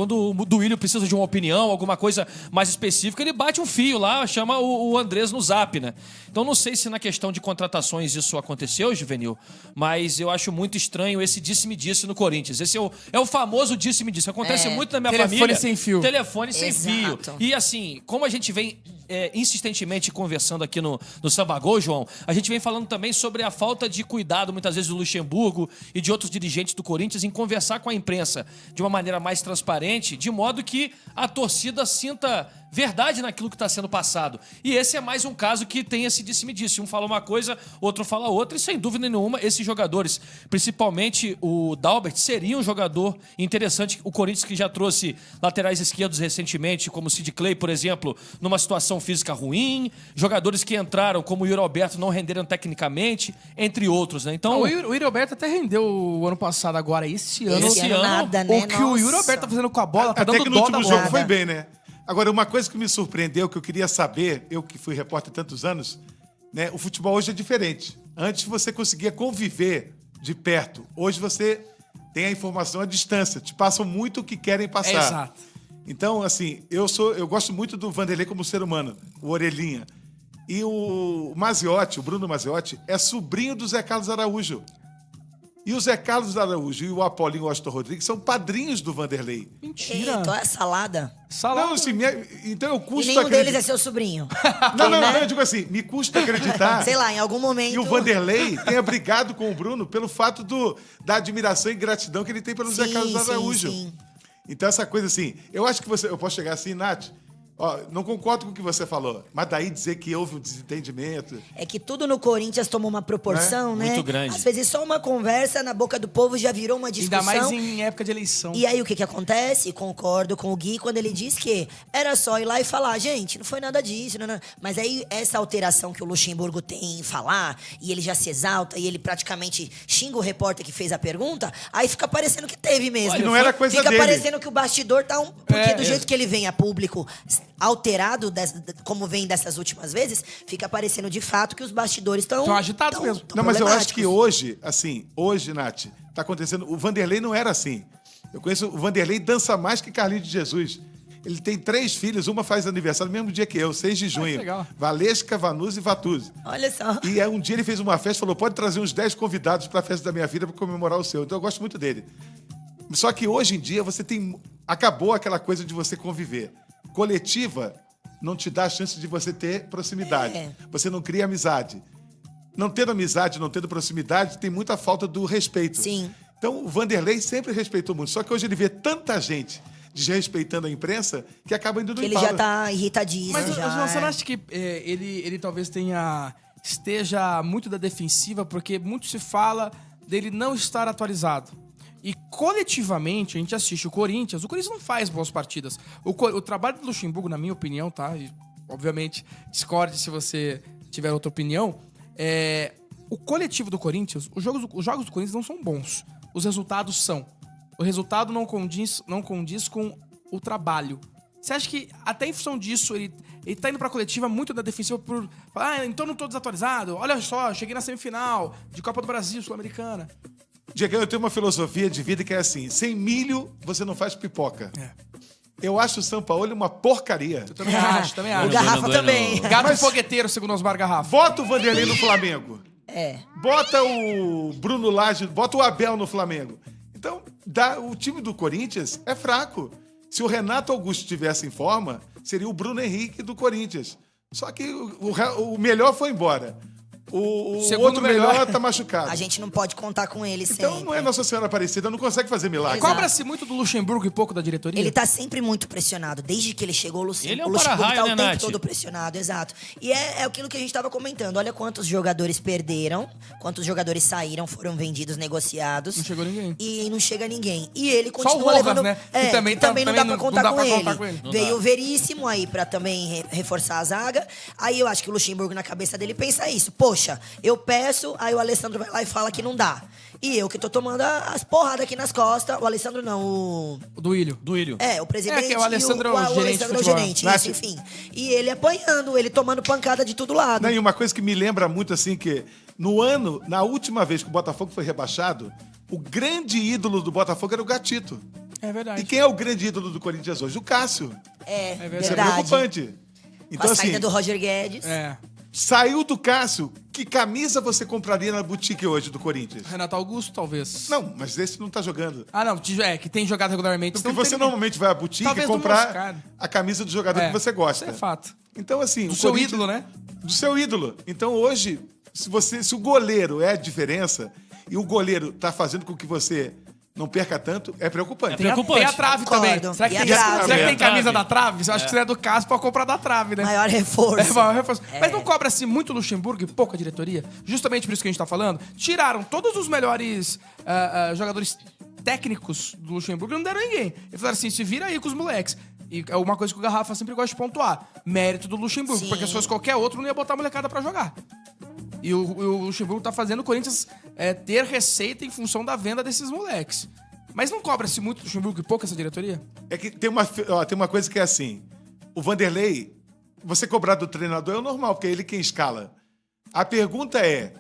o Duílio precisa de uma opinião, alguma coisa mais específica, ele bate um fio lá, chama o Andrés no zap, né? Então não sei se na questão de contratações isso aconteceu, Juvenil, mas eu acho muito estranho esse disse-me-disse no Corinthians. Esse é o famoso disse-me-disse. Acontece muito na minha família. Telefone sem fio. Telefone sem fio. Exato. E assim, como a gente vem insistentemente conversando aqui no Samba Gol, João, a gente vem falando também sobre a falta de cuidado, muitas vezes, do Luxemburgo e de outros dirigentes do Corinthians em conversar com a imprensa de uma maneira mais transparente, de modo que a torcida sinta verdade naquilo que está sendo passado. E esse é mais um caso que tem esse disse-me-disse. Um fala uma coisa, outro fala outra, e sem dúvida nenhuma, esses jogadores, principalmente o Dalbert, seria um jogador interessante. O Corinthians, que já trouxe laterais esquerdos recentemente, como o Sid Clay, por exemplo, numa situação física ruim, jogadores que entraram, como o Yuri Alberto, não renderam tecnicamente, entre outros, né? Então, O Yuri Alberto até rendeu o ano passado, agora esse ano. Esse ano, nada, né? O que o Yuri Nossa. Alberto tá fazendo com a bola, tá Até dando que no dó da último bola. jogo foi bem, né? Agora, uma coisa que me surpreendeu, que eu queria saber, eu que fui repórter há tantos anos, né? O futebol hoje é diferente. Antes você conseguia conviver de perto. Hoje você tem a informação à distância. Te passam muito o que querem passar. Exato. Então, assim, eu gosto muito do Vanderlei como ser humano, o Orelhinha. E o Maziotti, o Bruno Maziotti, é sobrinho do Zé Carlos Araújo. E o Zé Carlos Araújo e o Apolinho Washington Rodrigues são padrinhos do Vanderlei. Mentira. Então é salada. Não, assim, então eu E custo nenhum deles acreditar. é seu sobrinho. Não, eu digo assim, me custa acreditar. Sei lá, em algum momento. E o Vanderlei tenha brigado com o Bruno pelo fato da admiração e gratidão que ele tem pelo Zé Carlos Araújo. Sim. Então, essa coisa assim, eu acho que eu posso chegar assim, Nath, Ó, não concordo com o que você falou, mas daí dizer que houve um desentendimento... É que tudo no Corinthians tomou uma proporção, né? Muito grande. Às vezes só uma conversa na boca do povo já virou uma discussão. Ainda mais em época de eleição. E aí o que acontece? Concordo com o Gui quando ele diz que era só ir lá e falar, gente, não foi nada disso, não. Mas aí essa alteração que o Luxemburgo tem em falar, e ele já se exalta, e ele praticamente xinga o repórter que fez a pergunta, aí fica parecendo que teve mesmo. Olha, não era coisa fica dele. parecendo que o bastidor tá Porque do jeito que ele vem a público alterado, como vem dessas últimas vezes, fica parecendo de fato que os bastidores estão agitados mesmo. Não, mas eu acho que hoje, Nath, tá acontecendo... O Vanderlei não era assim. Eu conheço o Vanderlei, dança mais que Carlinhos de Jesus. Ele tem 3 filhos, uma faz aniversário no mesmo dia que eu, 6 de junho. Legal. Valesca, Vanusa e Vatuzzi. Olha só. E aí, um dia ele fez uma festa e falou, pode trazer uns 10 convidados para a festa da minha filha para comemorar o seu. Então eu gosto muito dele. Só que hoje em dia acabou aquela coisa de você conviver. Coletiva não te dá a chance de você ter proximidade. Você não cria amizade. Não tendo amizade, não tendo proximidade, tem muita falta do respeito. Sim. Então o Vanderlei sempre respeitou muito. Só que hoje ele vê tanta gente desrespeitando a imprensa que acaba indo no Ele embalo. já tá irritadíssimo. Mas já, você não acha que ele talvez esteja muito da defensiva, porque muito se fala dele não estar atualizado. E coletivamente, a gente assiste o Corinthians não faz boas partidas. O trabalho do Luxemburgo, na minha opinião, tá? E, obviamente, discorde se você tiver outra opinião. O coletivo do Corinthians, os jogos do Corinthians não são bons. Os resultados são. O resultado não condiz com o trabalho. Você acha que, até em função disso, ele tá indo pra coletiva muito da defensiva por falar, então não tô desatualizado, olha só, cheguei na semifinal de Copa do Brasil, Sul-Americana. Diego, eu tenho uma filosofia de vida que é assim, sem milho você não faz pipoca. Eu acho o Sampaoli uma porcaria. Eu também acho. O Garrafa também. Gato fogueteiro, segundo Osmar Garrafa. Bota o Vanderlei no Flamengo. É. Bota o Bruno Lage, bota o Abel no Flamengo. Então, o time do Corinthians é fraco. Se o Renato Augusto estivesse em forma, seria o Bruno Henrique do Corinthians. Só que o melhor foi embora. O outro melhor tá machucado. A gente não pode contar com ele Então sempre. não é Nossa Senhora Aparecida, não consegue fazer milagre. Exato. Cobra-se muito do Luxemburgo e pouco da diretoria? Ele tá sempre muito pressionado. Desde que ele chegou, o Luxemburgo, Ele é um o Luxemburgo para-raio, tá o né, tempo Nath? todo pressionado, exato. E é aquilo que a gente tava comentando. Olha quantos jogadores perderam, quantos jogadores saíram, foram vendidos, negociados. Não chegou ninguém. E não chega ninguém. E ele Só o continua Rojas, levando... né? É, Que também não dá pra contar com ele. Não Veio dá. o Veríssimo aí pra também reforçar a zaga. Aí eu acho que o Luxemburgo, na cabeça dele, pensa isso. Poxa, eu peço, aí o Alessandro vai lá e fala que não dá. E eu que tô tomando as porradas aqui nas costas. O Alessandro não, O Duílio. o presidente. que é o Alessandro e é o gerente de Alessandro é o futebol. gerente, Nath. isso, enfim. E ele apanhando, ele tomando pancada de todo lado. Não, e uma coisa que me lembra muito assim, que na última vez que o Botafogo foi rebaixado, o grande ídolo do Botafogo era o Gatito. É verdade. E quem é o grande ídolo do Corinthians hoje? O Cássio. É, verdade. Isso é verdade. preocupante. Com Então, a assim, saída do Roger Guedes. saiu do Cássio, que camisa você compraria na boutique hoje do Corinthians? Renato Augusto, talvez. Não, mas esse não tá jogando. Ah, não. Que tem jogado regularmente. Porque senão você não tem normalmente vai à boutique Talvez do comprar Moscardo. a camisa do jogador que você gosta. Isso é fato. Então, assim... Do o seu Corinthians- ídolo, né? Do seu ídolo. Então, hoje, se o goleiro é a diferença e o goleiro tá fazendo com que você não perca tanto, é preocupante. É preocupante. Tem a trave Concordo. também. Será que E tem, a trave? será que tem A trave. camisa da trave? Eu acho que você é do caso pra comprar da trave, né? Maior reforço. Maior reforço. Mas não cobra-se muito Luxemburgo e pouca diretoria? Justamente por isso que a gente tá falando. Tiraram todos os melhores jogadores técnicos do Luxemburgo e não deram ninguém. Eles falaram assim, se vira aí com os moleques. E é uma coisa que o Garrafa sempre gosta de pontuar. Mérito do Luxemburgo. Sim. Porque se fosse qualquer outro, não ia botar a molecada pra jogar. E o Luxemburgo tá fazendo o Corinthians ter receita em função da venda desses moleques. Mas não cobra-se muito do Luxemburgo e pouco essa diretoria? É que tem uma coisa que é assim, o Vanderlei, você cobrar do treinador é o normal, porque é ele quem escala. A pergunta é,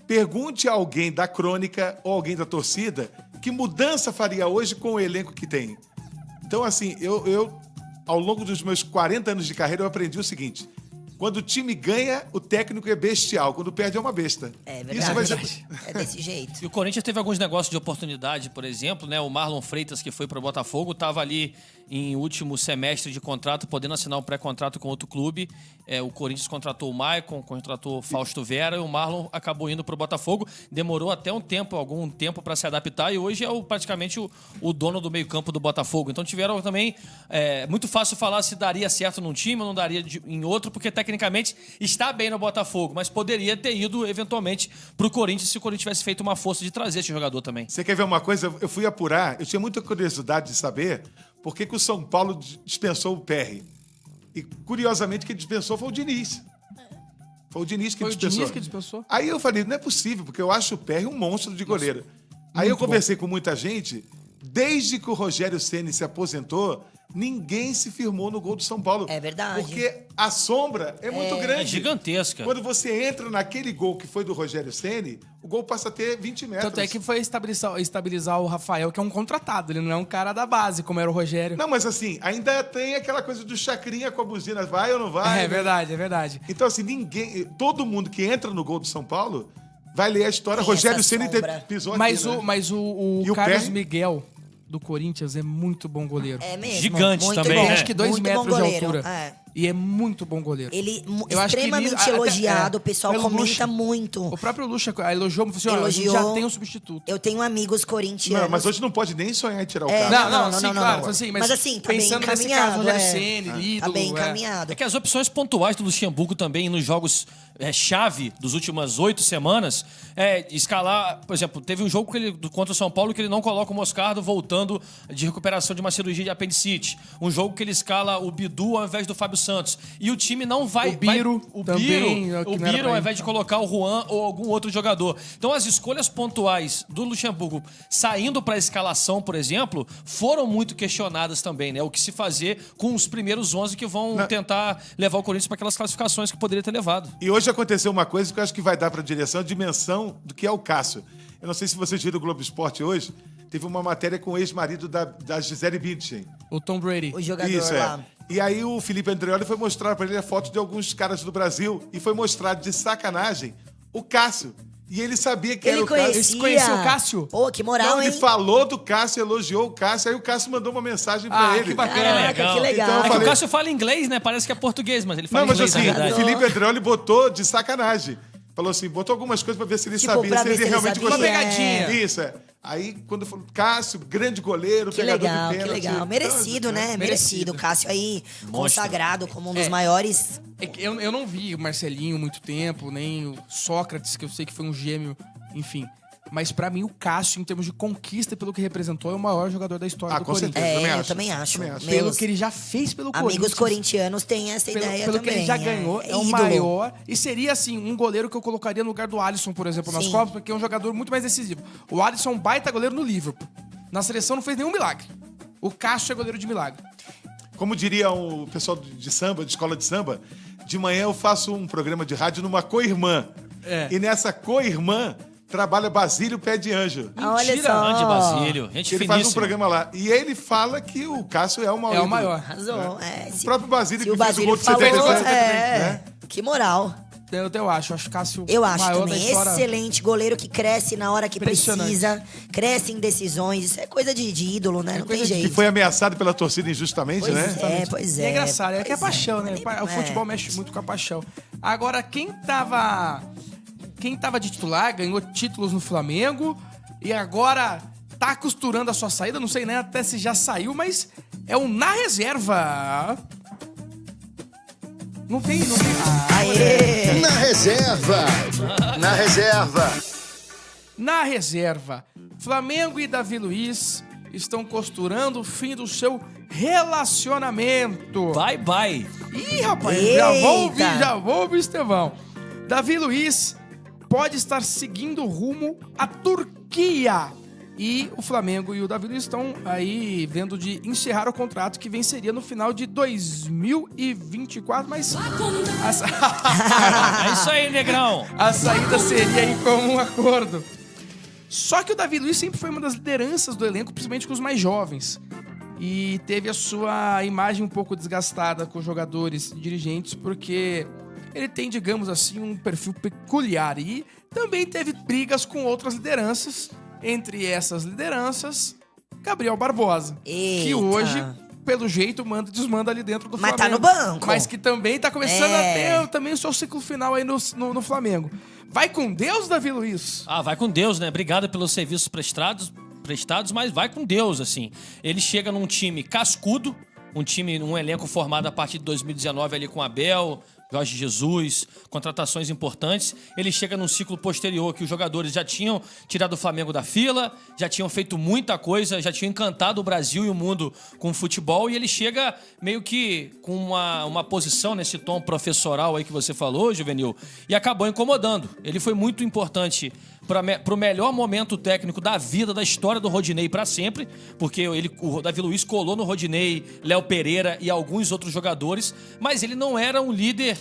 pergunte a alguém da crônica ou alguém da torcida que mudança faria hoje com o elenco que tem. Então, assim, eu ao longo dos meus 40 anos de carreira, eu aprendi o seguinte: quando o time ganha, o técnico é bestial. Quando perde, é uma besta. É verdade. Isso vai ser... É desse jeito. E o Corinthians teve alguns negócios de oportunidade, por exemplo, né? O Marlon Freitas, que foi pro Botafogo, estava ali em último semestre de contrato, podendo assinar um pré-contrato com outro clube. o Corinthians contratou o Maicon, contratou o Fausto Vera e o Marlon acabou indo pro Botafogo. Demorou até algum tempo para se adaptar e hoje é praticamente o dono do meio-campo do Botafogo. Então tiveram também... muito fácil falar se daria certo num time ou não daria em outro, porque tecnicamente está bem no Botafogo, mas poderia ter ido eventualmente pro Corinthians se o Corinthians tivesse feito uma força de trazer esse jogador também. Você quer ver uma coisa? Eu fui apurar, eu tinha muita curiosidade de saber por que o São Paulo dispensou o Perry. E, curiosamente, quem dispensou foi o Diniz. Foi o Diniz que dispensou. Aí eu falei, não é possível, porque eu acho o Perry um monstro de goleiro. Aí eu conversei com muita gente, desde que o Rogério Ceni se aposentou, ninguém se firmou no gol do São Paulo. É verdade. Porque a sombra é muito grande. É gigantesca. Quando você entra naquele gol que foi do Rogério Ceni, o gol passa a ter 20 metros. Tanto é que foi estabilizar o Rafael, que é um contratado. Ele não é um cara da base, como era o Rogério. Não, mas assim, ainda tem aquela coisa do chacrinha com a buzina. Vai ou não vai? É verdade, é verdade. Então, assim, todo mundo que entra no gol do São Paulo vai ler a história. Tem Rogério essa Ceni sombra. pisou Mas aqui, né? o E o Carlos Perry? Miguel, do Corinthians, é muito bom goleiro. É mesmo. Gigante muito também, bom. né? Acho que 2 Muito metros bom de goleiro. altura. É. E é muito bom goleiro. Ele Eu acho que extremamente até- elogiado, o pessoal pelo comenta Lucha. muito. O próprio Lucha elogiou, falou assim, ó, a gente Elogiou. já tem um substituto. Eu tenho amigos corintianos. Não, mas hoje não pode nem sonhar em tirar o É, cara. Não, não, sim, não, claro. não. Assim, Mas assim, tá bem pensando nesse encaminhado, caso, Rogério é. Ceni, ídolo. Tá bem é. encaminhado. É que as opções pontuais do Luxemburgo também nos jogos chave dos últimas 8 semanas escalar, por exemplo, teve um jogo contra o São Paulo que ele não coloca o Moscardo voltando de recuperação de uma cirurgia de apendicite. Um jogo que ele escala o Bidu ao invés do Fábio Santos. E o time não vai... O Biro também, que não era o pra Biro ao ir. invés de colocar o Juan ou algum outro jogador. Então as escolhas pontuais do Luxemburgo saindo para a escalação, por exemplo, foram muito questionadas também, né? O que se fazer com os primeiros 11 que vão tentar levar o Corinthians para aquelas classificações que poderia ter levado. E hoje aconteceu uma coisa que eu acho que vai dar para a direção a dimensão do que é o Cássio. Eu não sei se vocês viram o Globo Esporte hoje, teve uma matéria com o ex-marido da Gisele Bündchen. O Tom Brady. O jogador Isso, lá. E aí o Felipe Andreoli foi mostrar para ele a foto de alguns caras do Brasil e foi mostrar de sacanagem o Cássio. E ele sabia que era Ele o Cássio. conhecia. conheceu o Cássio? Pô, que moral, Não, hein? ele falou do Cássio, elogiou o Cássio, aí o Cássio mandou uma mensagem pra ele. que bacana. Caraca, que legal. Então eu É que falei- o Cássio fala inglês, né? Parece que é português, mas ele fala Não, mas inglês, assim, na o verdade. Felipe Andreoli botou de sacanagem. Falou assim, botou algumas coisas pra ver se ele Tipo, sabia, pra se ver ele se ele realmente sabia. gostou. Uma pegadinha. Isso, é. Aí, quando falou, Cássio, grande goleiro, Que pegador legal, de que pênalti. legal. Merecido, Então, né? Merecido. Cássio aí, consagrado como um dos maiores. É que eu não vi o Marcelinho muito tempo, nem o Sócrates, que eu sei que foi um gêmeo, enfim. Mas pra mim, o Cássio, em termos de conquista, pelo que representou, é o maior jogador da história do com Corinthians. certeza. Eu também acho. Também acho. Pelo Meus que ele já fez pelo amigos Corinthians. corintianos têm essa ideia Pelo também. que ele já ganhou, é o ídolo. maior. E seria, assim, um goleiro que eu colocaria no lugar do Alisson, por exemplo, nas Sim. Copas, porque é um jogador muito mais decisivo. O Alisson é um baita goleiro no Liverpool. Na seleção não fez nenhum milagre. O Cássio é goleiro de milagre. Como diria o pessoal de samba, de escola de samba, de manhã eu faço um programa de rádio numa co-irmã. É. E nessa co-irmã trabalha Basílio Pé de Anjo. Olha Mentira, só. grande Basílio. Gente Ele faz um finíssima. programa lá. E ele fala que o Cássio é o maior. É o ídolo. maior. Arrasou. O próprio Basílio se que o fez o gol Basílio de falou, 74. né? que moral. Eu acho Cássio Eu acho maior também da história. excelente goleiro que cresce na hora que Impressionante. precisa, cresce em decisões. Isso é coisa de ídolo, né? Não tem coisa de- Que jeito. foi ameaçado pela torcida injustamente, Pois né? pois E é. é engraçado, é que é pois paixão, né? O futebol mexe muito com a paixão. Agora, quem tava de titular, ganhou títulos no Flamengo e agora tá costurando a sua saída, não sei nem até se já saiu, mas é o na reserva. Não tem. Aê! Na reserva. Na reserva. Na reserva, Flamengo e Davi Luiz estão costurando o fim do seu relacionamento. Bye, bye. Ih, rapaz, Eita. já vou ouvir, Estevão. Davi Luiz pode estar seguindo rumo à Turquia. E o Flamengo e o Davi Luiz estão aí vendo de encerrar o contrato que venceria no final de 2024, mas É isso aí, negrão. a saída seria em comum acordo. Só que o Davi Luiz sempre foi uma das lideranças do elenco, principalmente com os mais jovens. E teve a sua imagem um pouco desgastada com os jogadores e dirigentes, porque ele tem, digamos assim, um perfil peculiar. E também teve brigas com outras lideranças. Entre essas lideranças, Gabriel Barbosa. Que Eita. hoje pelo jeito, manda e desmanda ali dentro do Mas Flamengo. tá no banco. Mas que também tá começando a ter também o seu ciclo final aí no Flamengo. Vai com Deus, Davi Luiz. Ah, vai com Deus, né? Obrigado pelos serviços prestados, mas vai com Deus, assim. Ele chega num time cascudo, um elenco formado a partir de 2019 ali com Abel, Jorge Jesus, contratações importantes. Ele chega num ciclo posterior que os jogadores já tinham tirado o Flamengo da fila, já tinham feito muita coisa, já tinham encantado o Brasil e o mundo com o futebol, e ele chega meio que com uma posição nesse tom professoral aí que você falou, Juvenil, e acabou incomodando. Ele foi muito importante para o melhor momento técnico da vida, da história do Rodinei para sempre, porque o Davi Luiz colou no Rodinei, Léo Pereira e alguns outros jogadores, mas ele não era um líder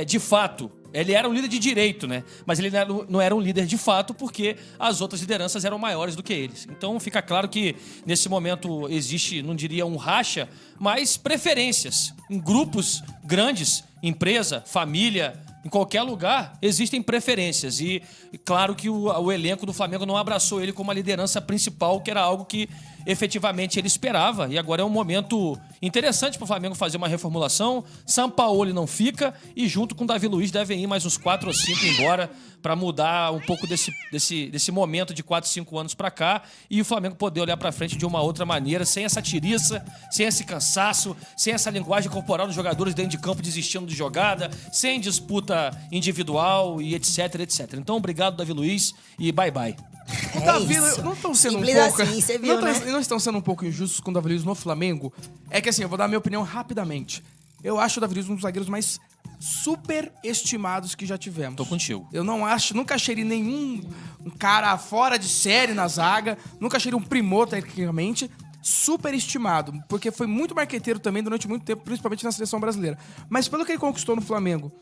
de fato. Ele era um líder de direito, né? Mas ele não era um líder de fato porque as outras lideranças eram maiores do que eles. Então fica claro que nesse momento existe, não diria um racha, mas preferências. Em grupos grandes, empresa, família, em qualquer lugar, existem preferências. E claro que o elenco do Flamengo não abraçou ele como a liderança principal, que era algo que efetivamente ele esperava. E agora é um momento interessante para o Flamengo fazer uma reformulação. Sampaoli não fica e junto com o Davi Luiz devem ir mais uns 4 ou 5 embora para mudar um pouco desse momento de 4, 5 anos para cá e o Flamengo poder olhar para frente de uma outra maneira, sem essa tiriça, sem esse cansaço, sem essa linguagem corporal dos jogadores dentro de campo desistindo de jogada, sem disputa individual e etc, etc. Então, obrigado, Davi Luiz, e bye-bye. O Davi não estão sendo Simples um pouco... assim, você viu, não estão sendo um pouco injustos com o Davi Luiz no Flamengo? É que assim, eu vou dar a minha opinião rapidamente. Eu acho o Davi Luiz um dos zagueiros mais superestimados que já tivemos. Tô contigo. Eu nunca achei ele um cara fora de série na zaga, nunca achei ele um primor tecnicamente, superestimado, porque foi muito marqueteiro também durante muito tempo, principalmente na seleção brasileira. Mas pelo que ele conquistou no Flamengo,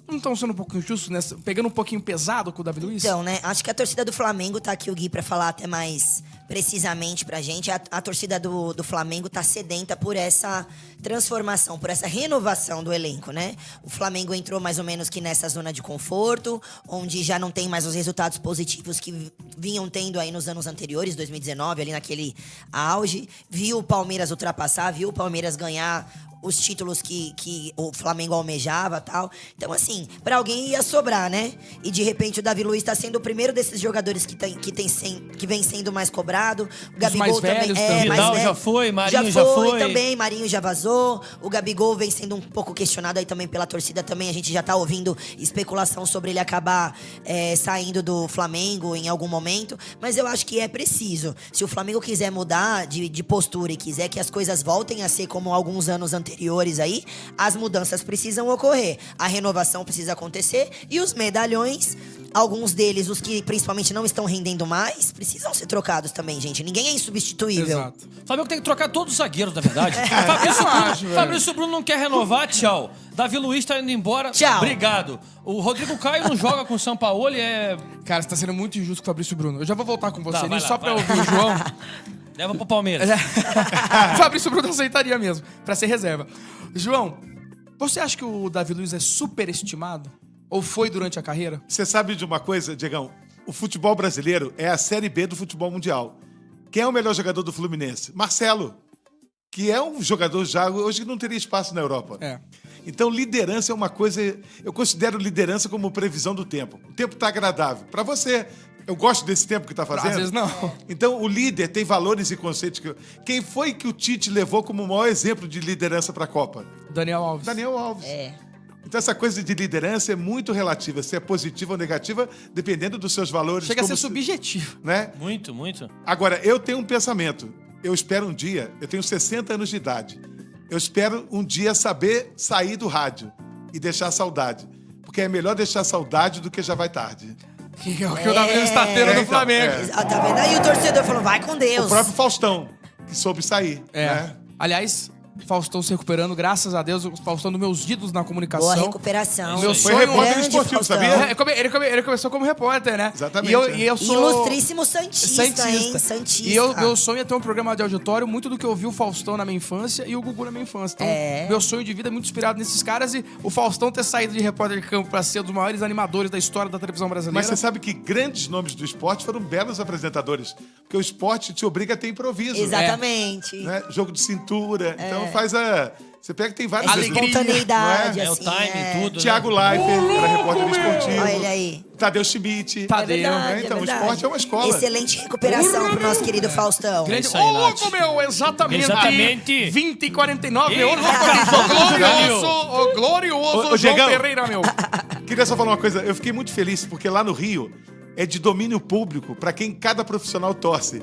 não estão sendo um pouco injustos, pegando um pouquinho pesado com o Davi Luiz? Então, né? Acho que a torcida do Flamengo, tá aqui o Gui pra falar até mais precisamente pra gente. A torcida do Flamengo tá sedenta por essa transformação, por essa renovação do elenco, né? O Flamengo entrou mais ou menos que nessa zona de conforto, onde já não tem mais os resultados positivos que vinham tendo aí nos anos anteriores, 2019, ali naquele auge. Viu o Palmeiras ultrapassar, viu o Palmeiras ganhar os títulos que o Flamengo almejava e tal. Então, assim, pra alguém ia sobrar, né? E, de repente, o Davi Luiz tá sendo o primeiro desses jogadores que vem sendo mais cobrado. O Gabigol também. Vidal já foi, Marinho já foi. Também, Marinho já vazou. O Gabigol vem sendo um pouco questionado aí também pela torcida também. A gente já tá ouvindo especulação sobre ele acabar saindo do Flamengo em algum momento. Mas eu acho que é preciso. Se o Flamengo quiser mudar de postura e quiser que as coisas voltem a ser como alguns anos anteriores aí, as mudanças precisam ocorrer. A renovação precisa acontecer e os medalhões, alguns deles, os que principalmente não estão rendendo mais, precisam ser trocados também, gente. Ninguém é insubstituível. Exato. O Flamengo tem que trocar todos os zagueiros, na verdade. Fabrício Bruno não quer renovar, tchau. Davi Luiz tá indo embora, tchau. Obrigado. O Rodrigo Caio não joga com o Sampaoli, Cara, você tá sendo muito injusto com o Fabrício Bruno. Eu já vou voltar com você Tá, só pra ouvir o João. Leva pro Palmeiras. O Fabrício Bruno aceitaria mesmo, pra ser reserva. João, você acha que o Davi Luiz é superestimado? Ou foi durante a carreira? Você sabe de uma coisa, Diegão? O futebol brasileiro é a Série B do futebol mundial. Quem é o melhor jogador do Fluminense? Marcelo, que é um jogador já hoje que não teria espaço na Europa. Então, liderança é uma coisa... Eu considero liderança como previsão do tempo. O tempo está agradável. Para você, eu gosto desse tempo que está fazendo. Às vezes não. Então, o líder tem valores e conceitos. Quem foi que o Tite levou como o maior exemplo de liderança para a Copa? Daniel Alves. Daniel Alves. Então, essa coisa de liderança é muito relativa. Se é positiva ou negativa, dependendo dos seus valores. Chega a ser subjetivo. Né? Muito, muito. Agora, eu tenho um pensamento. Eu espero um dia... Eu tenho 60 anos de idade. Eu espero um dia saber sair do rádio e deixar saudade. Porque é melhor deixar saudade do que já vai tarde. Que é o que o Davi está tendo no Flamengo. Tá vendo aí o torcedor falando, vai com Deus. O próprio Faustão, que soube sair. Né? Aliás, Faustão se recuperando, graças a Deus. O Faustão dos meus ídolos na comunicação. Boa recuperação. Meu Foi sonho repórter grande, esportivo, Faustão. sabia? Ele começou como repórter, né? Exatamente, E eu sou... Ilustríssimo Santista, hein? Santista. E meu sonho é ter um programa de auditório, muito do que eu vi o Faustão na minha infância e o Gugu na minha infância. Então, meu sonho de vida é muito inspirado nesses caras e o Faustão ter saído de repórter de campo pra ser um dos maiores animadores da história da televisão brasileira. Mas você sabe que grandes nomes do esporte foram belos apresentadores. Porque o esporte te obriga a ter improviso. Exatamente. Né? Jogo de cintura. Então faz a... Você pega que tem vários... Alegria. Espontaneidade, É o assim. time, tudo. Tiago Leifert, era repórter esportivo. Olha ele aí. Tadeu Schmidt. Tadeu. É verdade, Então, é o verdade. esporte é uma escola. Excelente recuperação pro nosso querido Faustão. Grande... isso aí, Ô, Nath. louco, meu! Exatamente. Exatamente. 20 e 49, meu. Eita, O glorioso Ô, João Diegão. Ferreira, meu. Queria só falar uma coisa. Eu fiquei muito feliz porque lá no Rio é de domínio público para quem cada profissional torce.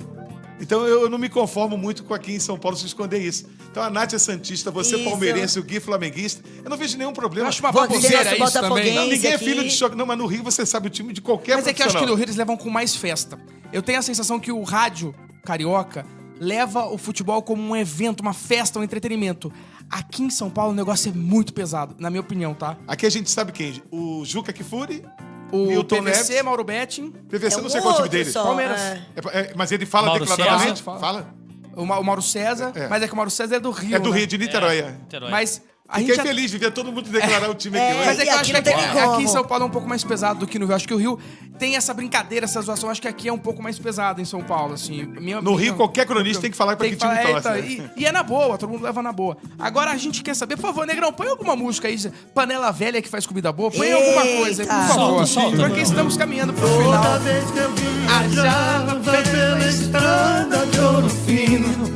Então eu não me conformo muito com aqui em São Paulo se esconder isso. Então a Nath é santista, você Isso. palmeirense, o Gui flamenguista. Eu não vejo nenhum problema. Eu acho uma Você baboseira nosso isso também. botafoguense. Não, ninguém é aqui. filho de choque. Não, mas no Rio você sabe o time de qualquer Mas é que eu acho profissional. que no Rio eles levam com mais festa. Eu tenho a sensação que o rádio carioca leva o futebol como um evento, uma festa, um entretenimento. Aqui em São Paulo o negócio é muito pesado, na minha opinião, tá? Aqui a gente sabe quem? O Juca Kfouri, O Milton PVC, Neves. Mauro Betting, PVC, É não um sei qual é o time outro dele. só, Palmeiras. é. Mas ele fala Mauro declaradamente? César. Fala. o Mauro César, É. mas é que o Mauro César é do Rio, É do né? Rio, de Niterói. É. Niterói. Mas a Fiquei gente já... feliz de ver todo mundo declarar o time aqui É, hoje. Mas é que eu aqui acho que não tem aqui como. em São Paulo é um pouco mais pesado do que no Rio. Acho que o Rio tem essa brincadeira, essa zoação. Acho que aqui é um pouco mais pesado em São Paulo, assim. No Rio, qualquer cronista tem que falar pra que time torce, então, né? e é na boa, todo mundo leva na boa. Agora a gente quer saber, por favor, Negrão, põe alguma música aí, panela velha que faz comida boa, põe alguma coisa aí, por Eita. favor. Solta, Porque estamos caminhando pro final. vez que eu Achava pela estrada de ouro fino,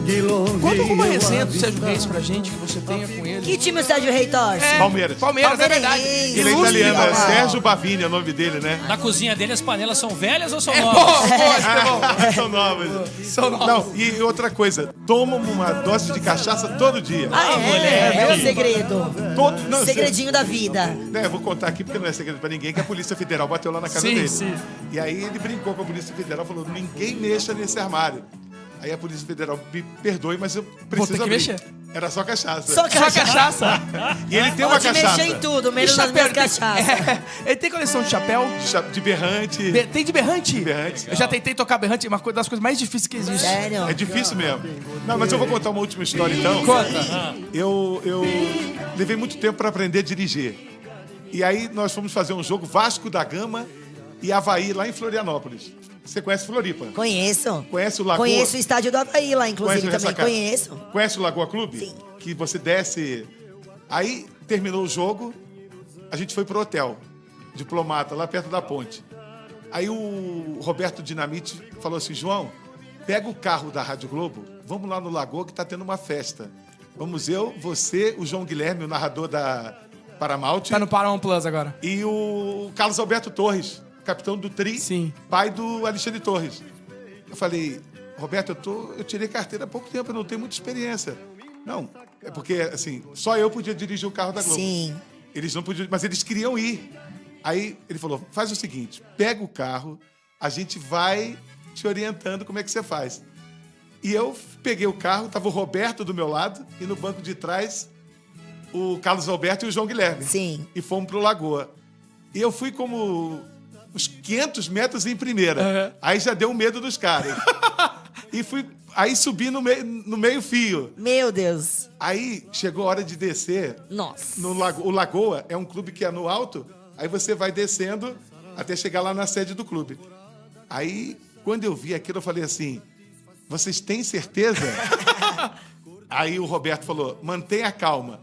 de longe Conta alguma eu resenha do avistava. Sérgio Reis pra gente, que você tenha com ele. Que time o Sérgio Rei torce? Palmeiras. Palmeiras, é verdade. Palmeirense. Ele é Ilustre, italiano, é rapaz. Sérgio Bavini, é o nome dele, né? Na cozinha dele, as panelas são velhas ou são É bom, novas? bom. São novos. São novos. Não, e outra coisa, toma uma dose de cachaça todo dia. Ah, é? moleque. É o segredo. Todo, não, Segredinho da vida. Né, eu vou contar aqui porque não é segredo pra ninguém que a Polícia Federal bateu lá na casa Sim, dele. sim. E aí ele brincou com a Polícia Federal, falou: ninguém mexa nesse armário. Aí a Polícia Federal me perdoe, mas eu preciso ter que abrir. mexer. Era só cachaça. Só Só cachaça. cachaça. E ele tem uma Pode cachaça. mexer em tudo, E menos nas minhas cachaças. Ele tem coleção de chapéu. De berrante. Tem de berrante? De berrante. Eu já tentei tocar berrante, é uma das coisas mais difíceis que existe. Sério? É difícil mesmo. Não, mas eu vou contar uma última história então. Conta. Eu levei muito tempo para aprender a dirigir. E aí nós fomos fazer um jogo Vasco da Gama e Avaí lá em Florianópolis. Você conhece Floripa? Conheço. Conhece o Lagoa? Conheço o estádio do Havaí lá, inclusive, Conhece o também Ressacado? conheço. Conhece o Lagoa Clube? Sim. Que você desce... Aí terminou o jogo, a gente foi pro hotel, Diplomata, lá perto da ponte. Aí o Roberto Dinamite falou assim: João, pega o carro da Rádio Globo, vamos lá no Lagoa que tá tendo uma festa. Vamos eu, você, o João Guilherme, o narrador da Paramount, Tá no Paramount Plus agora. e o Carlos Alberto Torres, capitão do Tri, Sim. pai do Alexandre Torres. Eu falei: Roberto, eu tirei carteira há pouco tempo, eu não tenho muita experiência. Não, é porque, assim, só eu podia dirigir o carro da Globo. Sim. Eles não podiam, mas eles queriam ir. Aí ele falou: faz o seguinte, pega o carro, a gente vai te orientando como é que você faz. E eu peguei o carro, tava o Roberto do meu lado e no banco de trás o Carlos Alberto e o João Guilherme. Sim. E fomos pro Lagoa. E eu fui como uns 500 metros em primeira. Uhum. Aí já deu medo dos caras. E fui, aí subi no meio fio. Meu Deus. Aí chegou a hora de descer. Nossa. O Lagoa é um clube que é no alto, aí você vai descendo até chegar lá na sede do clube. Aí, quando eu vi aquilo, eu falei assim: vocês têm certeza? Aí o Roberto falou: mantenha a calma.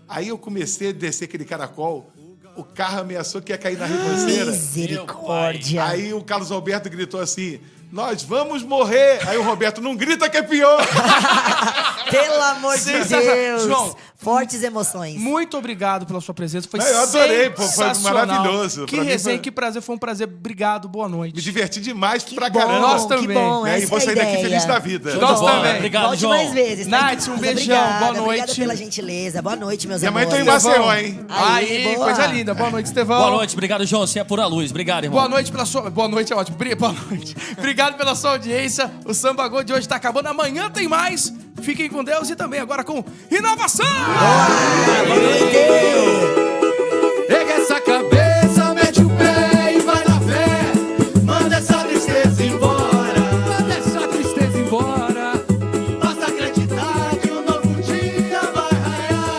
Aí eu comecei a descer aquele caracol, o carro ameaçou que ia cair na ribanceira. Misericórdia. Aí o Carlos Alberto gritou assim: nós vamos morrer. Aí o Roberto: não grita que é pior. Pelo amor de Sensacional. Deus. João, Fortes emoções. Muito obrigado pela sua presença. Foi Não, eu adorei, pô, foi sensacional. maravilhoso. Que Pra mim resenha, foi- que prazer. Foi um prazer. Obrigado, boa noite. Me diverti demais pra bom, caramba. Nós que também. bom. Né? E Essa vou é a sair daqui ideia. feliz da vida. Show Nós de bola. também. Obrigado, Volte João. mais vezes. tá Nath, em casa. um beijão, Obrigada, boa Obrigada noite. pela gentileza. Boa noite, meus Minha mãe amores. tá em Maceió, hein? Aí, boa. coisa linda. Boa noite, Estevão. Boa noite, obrigado, João. Você é pura luz. Obrigado, irmão. Boa noite pela sua... Boa noite é ótimo. Boa noite. Obrigado pela sua audiência. O Samba Gol de hoje tá acabando. Amanhã tem mais. Fiquem com Deus e também agora com inovação! Pega essa cabeça, mete o pé e vai na fé. Manda essa tristeza embora. Manda essa tristeza embora. Basta acreditar que um novo dia vai raiar.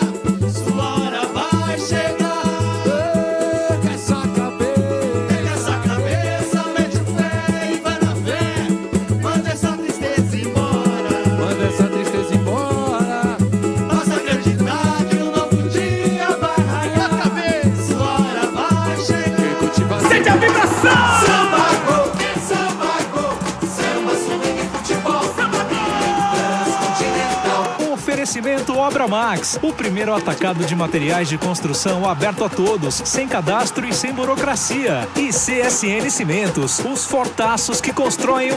Sua hora vai chegar. Pega essa cabeça, mete o pé e vai na fé. Manda essa tristeza embora. Manda essa tristeza embora. Basta acreditar que um novo dia vai raiar. Sua hora vai chegar. Quem cultiva Sente a vibração! Samba go, samba swing e futebol. Transcontinental. Um oferecimento Obra Max, o primeiro atacado de materiais de construção aberto a todos, sem cadastro e sem burocracia. E CSN Cimentos, os fortaços que constroem o